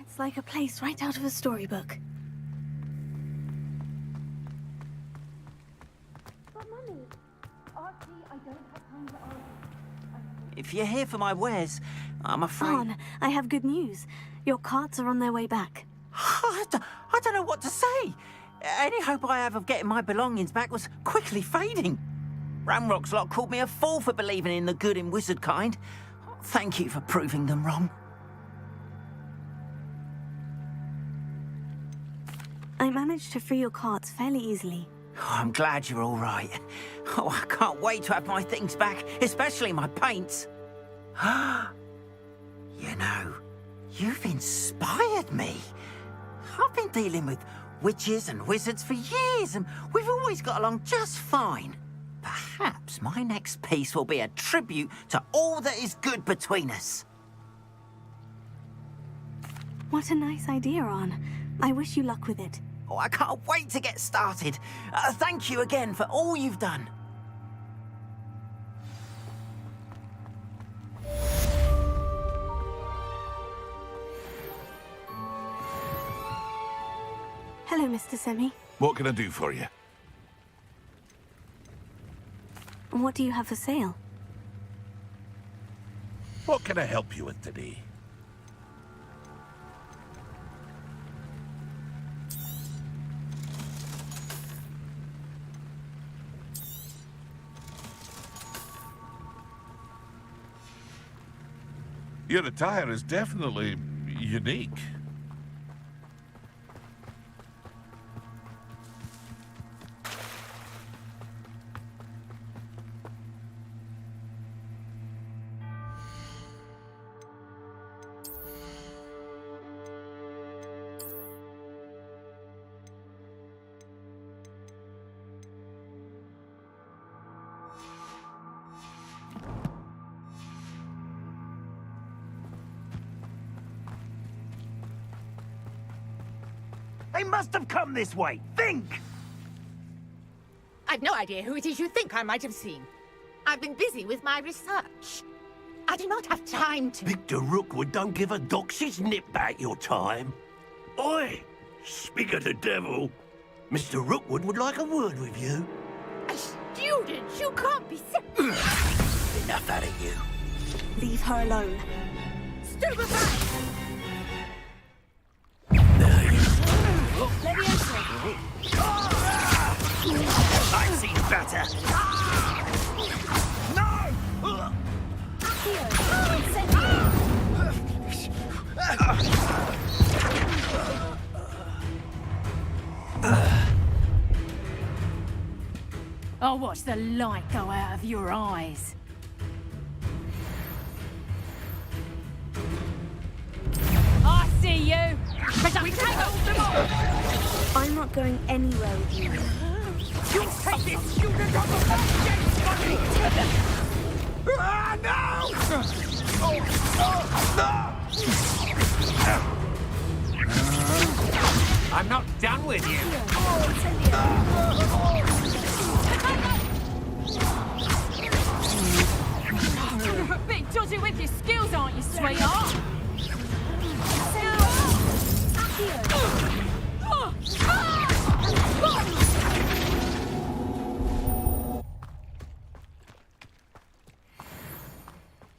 It's like a place right out of a storybook. But Mummy, Archie, I don't have time to argue. If you're here for my wares, I'm afraid... Arn, I have good news. Your carts are on their way back. I don't know what to say. Any hope I have of getting my belongings back was quickly fading. Ramrock's lot called me a fool for believing in the good in wizard kind. Thank you for proving them wrong. I managed to free your carts fairly easily. Oh, I'm glad you're all right. Oh, I can't wait to have my things back, especially my paints. You know, you've inspired me. I've been dealing with witches and wizards for years, and we've always got along just fine. Perhaps my next piece will be a tribute to all that is good between us. What a nice idea, Arn. I wish you luck with it. Oh, I can't wait to get started. Thank you again for all you've done. Hello, Mr. Semi. What can I do for you? What do you have for sale? What can I help you with today? Your attire is definitely unique. They must have come this way. Think! I've no idea who it is you think I might have seen. I've been busy with my research. I do not have time to... Victor Rookwood don't give a doxy's nip back your time. Oi! Speak of the devil. Mr. Rookwood would like a word with you. A student? You can't be... Enough out of you. Leave her alone. Stupefy! I've seen better. No! I'll watch the light go out of your eyes. I see you! But we take hold them all! I'm not going anywhere with you. You take this student on the first buddy! Ah, no! I'm not done with you. You're a bit dodgy with your skills, aren't you, sweetheart?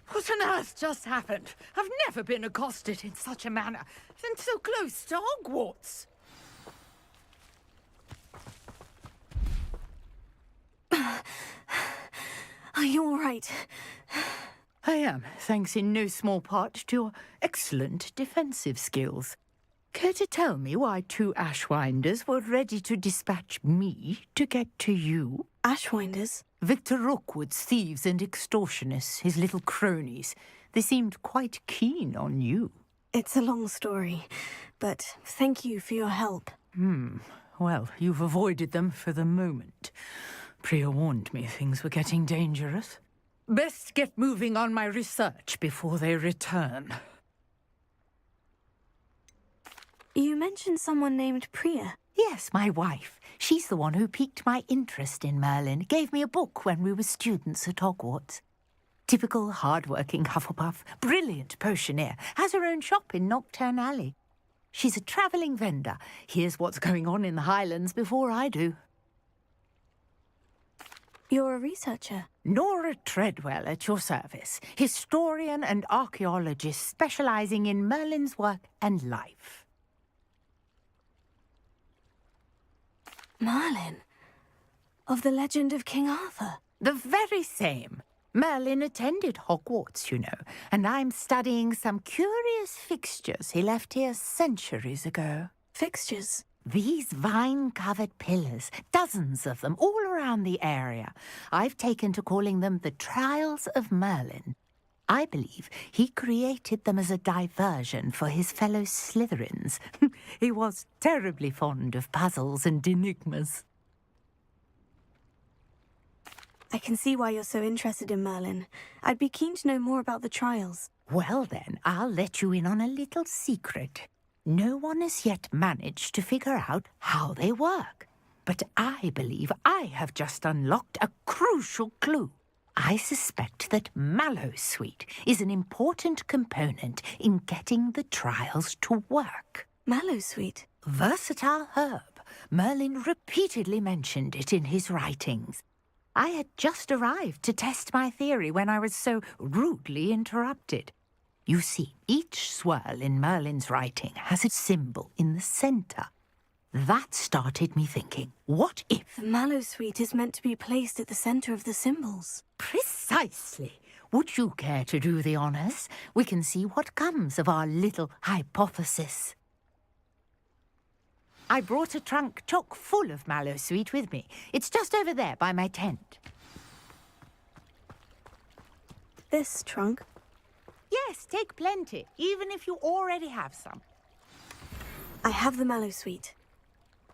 What on earth just happened? I've never been accosted in such a manner, and so close to Hogwarts. Are you all right? I am, thanks in no small part to your excellent defensive skills. Care to tell me why 2 Ashwinders were ready to dispatch me to get to you? Ashwinders? Victor Rookwood's thieves and extortionists, his little cronies. They seemed quite keen on you. It's a long story, but thank you for your help. Well, you've avoided them for the moment. Priya warned me things were getting dangerous. Best get moving on my research before they return. You mentioned someone named Priya. Yes, my wife. She's the one who piqued my interest in Merlin. Gave me a book when we were students at Hogwarts. Typical hard-working Hufflepuff, brilliant potioneer, has her own shop in Knockturn Alley. She's a travelling vendor. Hears what's going on in the Highlands before I do. You're a researcher? Nora Treadwell at your service. Historian and archaeologist specialising in Merlin's work and life. Merlin? Of the legend of King Arthur? The very same. Merlin attended Hogwarts, you know, and I'm studying some curious fixtures he left here centuries ago. Fixtures? These vine-covered pillars, dozens of them, all around the area. I've taken to calling them the Trials of Merlin. I believe he created them as a diversion for his fellow Slytherins. He was terribly fond of puzzles and enigmas. I can see why you're so interested in Merlin. I'd be keen to know more about the trials. Well then, I'll let you in on a little secret. No one has yet managed to figure out how they work. But I believe I have just unlocked a crucial clue. I suspect that Mallowsweet is an important component in getting the trials to work. Mallowsweet? Versatile herb. Merlin repeatedly mentioned it in his writings. I had just arrived to test my theory when I was so rudely interrupted. You see, each swirl in Merlin's writing has a symbol in the centre. That started me thinking, what if... The Mallowsweet is meant to be placed at the centre of the symbols. Precisely. Would you care to do the honours? We can see what comes of our little hypothesis. I brought a trunk chock full of Mallowsweet with me. It's just over there by my tent. This trunk? Yes, take plenty, even if you already have some. I have the Mallowsweet.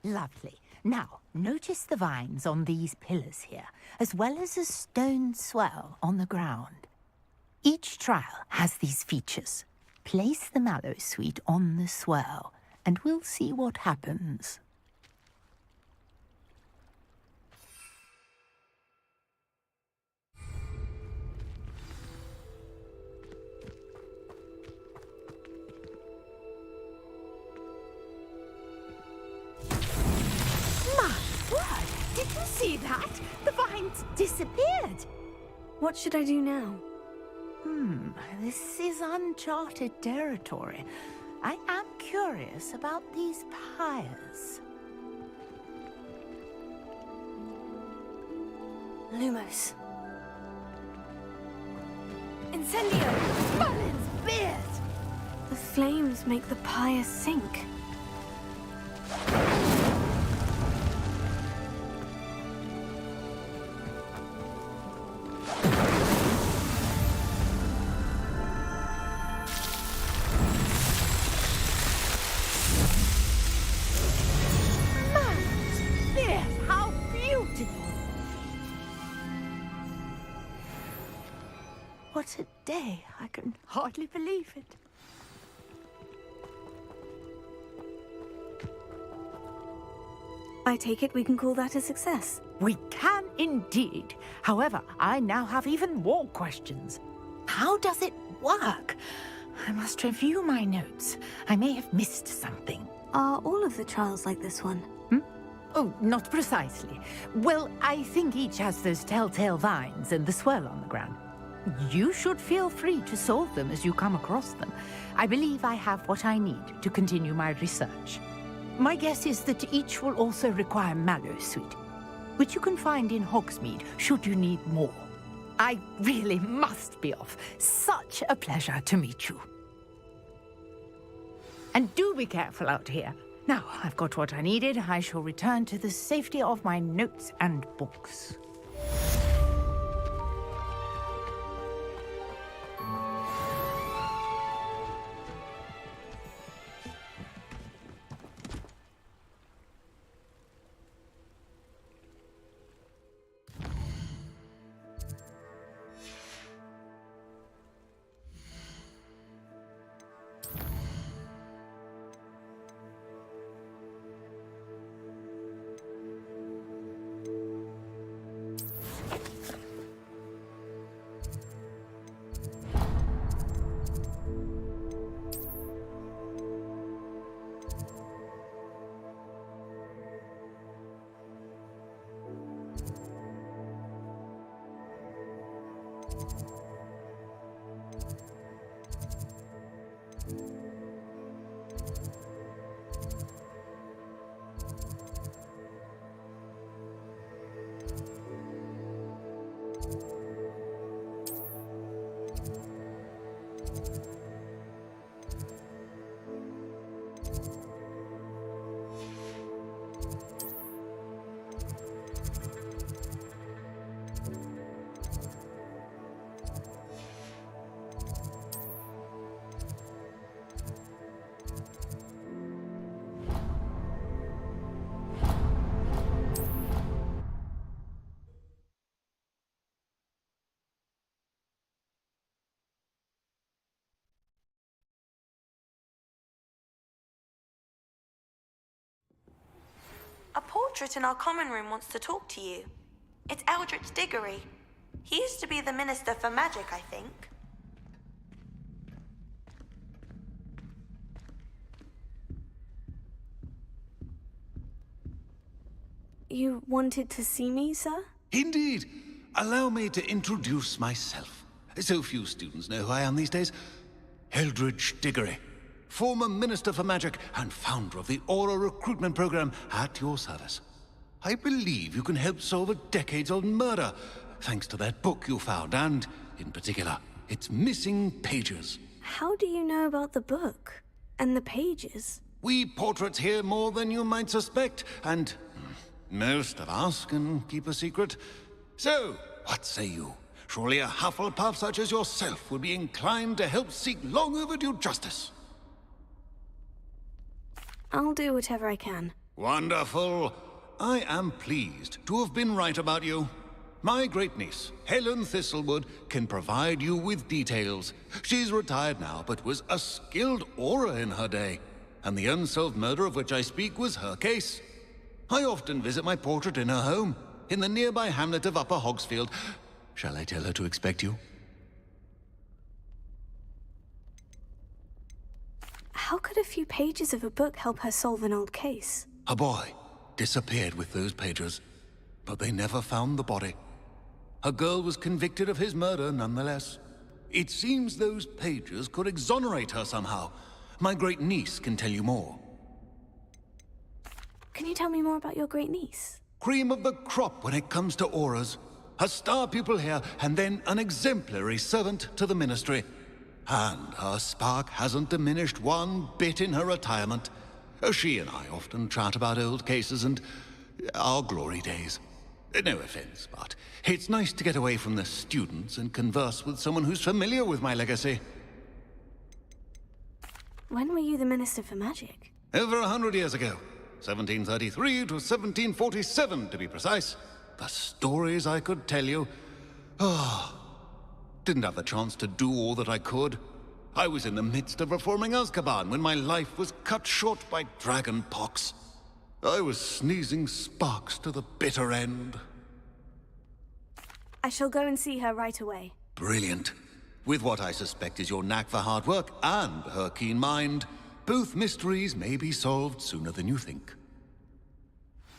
Lovely. Now, notice the vines on these pillars here, as well as a stone swirl on the ground. Each trial has these features. Place the Mallowsweet on the swirl, and we'll see what happens. Did you see that? The vines disappeared. What should I do now? This is uncharted territory. I am curious about these pyres. Lumos. Incendio! Merlin's beard! The flames make the pyre sink. What a day. I can hardly believe it. I take it we can call that a success. We can indeed. However, I now have even more questions. How does it work? I must review my notes. I may have missed something. Are all of the trials like this one? Oh, not precisely. Well, I think each has those telltale vines and the swirl on the ground. You should feel free to solve them as you come across them. I believe I have what I need to continue my research. My guess is that each will also require Mallowsweet. which you can find in Hogsmeade should you need more. I really must be off. Such a pleasure to meet you. And do be careful out here. Now, I've got what I needed. I shall return to the safety of my notes and books. A portrait in our common room wants to talk to you. It's Eldritch Diggory. He used to be the Minister for Magic, I think. You wanted to see me, sir? Indeed. Allow me to introduce myself. So few students know who I am these days. Eldritch Diggory, former Minister for Magic and founder of the Aura recruitment program, at your service. I believe you can help solve a decades-old murder, thanks to that book you found, and, in particular, its missing pages. How do you know about the book? And the pages? We portraits hear more than you might suspect, and most of us can keep a secret. So, what say you? Surely a Hufflepuff such as yourself would be inclined to help seek long overdue justice. I'll do whatever I can. Wonderful. I am pleased to have been right about you. My great-niece, Helen Thistlewood, can provide you with details. She's retired now, but was a skilled aura in her day. And the unsolved murder of which I speak was her case. I often visit my portrait in her home, in the nearby hamlet of Upper Hogsfield. Shall I tell her to expect you? How could a few pages of a book help her solve an old case? A boy disappeared with those pages, but they never found the body. A girl was convicted of his murder nonetheless. It seems those pages could exonerate her somehow. My great-niece can tell you more. Can you tell me more about your great-niece? Cream of the crop when it comes to auras. A star pupil here, and then an exemplary servant to the ministry. And her spark hasn't diminished one bit in her retirement. She and I often chat about old cases and our glory days. No offense, but it's nice to get away from the students and converse with someone who's familiar with my legacy. When were you the Minister for Magic? Over 100 years ago. 1733 to 1747, to be precise. The stories I could tell you. Didn't have the chance to do all that I could. I was in the midst of reforming Azkaban when my life was cut short by dragon pox. I was sneezing sparks to the bitter end. I shall go and see her right away. Brilliant. With what I suspect is your knack for hard work and her keen mind, both mysteries may be solved sooner than you think.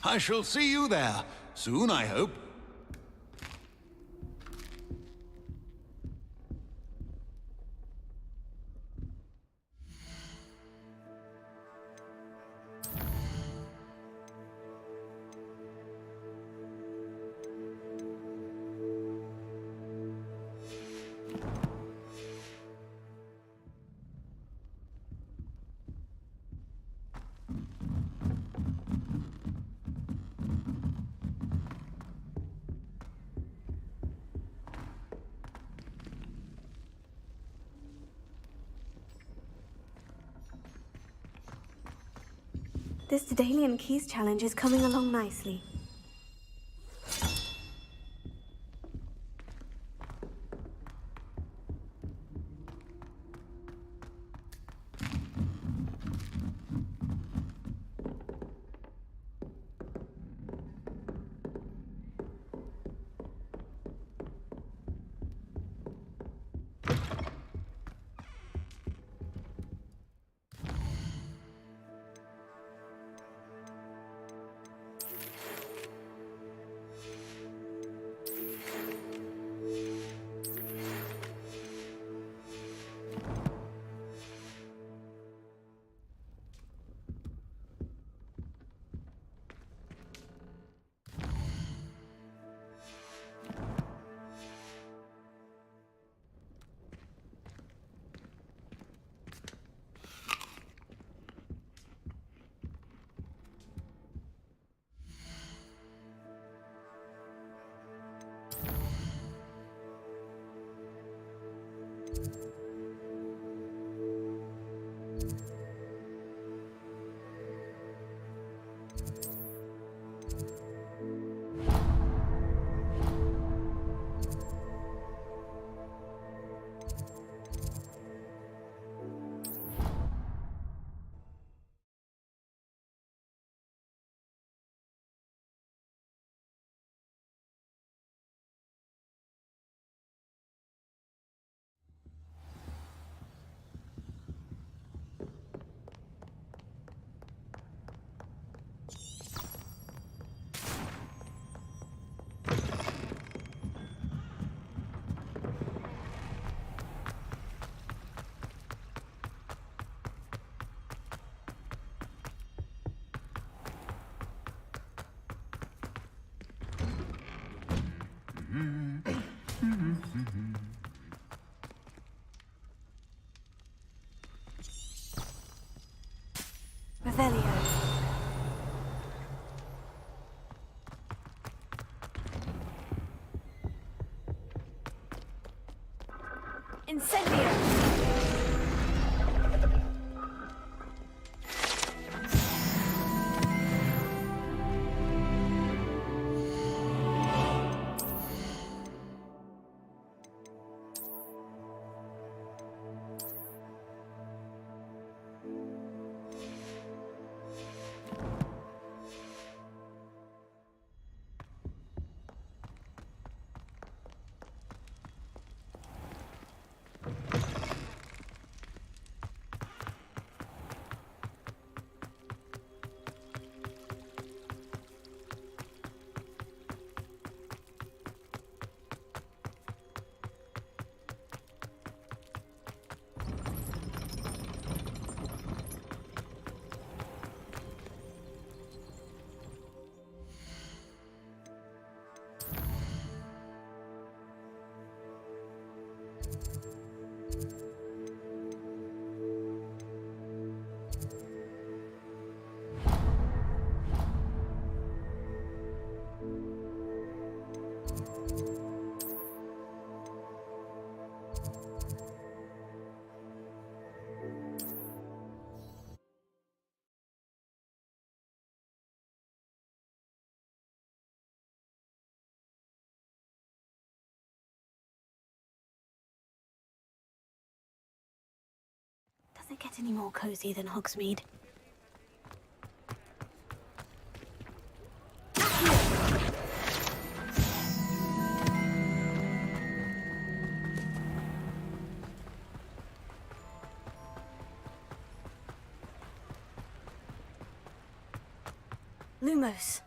I shall see you there, soon I hope. This Daedalian Keys challenge is coming along nicely. Revelio. Incendio. Does it get any more cozy than Hogsmeade? Lumos.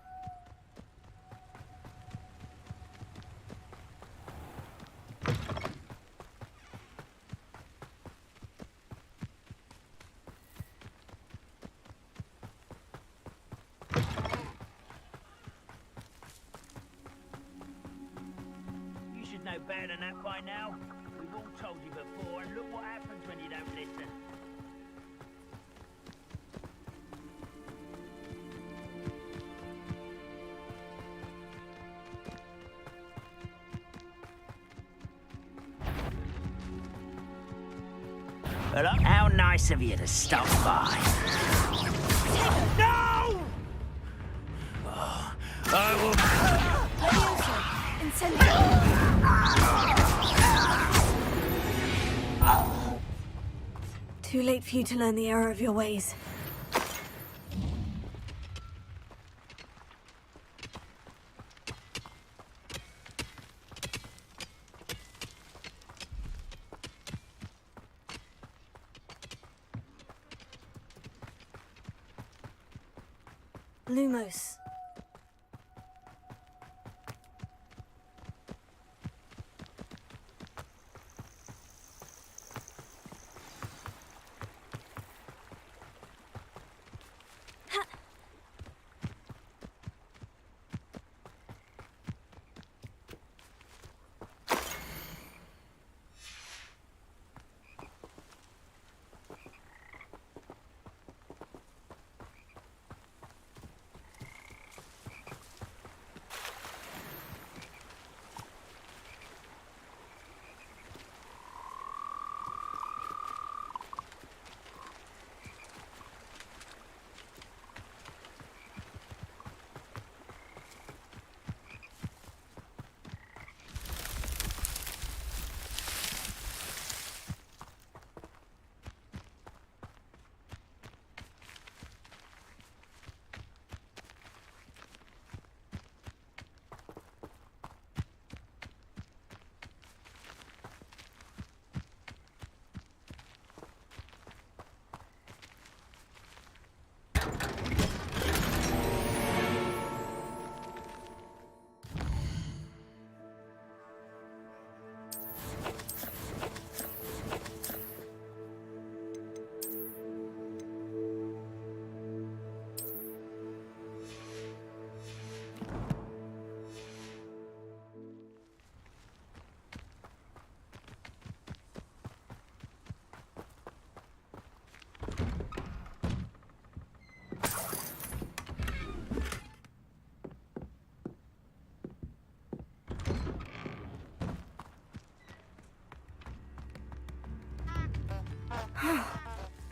You should know better than that by now. We've all told you before, and look what happens when you don't listen. Well, how nice of you to stop by. No! I will... Too late for you to learn the error of your ways. Lumos.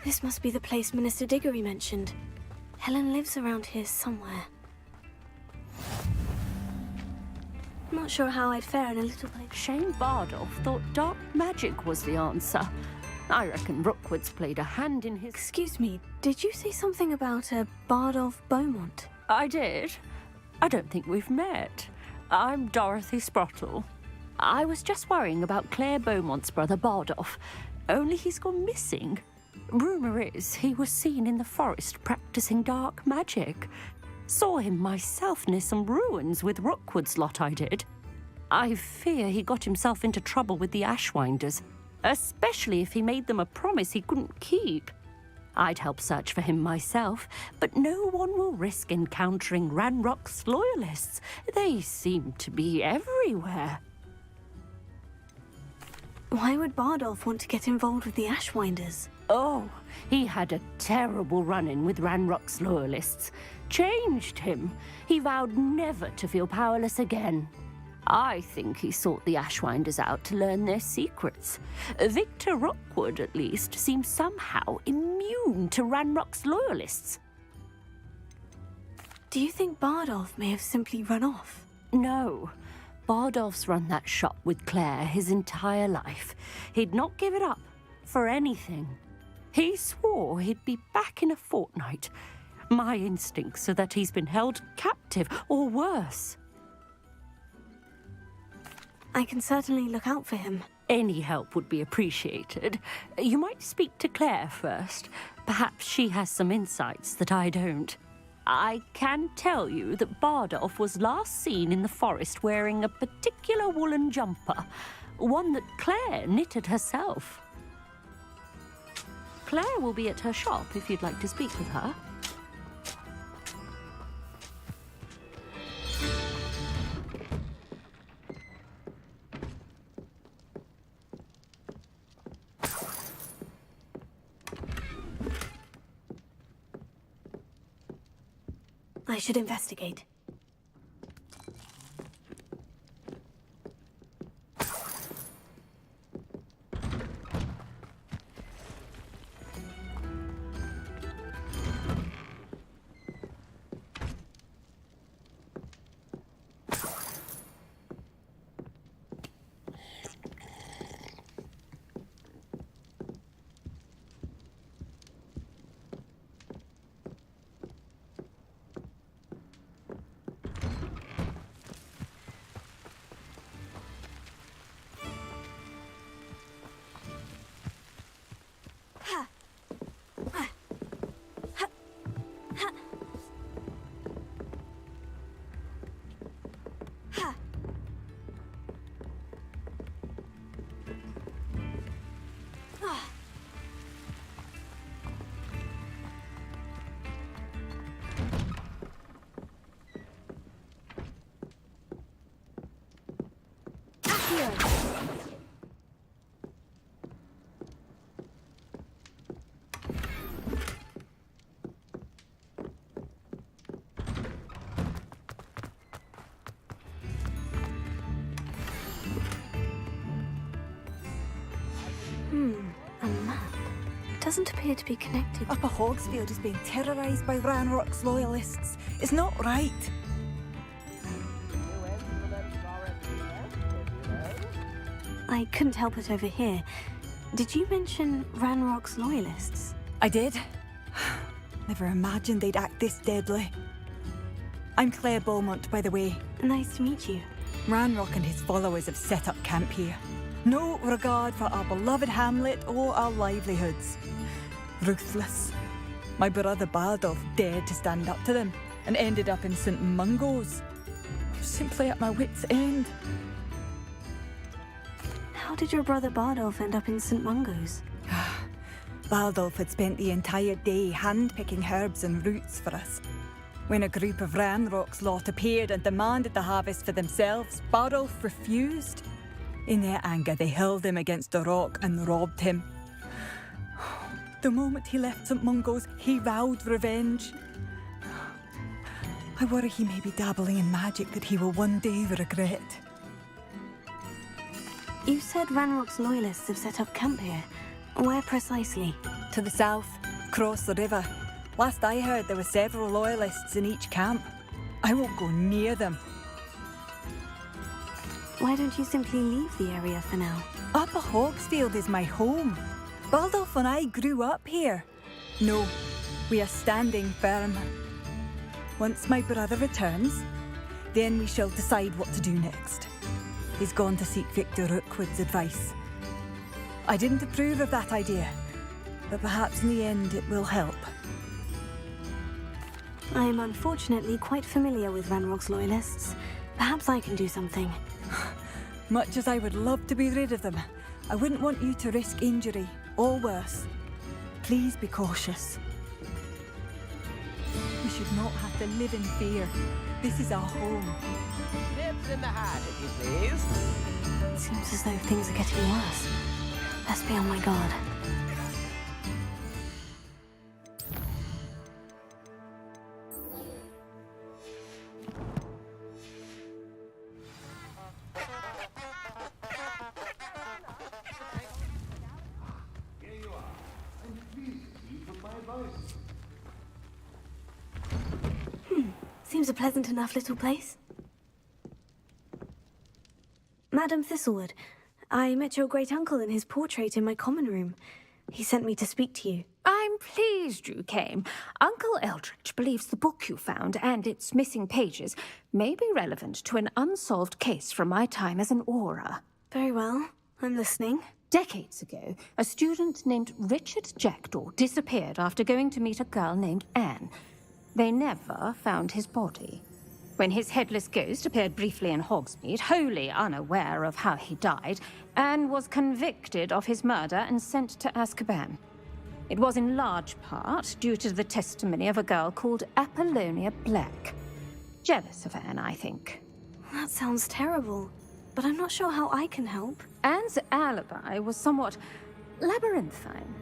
This must be the place Minister Diggory mentioned. Helen lives around here somewhere. Not sure how I'd fare in a little place. Shane Bardolph thought dark magic was the answer. I reckon Rookwood's played a hand in his... Excuse me, did you say something about a Bardolph Beaumont? I did. I don't think we've met. I'm Dorothy Sprottle. I was just worrying about Claire Beaumont's brother Bardolph, only he's gone missing. Rumour is he was seen in the forest practicing dark magic. Saw him myself near some ruins with Rookwood's lot I did. I fear he got himself into trouble with the Ashwinders, especially if he made them a promise he couldn't keep. I'd help search for him myself, but no one will risk encountering Ranrock's loyalists. They seem to be everywhere. Why would Bardolph want to get involved with the Ashwinders? Oh, he had a terrible run-in with Ranrock's loyalists. Changed him. He vowed never to feel powerless again. I think he sought the Ashwinders out to learn their secrets. Victor Rookwood, at least, seems somehow immune to Ranrock's loyalists. Do you think Bardolph may have simply run off? No. Bardolph's run that shop with Claire his entire life. He'd not give it up for anything. He swore he'd be back in a fortnight. My instincts are that he's been held captive, or worse. I can certainly look out for him. Any help would be appreciated. You might speak to Claire first. Perhaps she has some insights that I don't. I can tell you that Bardolph was last seen in the forest wearing a particular woolen jumper, one that Claire knitted herself. Claire will be at her shop if you'd like to speak with her. I should investigate. doesn't appear to be connected. Upper Hogsfield is being terrorised by Ranrock's loyalists. It's not right. I couldn't help but overhear. Did you mention Ranrock's loyalists? I did. Never imagined they'd act this deadly. I'm Claire Beaumont, by the way. Nice to meet you. Ranrock and his followers have set up camp here. No regard for our beloved hamlet or our livelihoods. Ruthless. My brother Bardolph dared to stand up to them and ended up in St. Mungo's. I'm simply at my wit's end. How did your brother Bardolph end up in St. Mungo's? Bardolph had spent the entire day hand-picking herbs and roots for us. When a group of Ranrock's lot appeared and demanded the harvest for themselves, Bardolph refused. In their anger, they hurled him against a rock and robbed him. The moment he left St. Mungo's, he vowed revenge. I worry he may be dabbling in magic that he will one day regret. You said Ranrock's loyalists have set up camp here. Where precisely? To the south, across the river. Last I heard, there were several loyalists in each camp. I won't go near them. Why don't you simply leave the area for now? Upper Hogsfield is my home. Baldolph and I grew up here. No, we are standing firm. Once my brother returns, then we shall decide what to do next. He's gone to seek Victor Rookwood's advice. I didn't approve of that idea, but perhaps in the end it will help. I am unfortunately quite familiar with Ranrock's loyalists. Perhaps I can do something. Much as I would love to be rid of them, I wouldn't want you to risk injury, or worse. Please be cautious. We should not have to live in fear. This is our home. Nips in the hat, if you please. Seems as though things are getting worse. Best be on my guard. Seems a pleasant enough little place. Madam Thistlewood, I met your great-uncle in his portrait in my common room. He sent me to speak to you. I'm pleased you came. Uncle Eldridge believes the book you found and its missing pages may be relevant to an unsolved case from my time as an aura. Very well. I'm listening. Decades ago, a student named Richard Jackdaw disappeared after going to meet a girl named Anne. They never found his body. When his headless ghost appeared briefly in Hogsmeade, wholly unaware of how he died, Anne was convicted of his murder and sent to Azkaban. It was in large part due to the testimony of a girl called Apollonia Black. Jealous of Anne, I think. That sounds terrible, but I'm not sure how I can help. Anne's alibi was somewhat labyrinthine.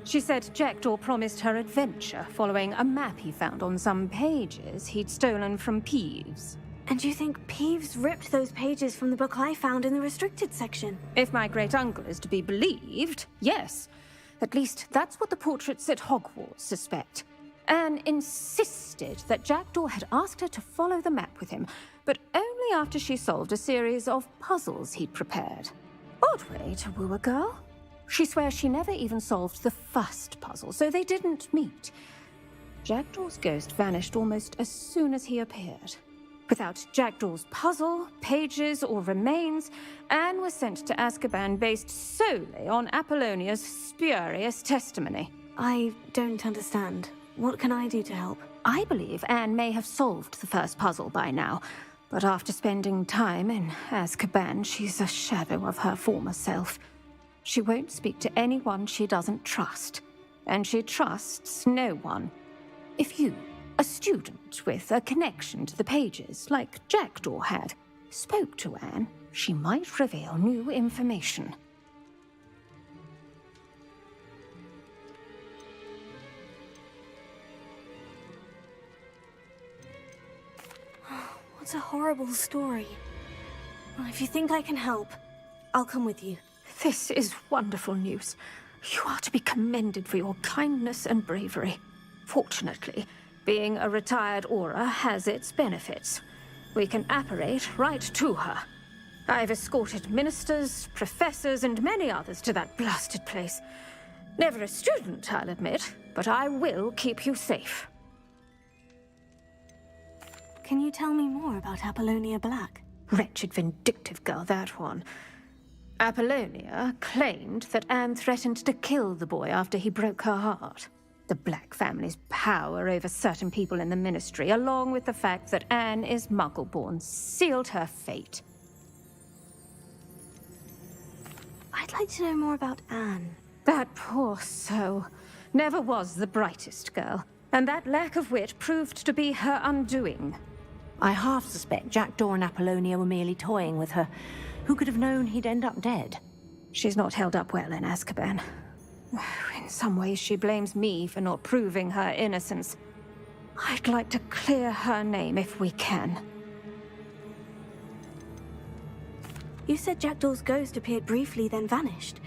She said Jackdaw promised her adventure following a map he found on some pages he'd stolen from Peeves. And you think Peeves ripped those pages from the book I found in the restricted section? If my great-uncle is to be believed, yes. At least that's what the portraits at Hogwarts suspect. Anne insisted that Jackdaw had asked her to follow the map with him, but only after she solved a series of puzzles he'd prepared. Odd way to woo a girl. She swears she never even solved the first puzzle, so they didn't meet. Jackdaw's ghost vanished almost as soon as he appeared. Without Jackdaw's puzzle, pages, or remains, Anne was sent to Azkaban based solely on Apollonia's spurious testimony. I don't understand. What can I do to help? I believe Anne may have solved the first puzzle by now, but after spending time in Azkaban, she's a shadow of her former self. She won't speak to anyone she doesn't trust, and she trusts no one. If you, a student with a connection to the pages, like Jackdaw had, spoke to Anne, she might reveal new information. What a horrible story. Well, if you think I can help, I'll come with you. This is wonderful news. You are to be commended for your kindness and bravery. Fortunately, being a retired Aura has its benefits. We can apparate right to her. I've escorted ministers, professors, and many others to that blasted place. Never a student, I'll admit, but I will keep you safe. Can you tell me more about Apollonia Black? Wretched, vindictive girl, that one. Apollonia claimed that Anne threatened to kill the boy after he broke her heart. The Black family's power over certain people in the Ministry, along with the fact that Anne is Muggle-born, sealed her fate. I'd like to know more about Anne. That poor soul never was the brightest girl, and that lack of wit proved to be her undoing. I half suspect Jackdaw and Apollonia were merely toying with her. Who could have known he'd end up dead? She's not held up well in Azkaban. In some ways, she blames me for not proving her innocence. I'd like to clear her name if we can. You said Jackdaw's ghost appeared briefly, then vanished.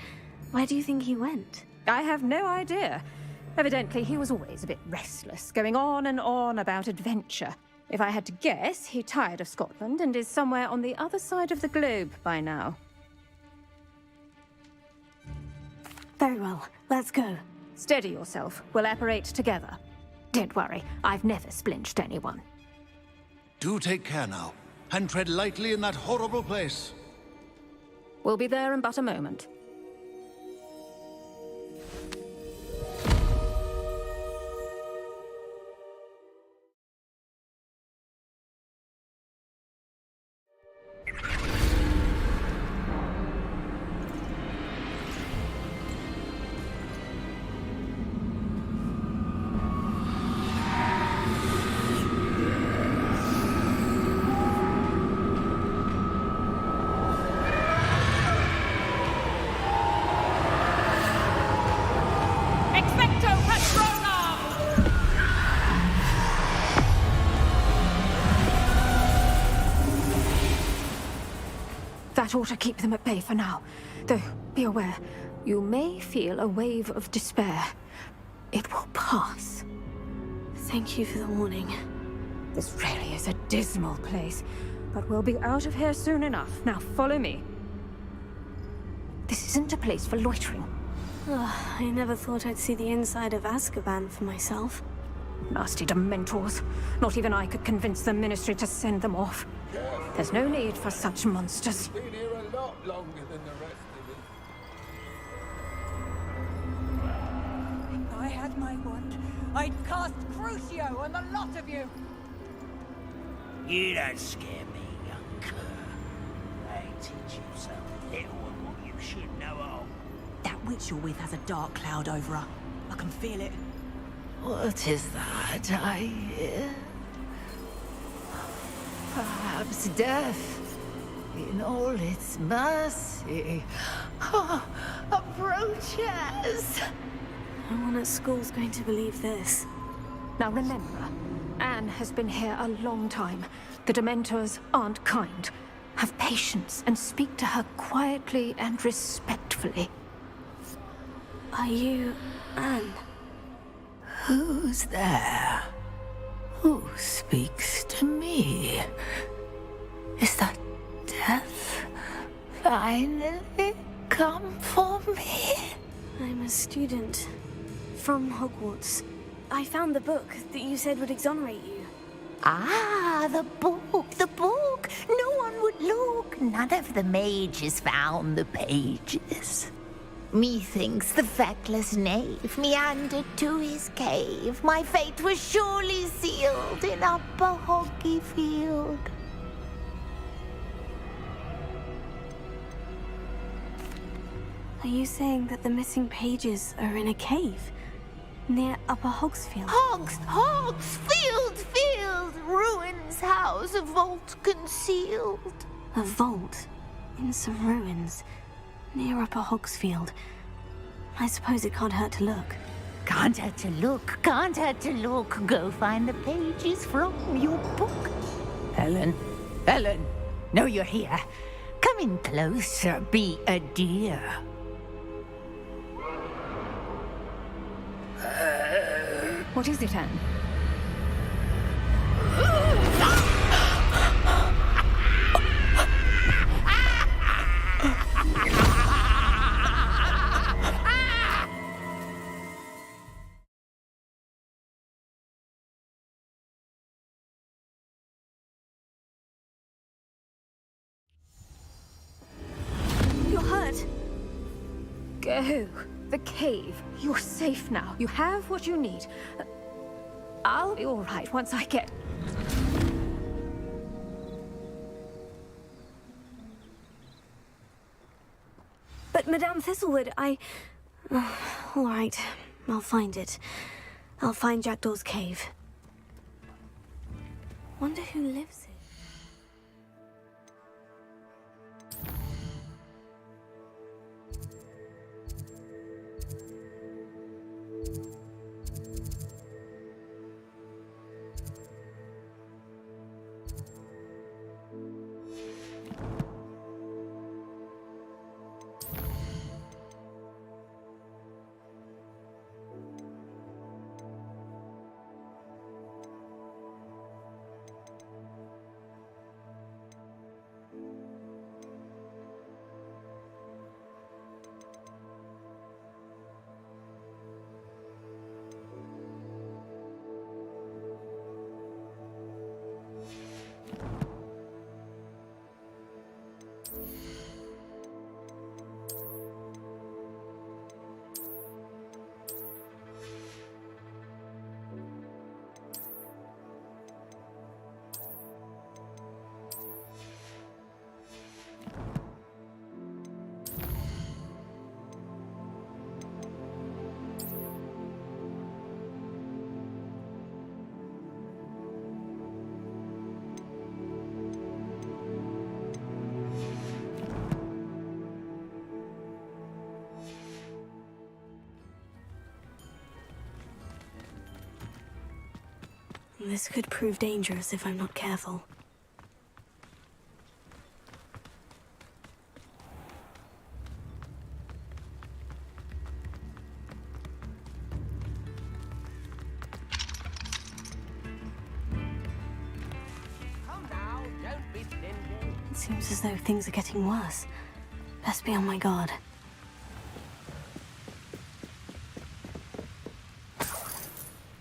Where do you think he went? I have no idea. Evidently, he was always a bit restless, going on and on about adventure. If I had to guess, he tired of Scotland and is somewhere on the other side of the globe by now. Very well, let's go. Steady yourself. We'll apparate together. Don't worry, I've never splinched anyone. Do take care now, and tread lightly in that horrible place. We'll be there in but a moment. That ought to keep them at bay for now. Though, be aware, you may feel a wave of despair. It will pass. Thank you for the warning. This really is a dismal place, but we'll be out of here soon enough. Now, follow me. This isn't a place for loitering. I never thought I'd see the inside of Azkaban for myself. Nasty Dementors. Not even I could convince the Ministry to send them off. There's no need for such monsters. Been here a lot longer than the rest of us. If I had my wand, I'd cast Crucio on the lot of you. You don't scare me, young cur. They teach you something little and what you should know all. That witch you're with has a dark cloud over her. I can feel it. What is that I hear? Perhaps death, in all its mercy, approaches. No one at school's going to believe this. Now remember, Anne has been here a long time. The Dementors aren't kind. Have patience and speak to her quietly and respectfully. Are you Anne? Who's there? Who speaks to me? Is that death finally come for me? I'm a student from Hogwarts. I found the book that you said would exonerate you. Ah, the book. No one would look. None of the mages found the pages. Methinks the feckless knave meandered to his cave. My fate was surely sealed in Upper Hoggyfield. Are you saying that the missing pages are in a cave near Upper Hogsfield? Hogsfield! Ruins house, a vault concealed. A vault in some ruins near Upper Hogsfield. I suppose it can't hurt to look. Can't hurt to look. Go find the pages from your book. Helen, know you're here. Come in closer, be a dear. What is it, Anne? You're hurt. Go. The cave. You're safe now. You have what you need. I'll be all right once I get... But Madame Thistlewood, all right, I'll find it. I'll find Jackdaw's cave. Wonder who lives here. This could prove dangerous if I'm not careful. Come now, don't be stingy. It seems as though things are getting worse. Best be on my guard.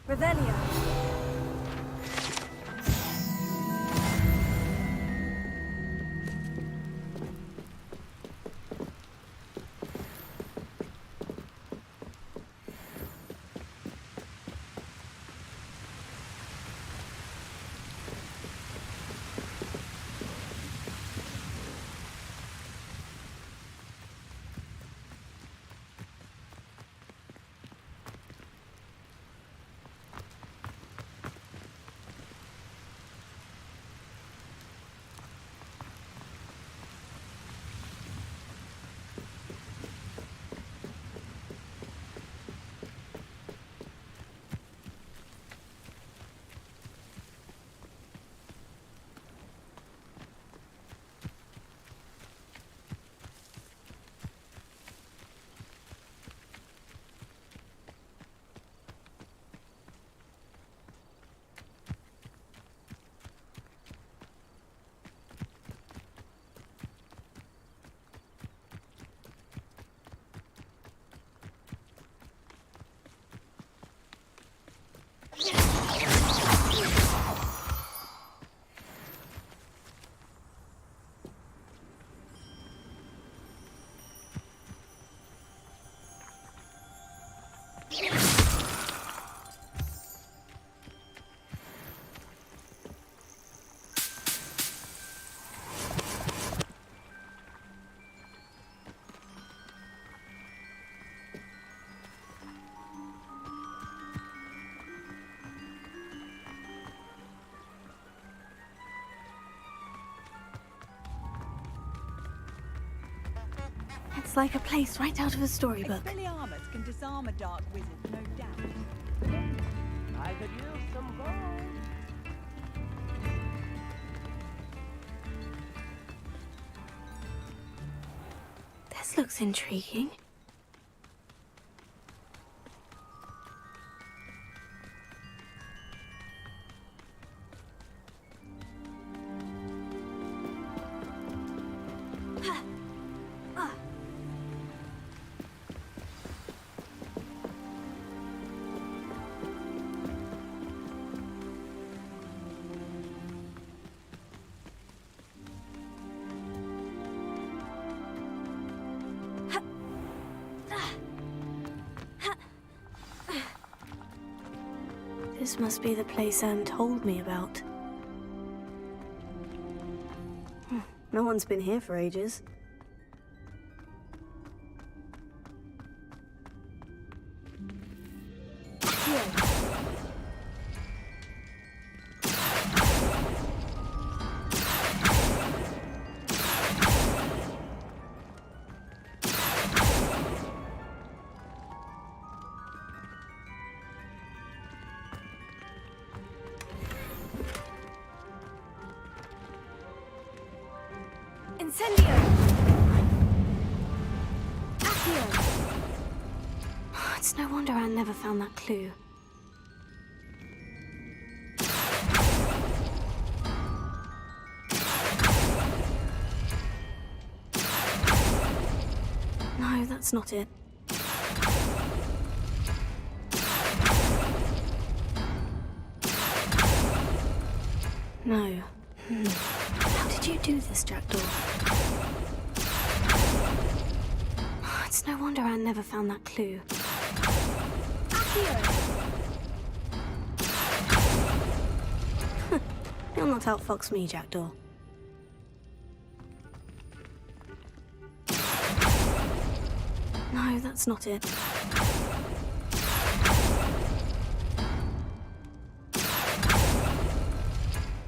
Revelio. It's like a place right out of a storybook. Expelliarmus can disarm a dark wizard, no doubt. I could use some gold. This looks intriguing. This must be the place Anne told me about. No one's been here for ages. Incendio! Accio! It's no wonder Anne never found that clue. No, that's not it. No. How did you do this, Jackdaw? It's no wonder Anne never found that clue. You'll not outfox me, Jackdaw. No, that's not it.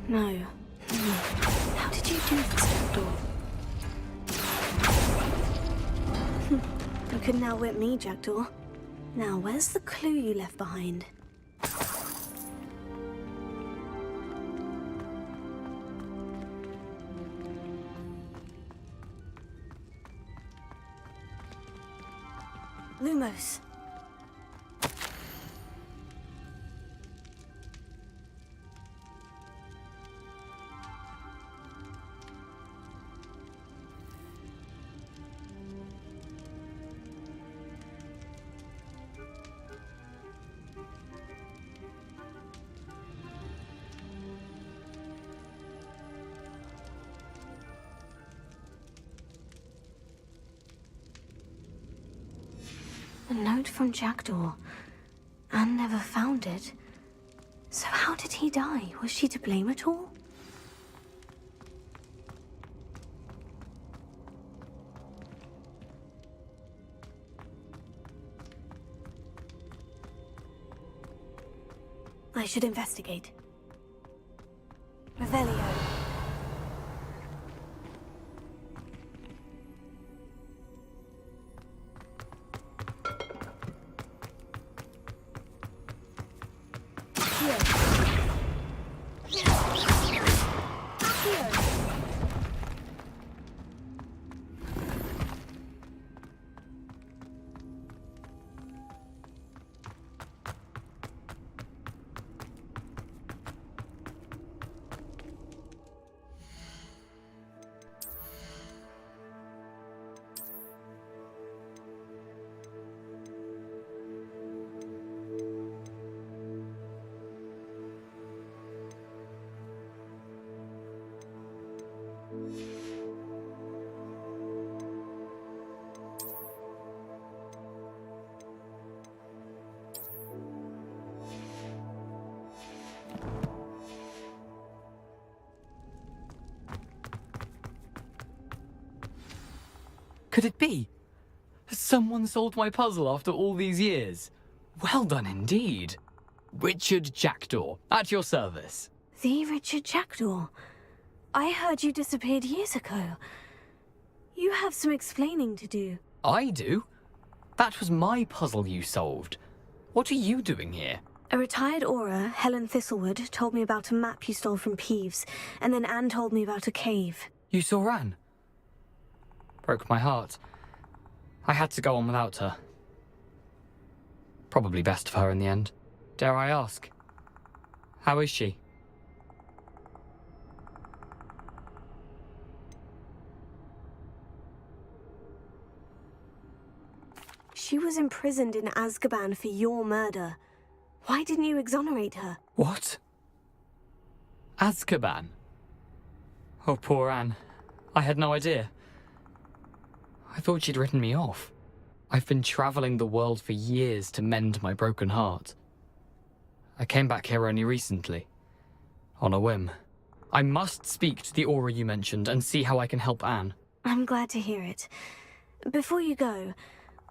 No. How did you do this, Jackdaw? You couldn't outwit me, Jackdaw. Now, where's the clue you left behind? Lumos. A note from Jackdaw. Anne never found it. So how did he die? Was she to blame at all? I should investigate. Revelio. Could it be? Has someone solved my puzzle after all these years? Well done indeed. Richard Jackdaw, at your service. The Richard Jackdaw? I heard you disappeared years ago. You have some explaining to do. I do? That was my puzzle you solved. What are you doing here? A retired Aura, Helen Thistlewood, told me about a map you stole from Peeves, and then Anne told me about a cave. You saw Anne? Broke my heart. I had to go on without her. Probably best for her in the end. Dare I ask? How is she? She was imprisoned in Azkaban for your murder. Why didn't you exonerate her? What? Azkaban? Oh, poor Anne. I had no idea. I thought she'd written me off. I've been traveling the world for years to mend my broken heart. I came back here only recently. On a whim. I must speak to the aura you mentioned and see how I can help Anne. I'm glad to hear it. Before you go,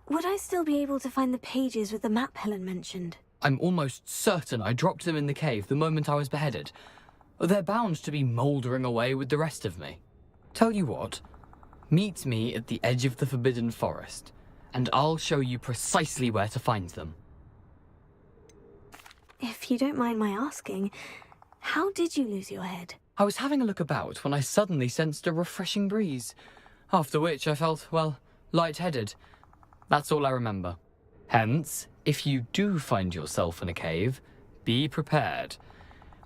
would I still be able to find the pages with the map Helen mentioned? I'm almost certain I dropped them in the cave the moment I was beheaded. They're bound to be mouldering away with the rest of me. Tell you what, meet me at the edge of the Forbidden Forest, and I'll show you precisely where to find them. If you don't mind my asking, how did you lose your head? I was having a look about when I suddenly sensed a refreshing breeze, after which I felt, well, lightheaded. That's all I remember. Hence, if you do find yourself in a cave, be prepared.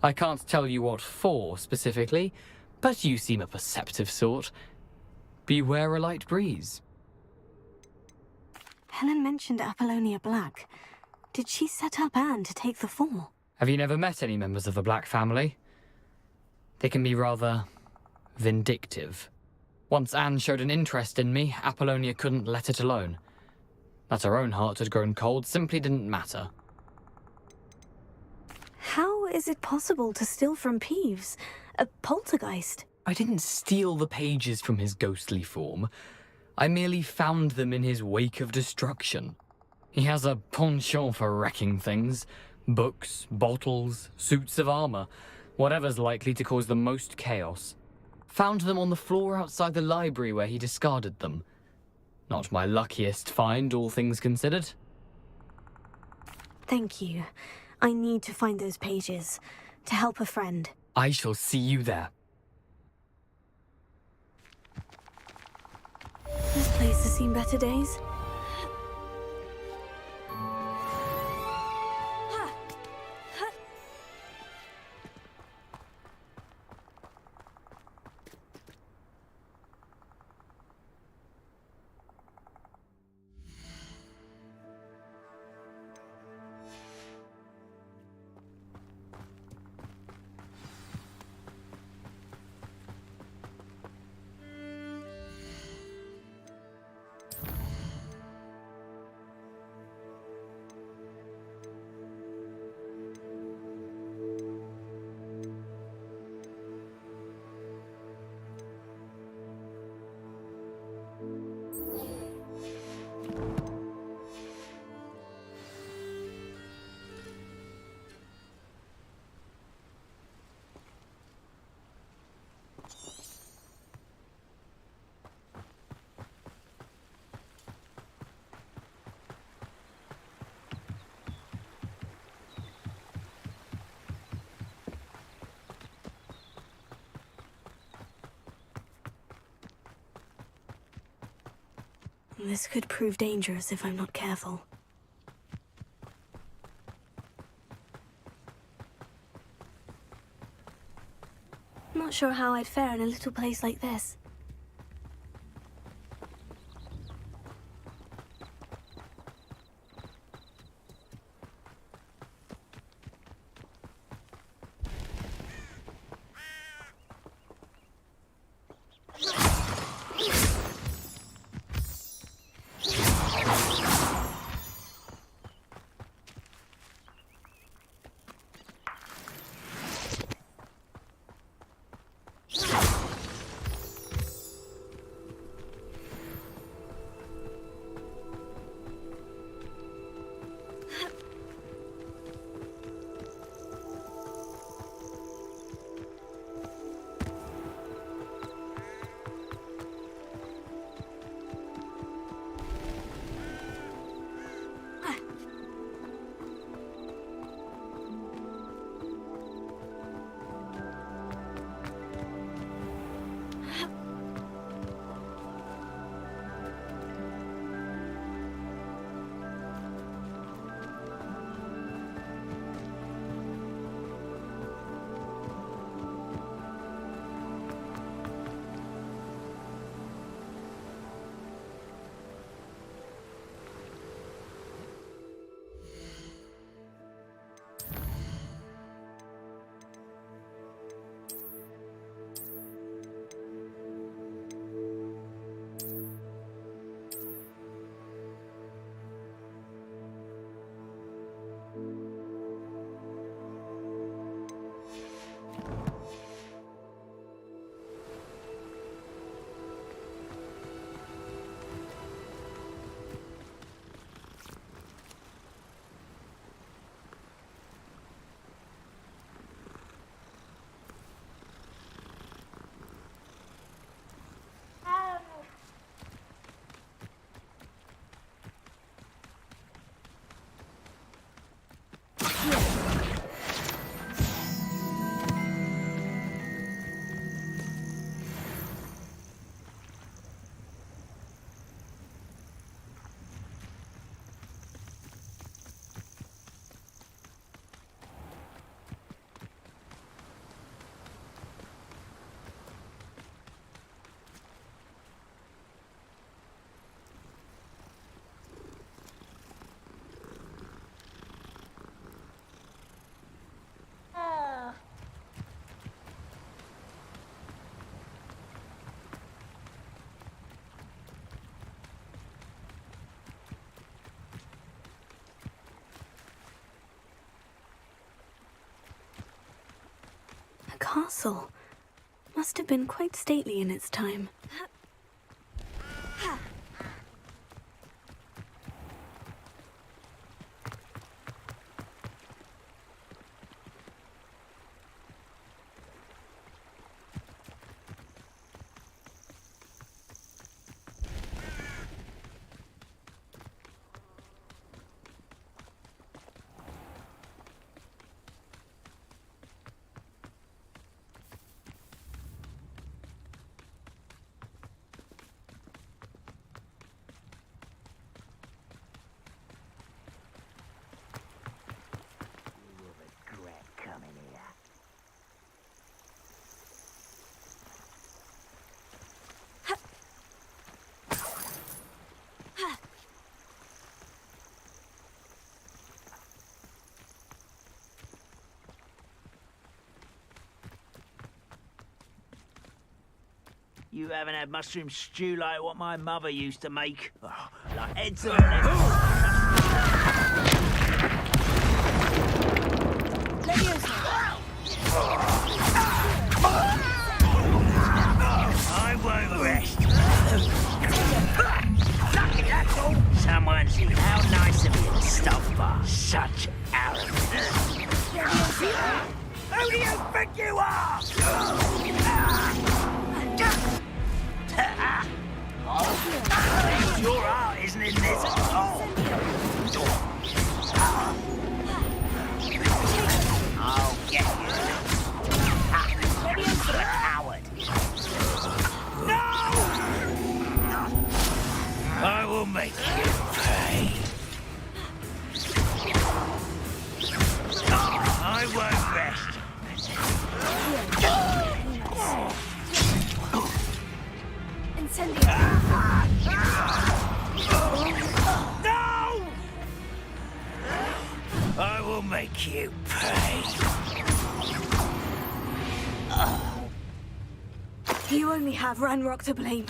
I can't tell you what for specifically, but you seem a perceptive sort. Beware a light breeze. Helen mentioned Apollonia Black. Did she set up Anne to take the fall? Have you never met any members of the Black family? They can be rather vindictive. Once Anne showed an interest in me, Apollonia couldn't let it alone. That her own heart had grown cold simply didn't matter. How is it possible to steal from Peeves? A poltergeist? I didn't steal the pages from his ghostly form. I merely found them in his wake of destruction. He has a penchant for wrecking things. Books, bottles, suits of armor, whatever's likely to cause the most chaos. Found them on the floor outside the library where he discarded them. Not my luckiest find, all things considered. Thank you. I need to find those pages to help a friend. I shall see you there. This place has seen better days. This could prove dangerous if I'm not careful. Not sure how I'd fare in a little place like this. castle. Must have been quite stately in its time. You haven't had mushroom stew like what my mother used to make. Oh, like heads and I won't rest. Lucky, that's all. Someone's in. How nice of you to stop by. Such arrogance. Who do you think you are? It's your art, isn't it, Liz? I'll get you. Coward. No! I will make you pay. I won't rest. No! I will make you pay. You only have Ranrock to blame.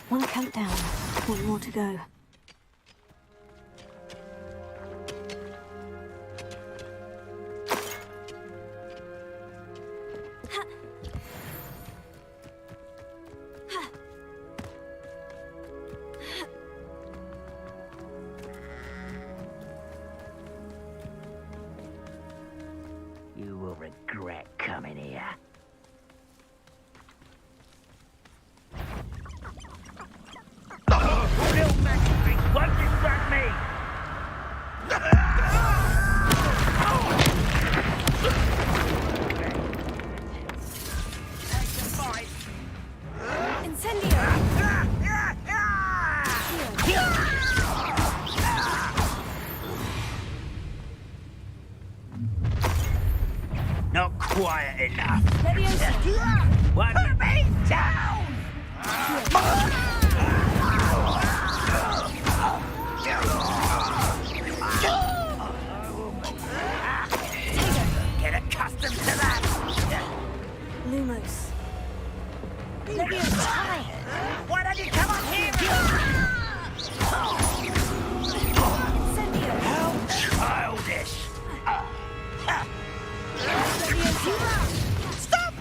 One countdown, one more to go. You will regret coming here. Little magic won't distract me! Not quiet enough. Put me down! Get accustomed to that. Lumos. Levio's tired. Why don't you come up here? How childish. Stop!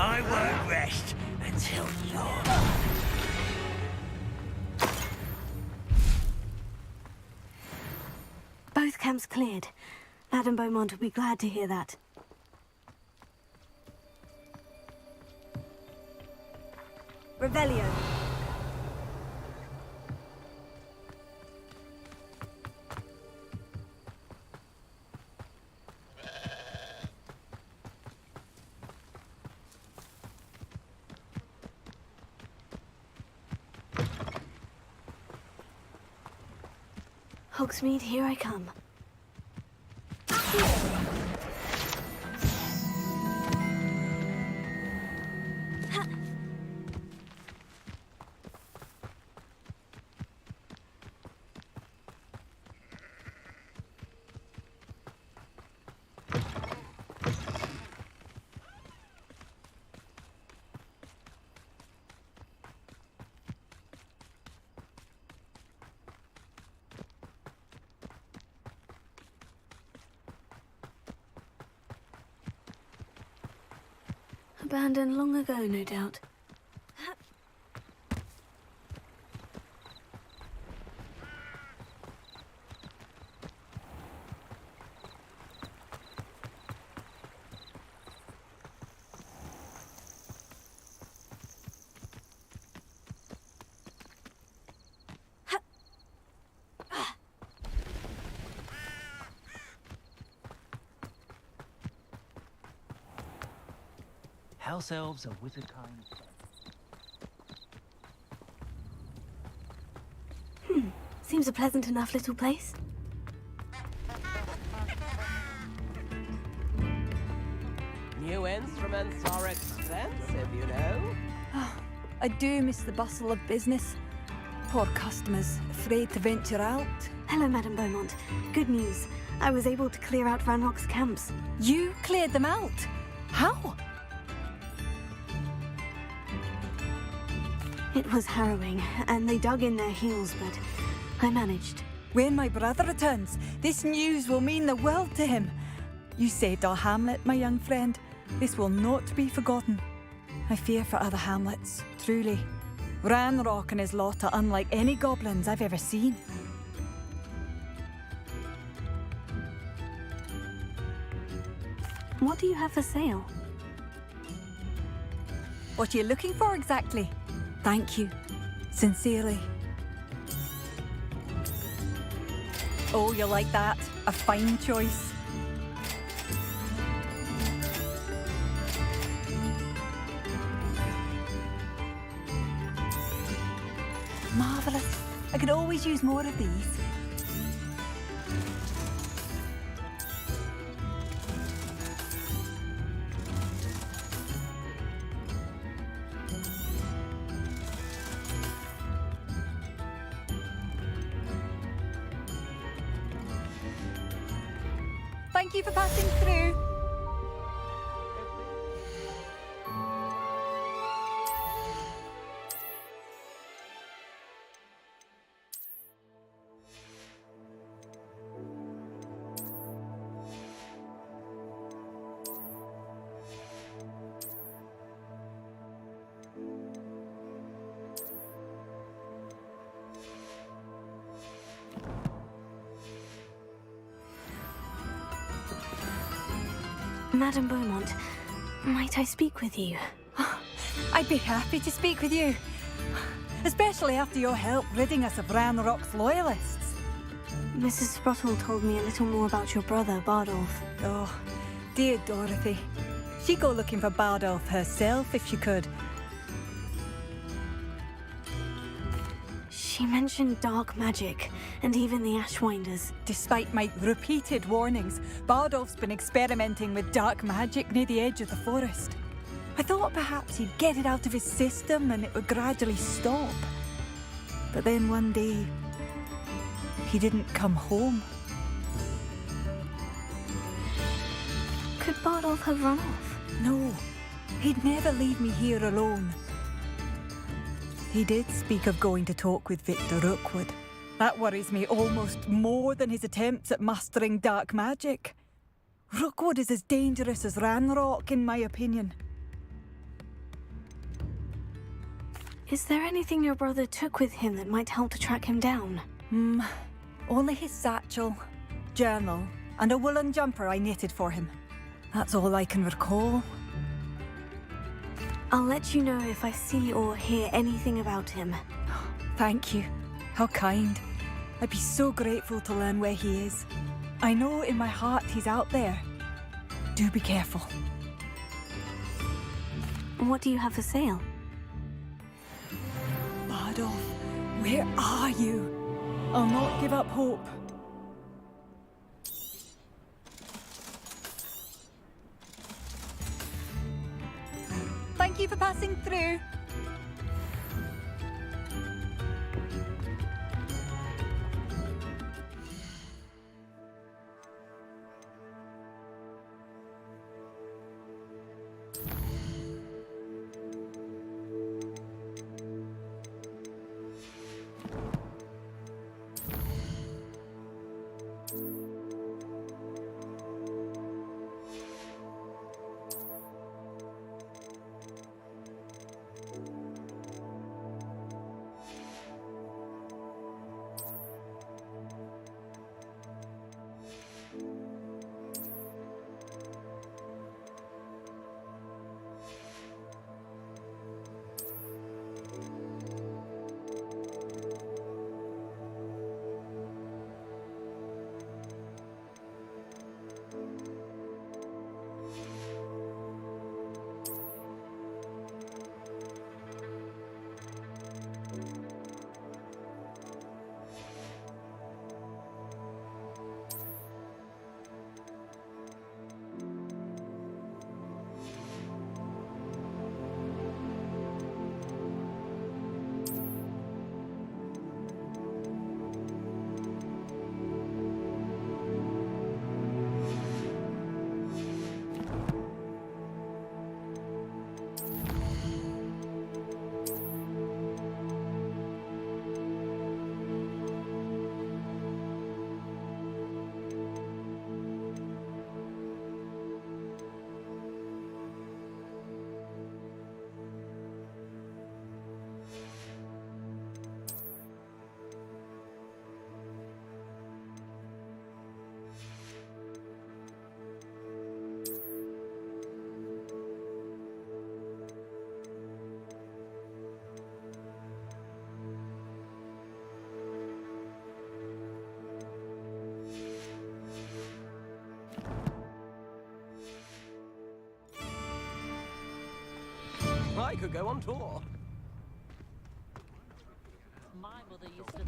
I won't rest until you're... Both camps cleared. Adam Beaumont will be glad to hear that. Revelio. Hogsmeade, here I come. Abandoned long ago, no doubt. House elves are wizard kind. Seems a pleasant enough little place. New instruments are expensive, you know. I do miss the bustle of business. Poor customers, afraid to venture out. Hello, Madame Beaumont. Good news. I was able to clear out Ranrock's camps. You cleared them out? How? It was harrowing, and they dug in their heels, but I managed. When my brother returns, this news will mean the world to him. You saved our hamlet, my young friend. This will not be forgotten. I fear for other hamlets, truly. Ranrock and his lot are unlike any goblins I've ever seen. What do you have for sale? What are you looking for exactly? Thank you. Sincerely. Oh, you like that? A fine choice. Marvellous. I could always use more of these. Thank you for passing through. Madame Beaumont, might I speak with you? I'd be happy to speak with you. Especially after your help ridding us of Ranrock's loyalists. Mrs. Sprottle told me a little more about your brother, Bardolph. Oh, dear Dorothy. She'd go looking for Bardolph herself if she could. She mentioned dark magic, and even the Ashwinders. Despite my repeated warnings, Bardolph's been experimenting with dark magic near the edge of the forest. I thought perhaps he'd get it out of his system and it would gradually stop. But then one day, he didn't come home. Could Bardolph have run off? No, he'd never leave me here alone. He did speak of going to talk with Victor Rookwood. That worries me almost more than his attempts at mastering dark magic. Rookwood is as dangerous as Ranrock, in my opinion. Is there anything your brother took with him that might help to track him down? Only his satchel, journal, and a woolen jumper I knitted for him. That's all I can recall. I'll let you know if I see or hear anything about him. Thank you. How kind. I'd be so grateful to learn where he is. I know in my heart he's out there. Do be careful. What do you have for sale? Bardolph, where are you? I'll not give up hope. Thank you for passing through. I could go on tour. My mother used to...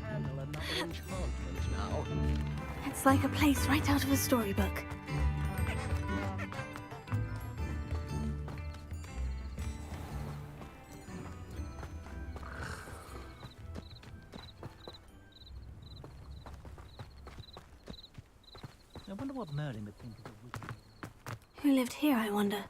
Handle another enchantment now. It's like a place right out of a storybook. I wonder what Merlin would think of the witch. Who lived here, I wonder?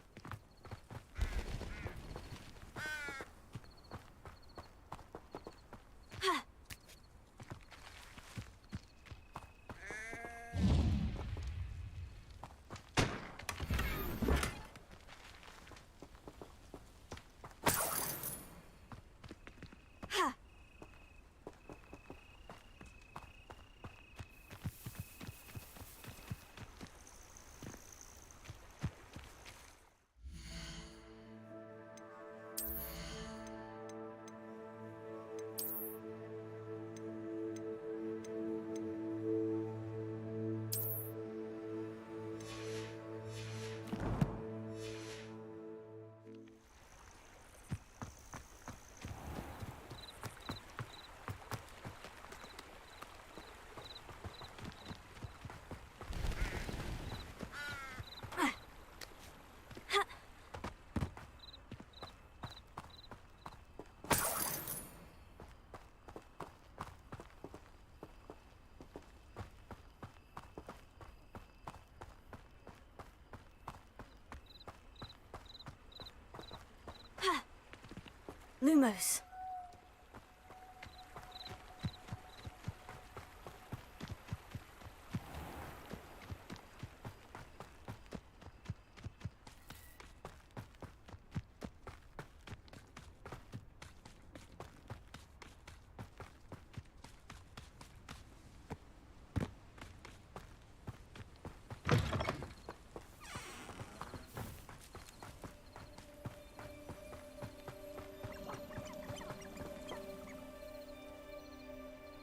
Lumos.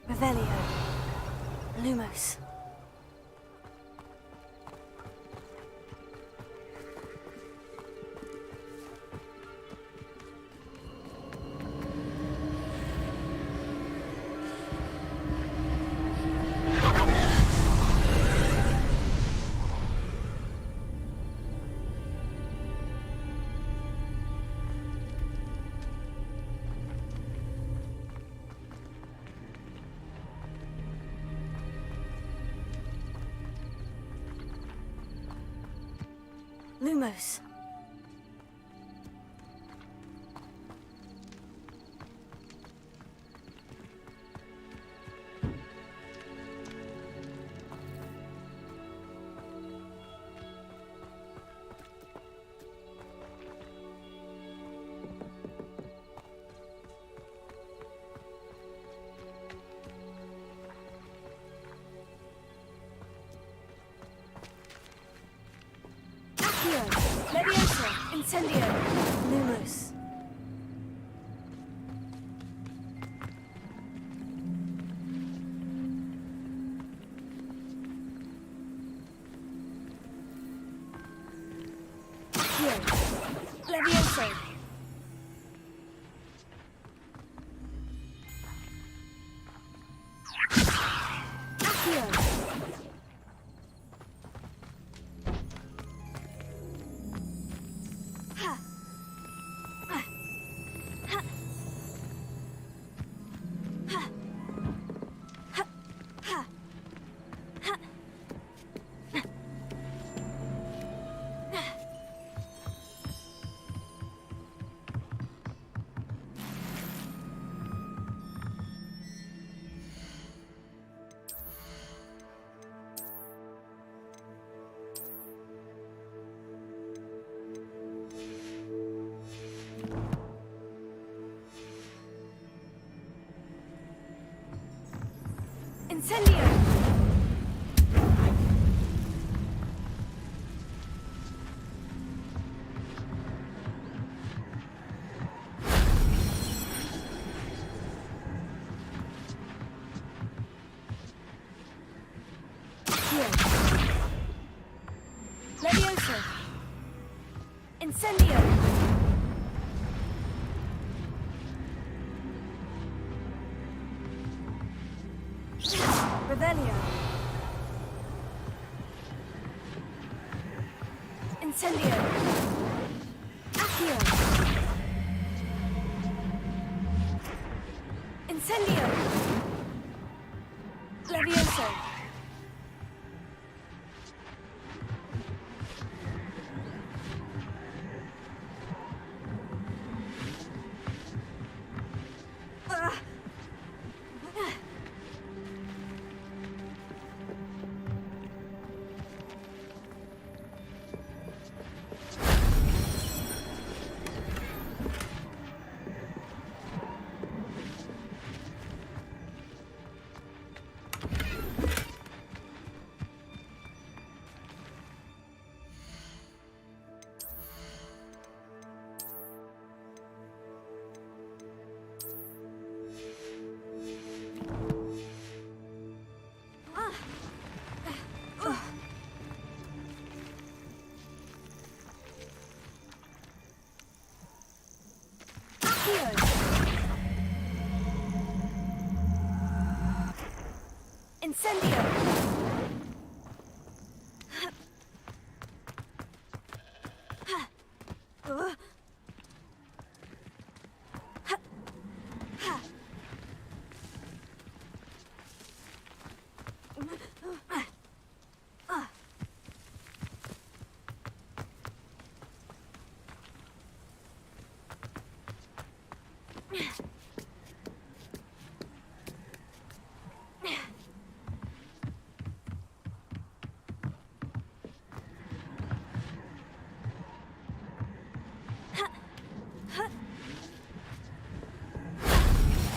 Revelio. Lumos. Lumos. Levioso, Incendio, Lumos. Levioso. Ha! Incendio! Levioso! Incendio! Revelio! Incendio! Accio! Incendio! Levioso! Incendio!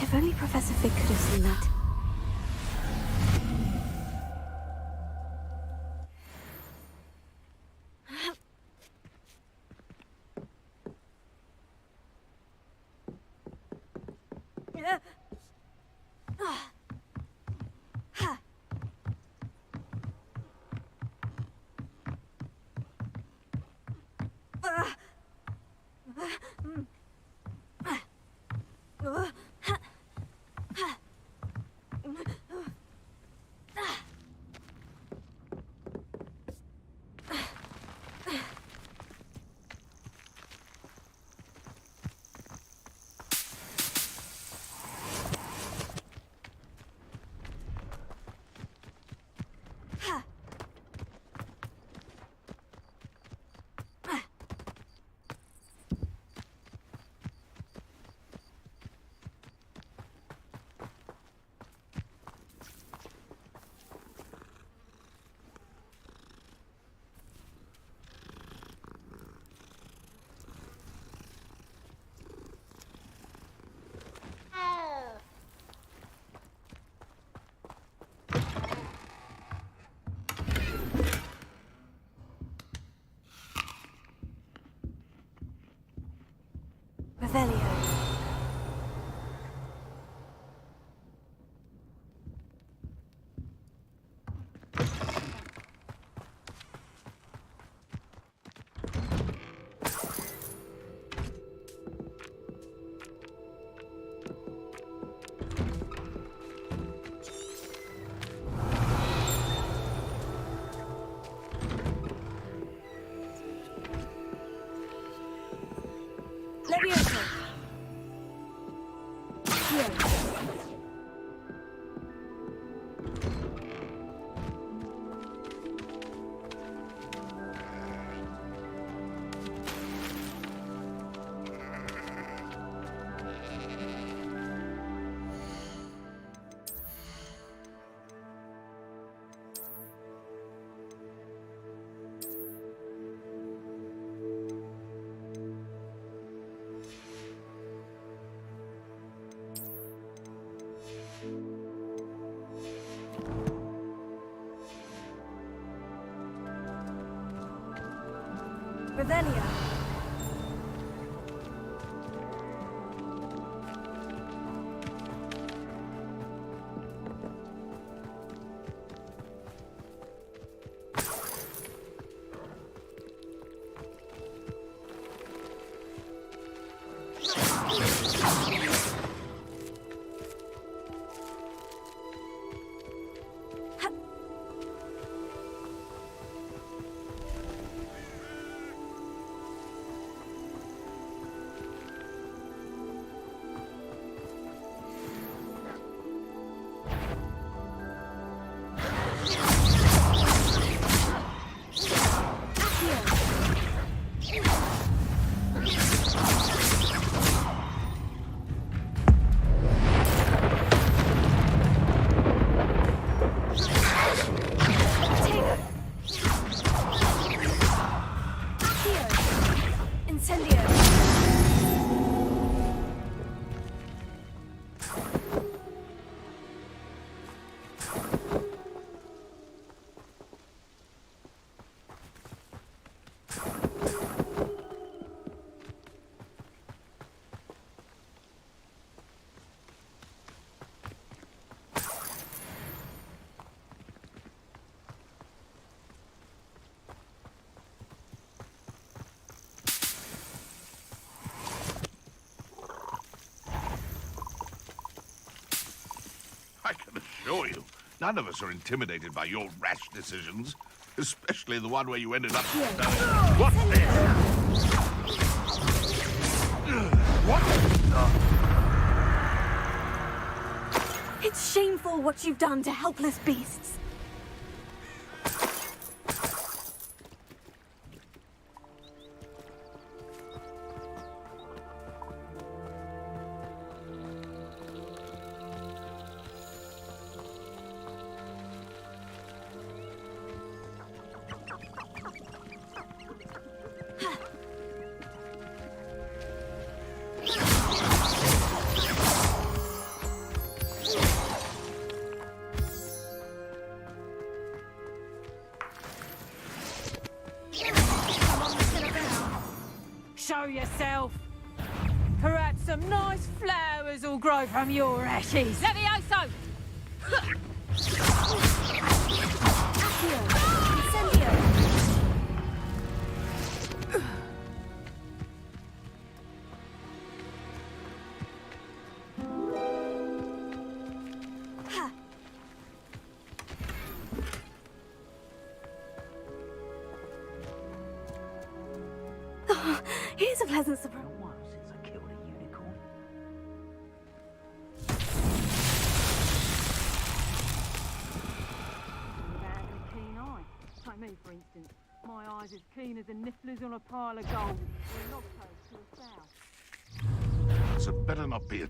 If only Professor Fig could have seen that. Revelio. I can assure you, none of us are intimidated by your rash decisions, especially the one where you ended up... What's this? What? It's shameful what you've done to helpless beasts. Show yourself. Perhaps some nice flowers will grow from your ashes. Levioso! Here's a pleasant surprise. Keen eye. Take me, for instance. My eyes as keen as the nifflers on a pile of gold. Or a logpost to a sow. So better not be a...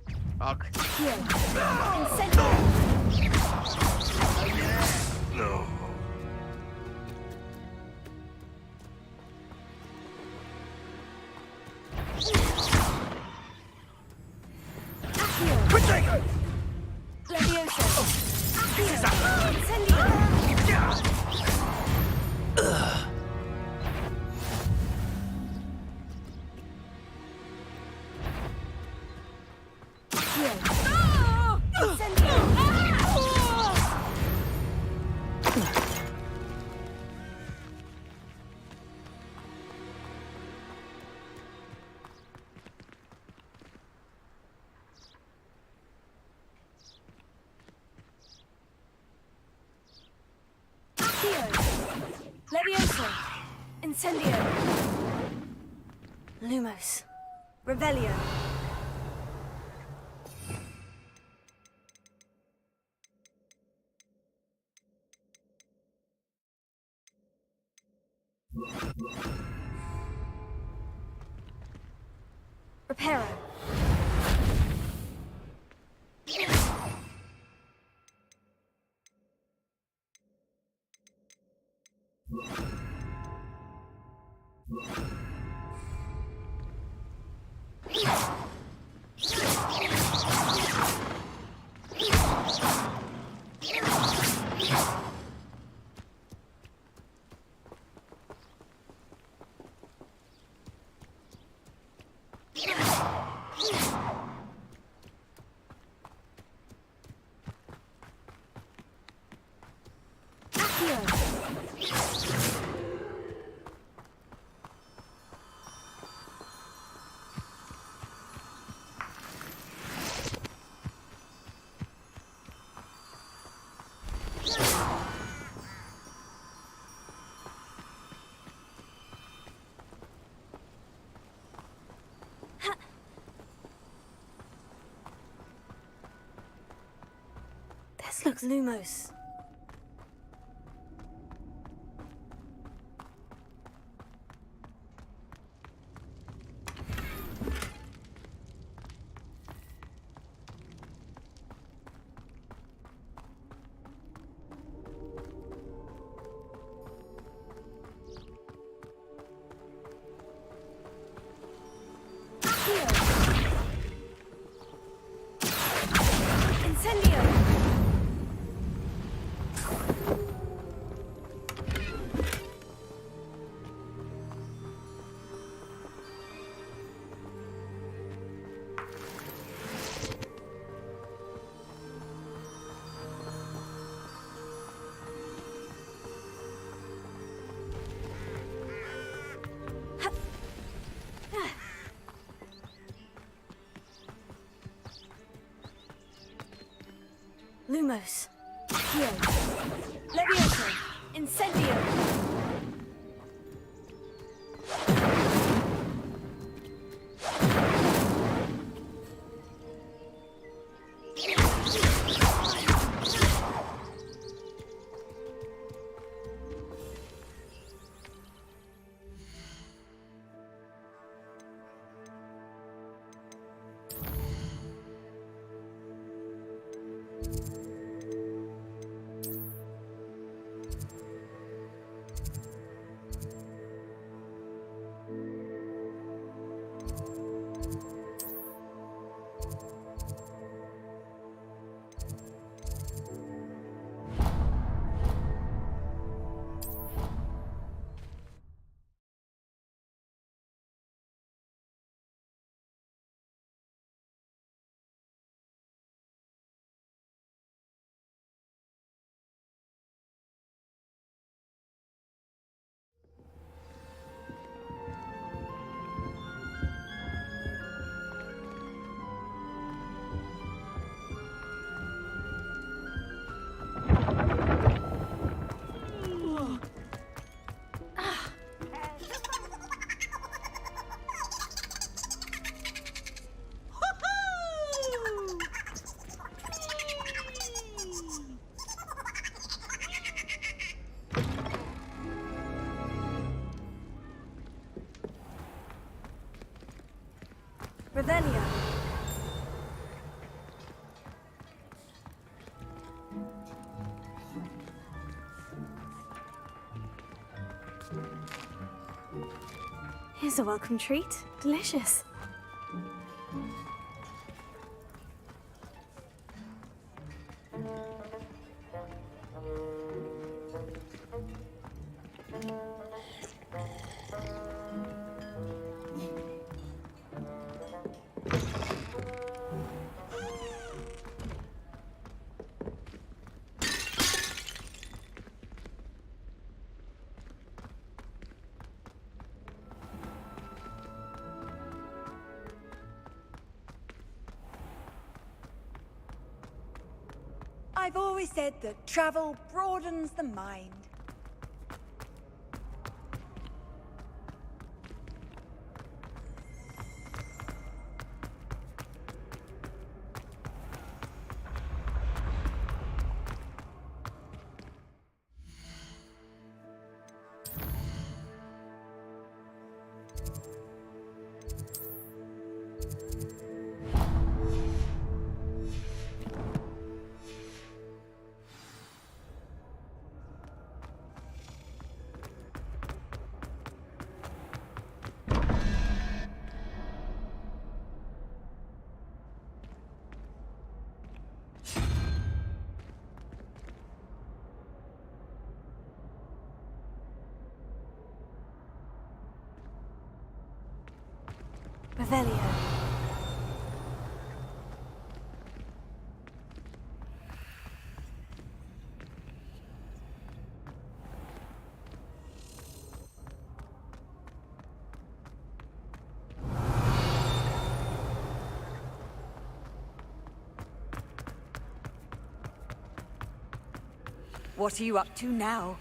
No. Protego! Levioso. Levioso. Incendio. Lumos. Revelio. Reparo. This looks Lumos. Lumos. Accio. Levioso. Incendio. Revelio. Here's a welcome treat. Delicious. I've always said that travel broadens the mind. Revelio. What are you up to now?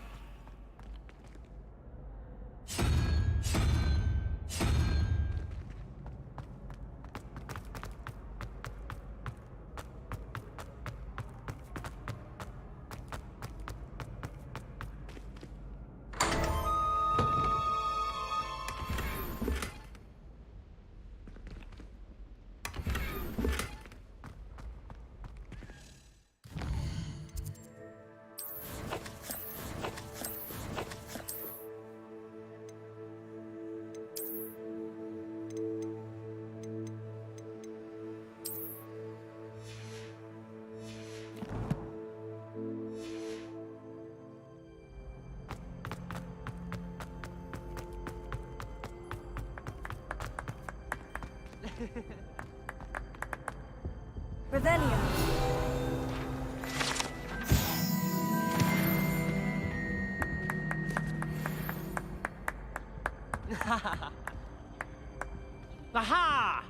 Revelio. Aha!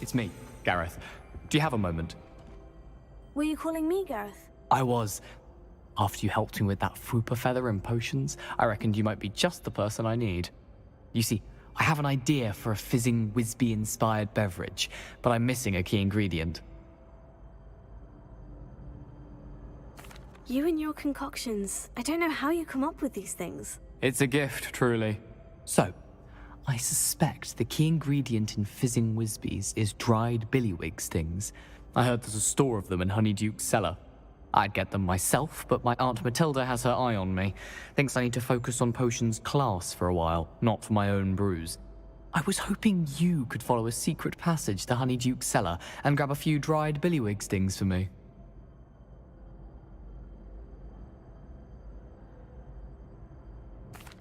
It's me, Gareth. Do you have a moment? Were you calling me, Gareth? I was. After you helped me with that Fupa feather and potions, I reckoned you might be just the person I need. You see, I have an idea for a fizzing Wisby-inspired beverage, but I'm missing a key ingredient. You and your concoctions. I don't know how you come up with these things. It's a gift, truly. So, I suspect the key ingredient in fizzing Wisbies is dried billywig stings. I heard there's a store of them in Honeyduke's cellar. I'd get them myself, but my Aunt Matilda has her eye on me. Thinks I need to focus on potions class for a while, not for my own brews. I was hoping you could follow a secret passage to Honeyduke's cellar and grab a few dried billywig stings for me.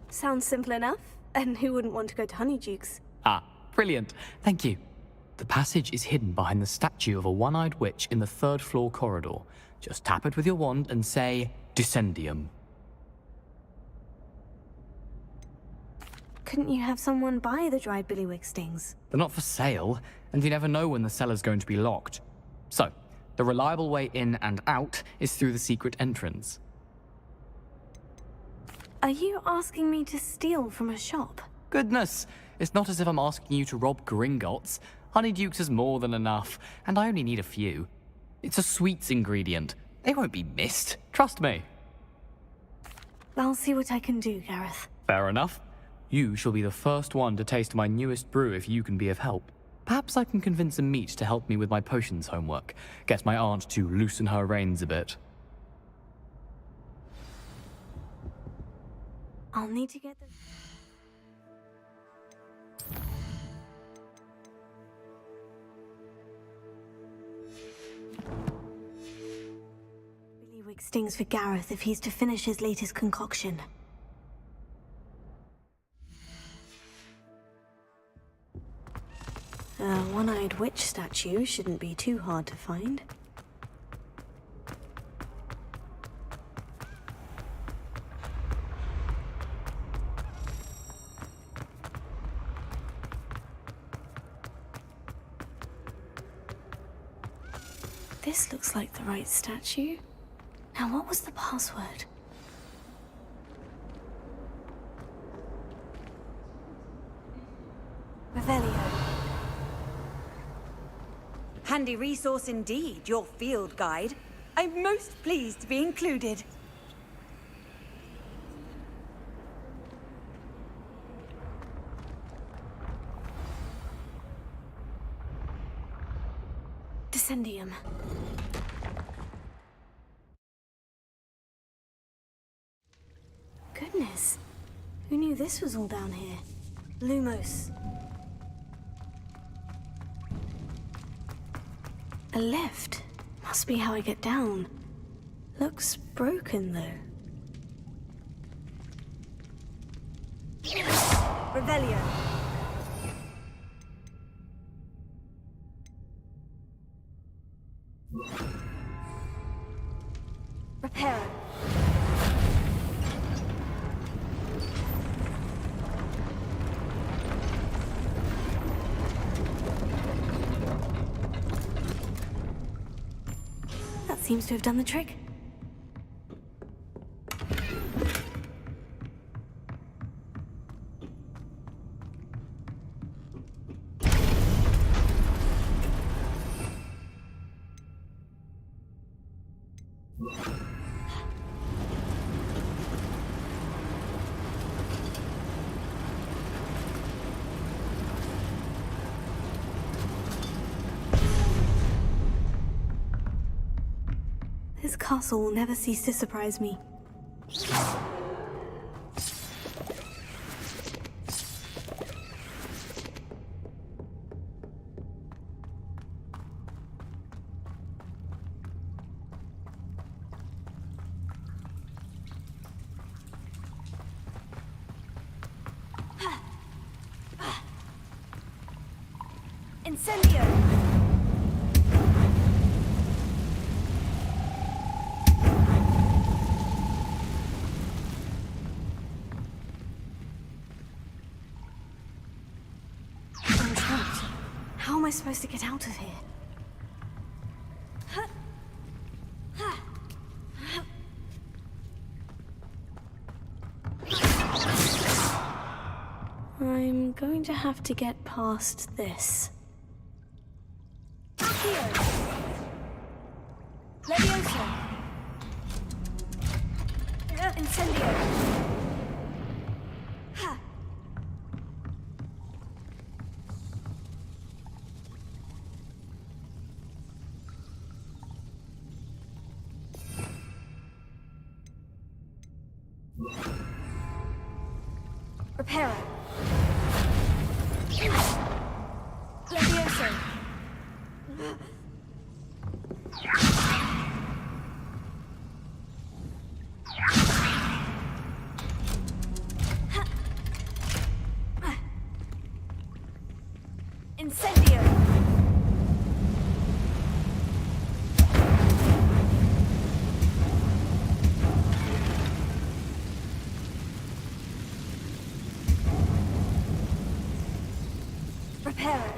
Sounds simple enough. And who wouldn't want to go to Honeyduke's? Ah, brilliant. Thank you. The passage is hidden behind the statue of a one-eyed witch in the third-floor corridor. Just tap it with your wand and say, Descendium. Couldn't you have someone buy the dried billywig stings? They're not for sale, and you never know when the cellar's going to be locked. So, the reliable way in and out is through the secret entrance. Are you asking me to steal from a shop? Goodness, it's not as if I'm asking you to rob Gringotts. Honeyduke's is more than enough, and I only need a few. It's a sweets ingredient. They won't be missed, trust me. I'll see what I can do, Gareth. Fair enough. You shall be the first one to taste my newest brew if you can be of help. Perhaps I can convince a meat to help me with my potions homework. Get my aunt to loosen her reins a bit. I'll need to get the... Billywig stings for Gareth if he's to finish his latest concoction. A one-eyed witch statue shouldn't be too hard to find. This looks like the right statue. Now, what was the password? Revelio. Handy resource indeed, your field guide. I'm most pleased to be included. Descendium. Goodness. Who knew this was all down here? Lumos. A lift. Must be how I get down. Looks broken, though. Revelio. Reparo. That seems to have done the trick. This castle will never cease to surprise me. Incendio! I'm trapped. How am I supposed to get out of here? I'm going to have to get past this. Levioso! Incendio! Reparo! Levioso! Incendio! Reparo!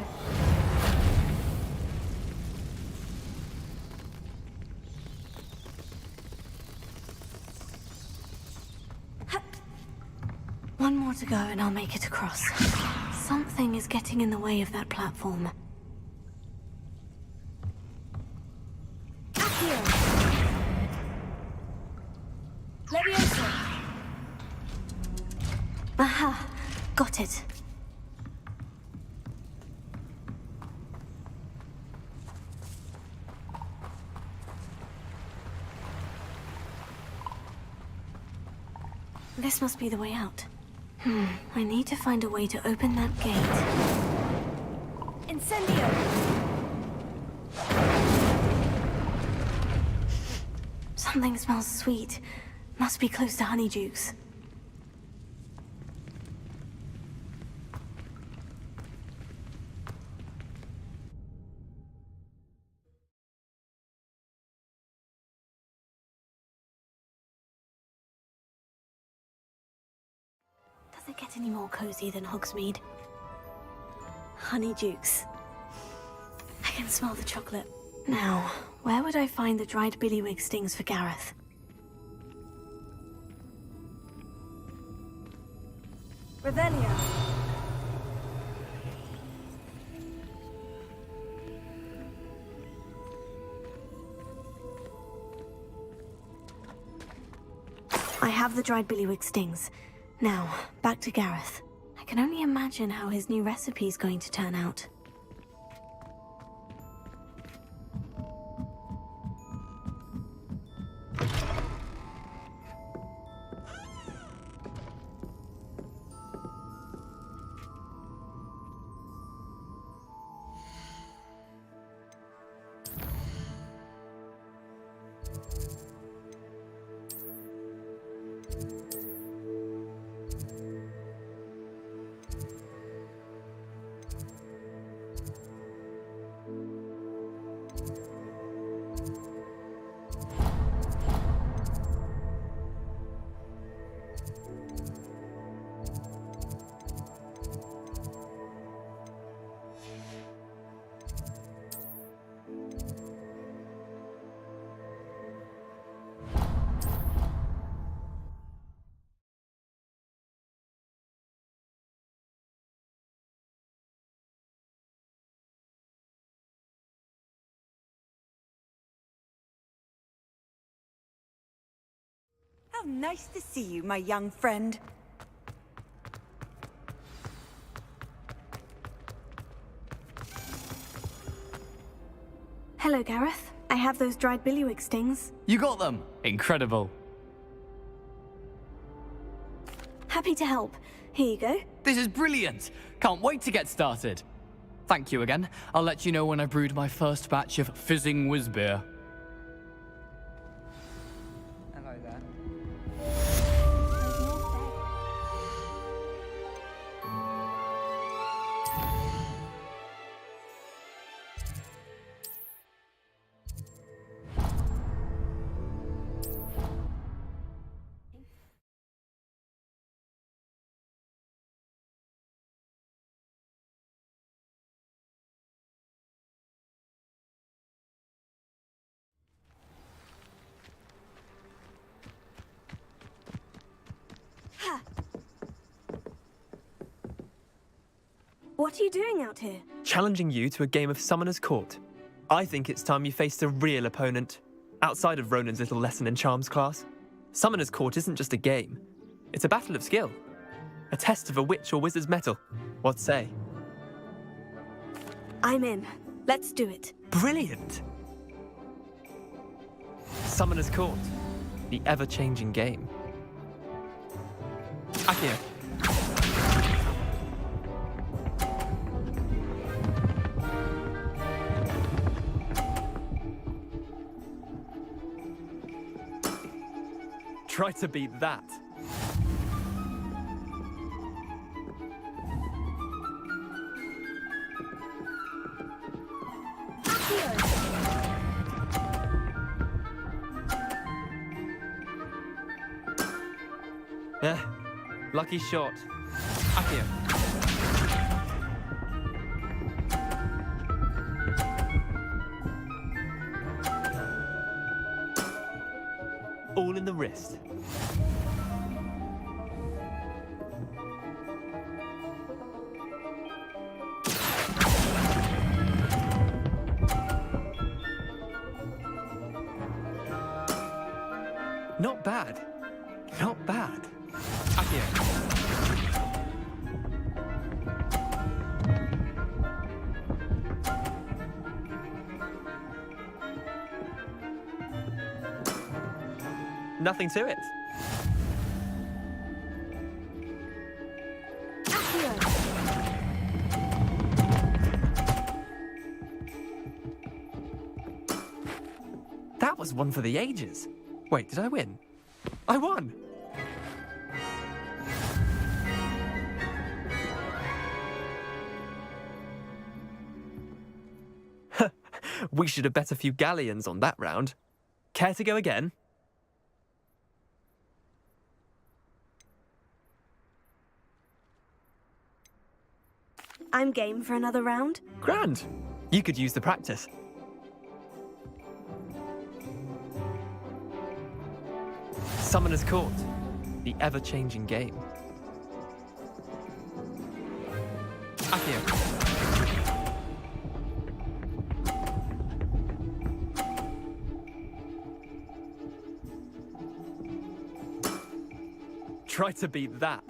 One more to go and I'll make it across. Something is getting in the way of that platform. Accio! Levioso! Aha! Got it. This must be the way out. I need to find a way to open that gate. Incendio! Something smells sweet. Must be close to Honeydukes. Does it get any more cozy than Hogsmeade? Honeydukes. I can smell the chocolate. Now, where would I find the dried billywig stings for Gareth? Revelio! I have the dried billywig stings. Now, back to Gareth. I can only imagine how his new recipe's going to turn out. How nice to see you, my young friend. Hello, Gareth. I have those dried billywig stings. You got them! Incredible. Happy to help. Here you go. This is brilliant! Can't wait to get started. Thank you again. I'll let you know when I brewed my first batch of fizzing whiz beer. Hello there. What are you doing out here? Challenging you to a game of Summoner's Court. I think it's time you faced a real opponent, outside of Ronan's little lesson in charms class. Summoner's Court isn't just a game. It's a battle of skill. A test of a witch or wizard's mettle. What say? I'm in. Let's do it. Brilliant! Summoner's Court. The ever-changing game. Akio. Try to beat that. Lucky shot. Akio. All in the wrist. Not bad. Not bad. Akio. Nothing to it. That was one for the ages. Wait, did I win? I won! We should have bet a few galleons on that round. Care to go again? I'm game for another round. Grand. You could use the practice. Summoner's Court. The ever-changing game. Akio. Try to beat that.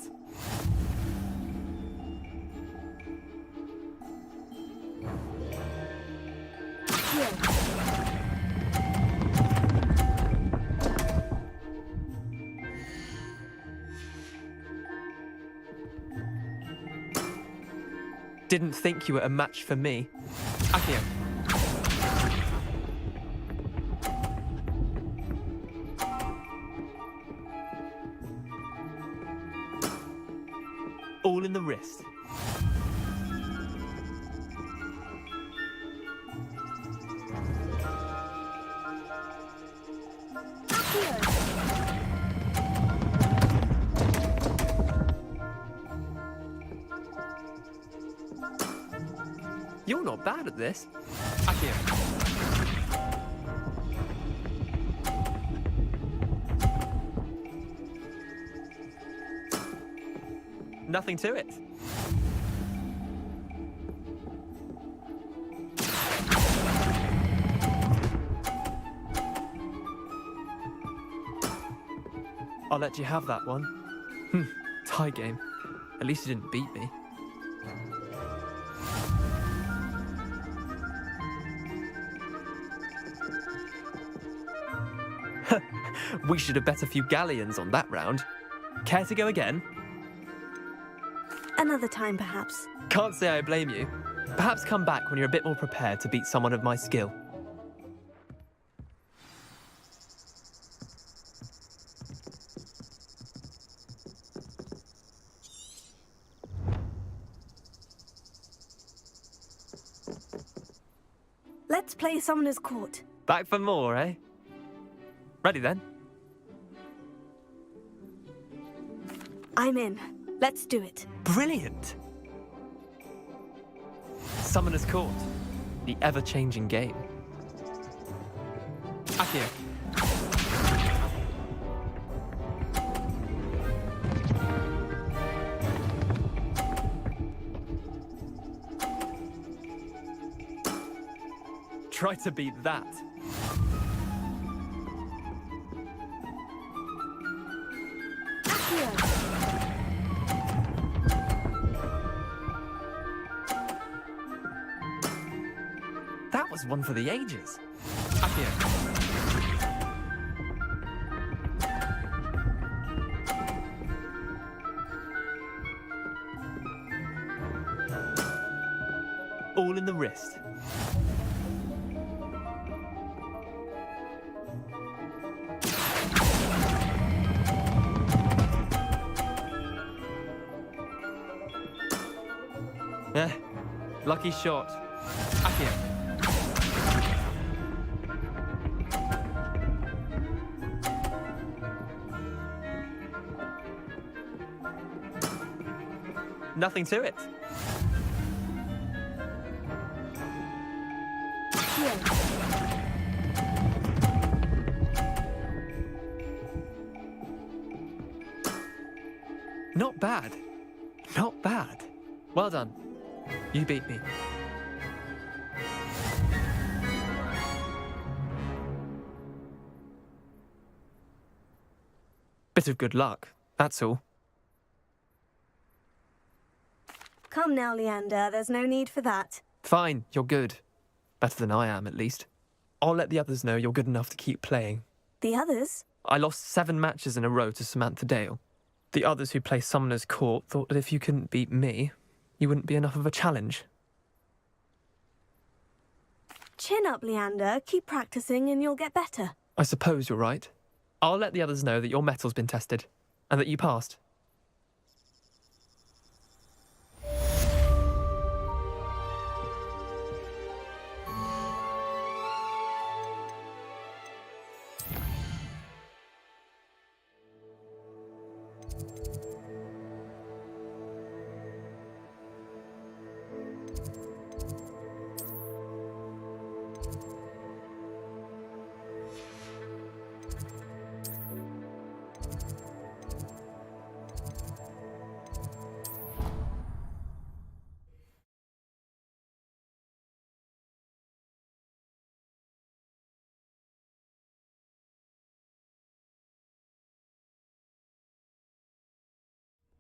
Didn't think you were a match for me. Akio. All in the wrist. You're not bad at this. Akio. Nothing to it. I'll let you have that one. Tie game. At least you didn't beat me. We should have bet a few galleons on that round. Care to go again? Another time, perhaps. Can't say I blame you. Perhaps come back when you're a bit more prepared to beat someone of my skill. Let's play Summoner's Court. Back for more, eh? Ready then? I'm in. Let's do it. Brilliant! Summoner's Court. The ever-changing game. Akio. Try to beat that. That was one for the ages. Accio. All in the wrist. Lucky shot. Accio. Nothing to it. Not bad. Not bad. Well done. You beat me. Bit of good luck, that's all. Come now, Leander, there's no need for that. Fine, you're good. Better than I am, at least. I'll let the others know you're good enough to keep playing. The others? I lost 7 matches in a row to Samantha Dale. The others who play Summoner's Court thought that if you couldn't beat me, you wouldn't be enough of a challenge. Chin up, Leander. Keep practicing and you'll get better. I suppose you're right. I'll let the others know that your metal's been tested, and that you passed.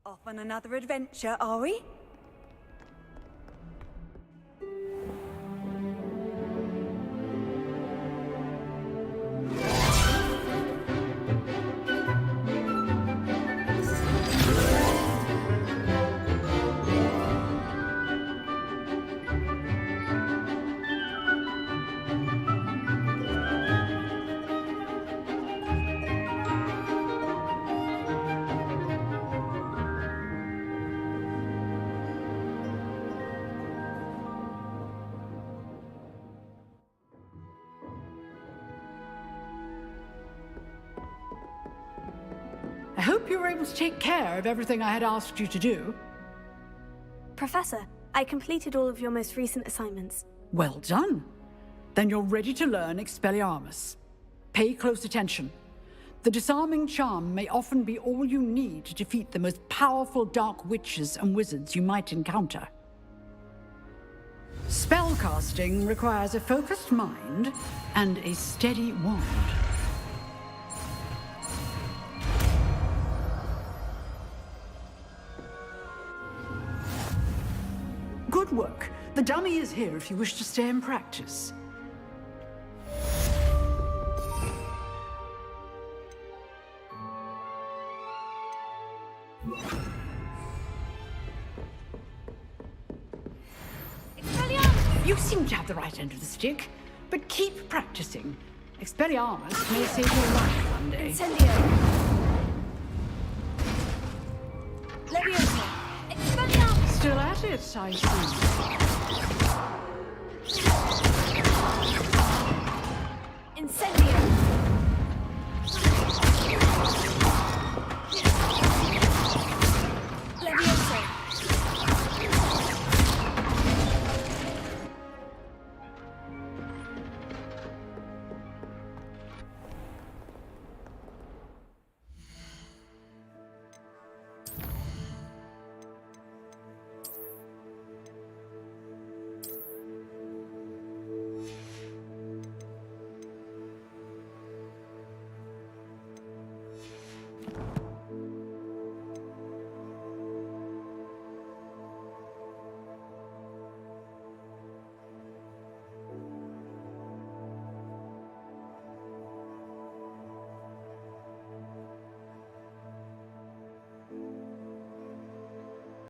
Off on another adventure, are we? I hope you were able to take care of everything I had asked you to do. Professor, I completed all of your most recent assignments. Well done. Then you're ready to learn Expelliarmus. Pay close attention. The disarming charm may often be all you need to defeat the most powerful dark witches and wizards you might encounter. Spellcasting requires a focused mind and a steady wand. Good work. The dummy is here if you wish to stay and practice. You seem to have the right end of the stick, but keep practicing. Expelliarmus may save your life one day. Incendio! Leviosa! Expelliarmus! Still at it, I see.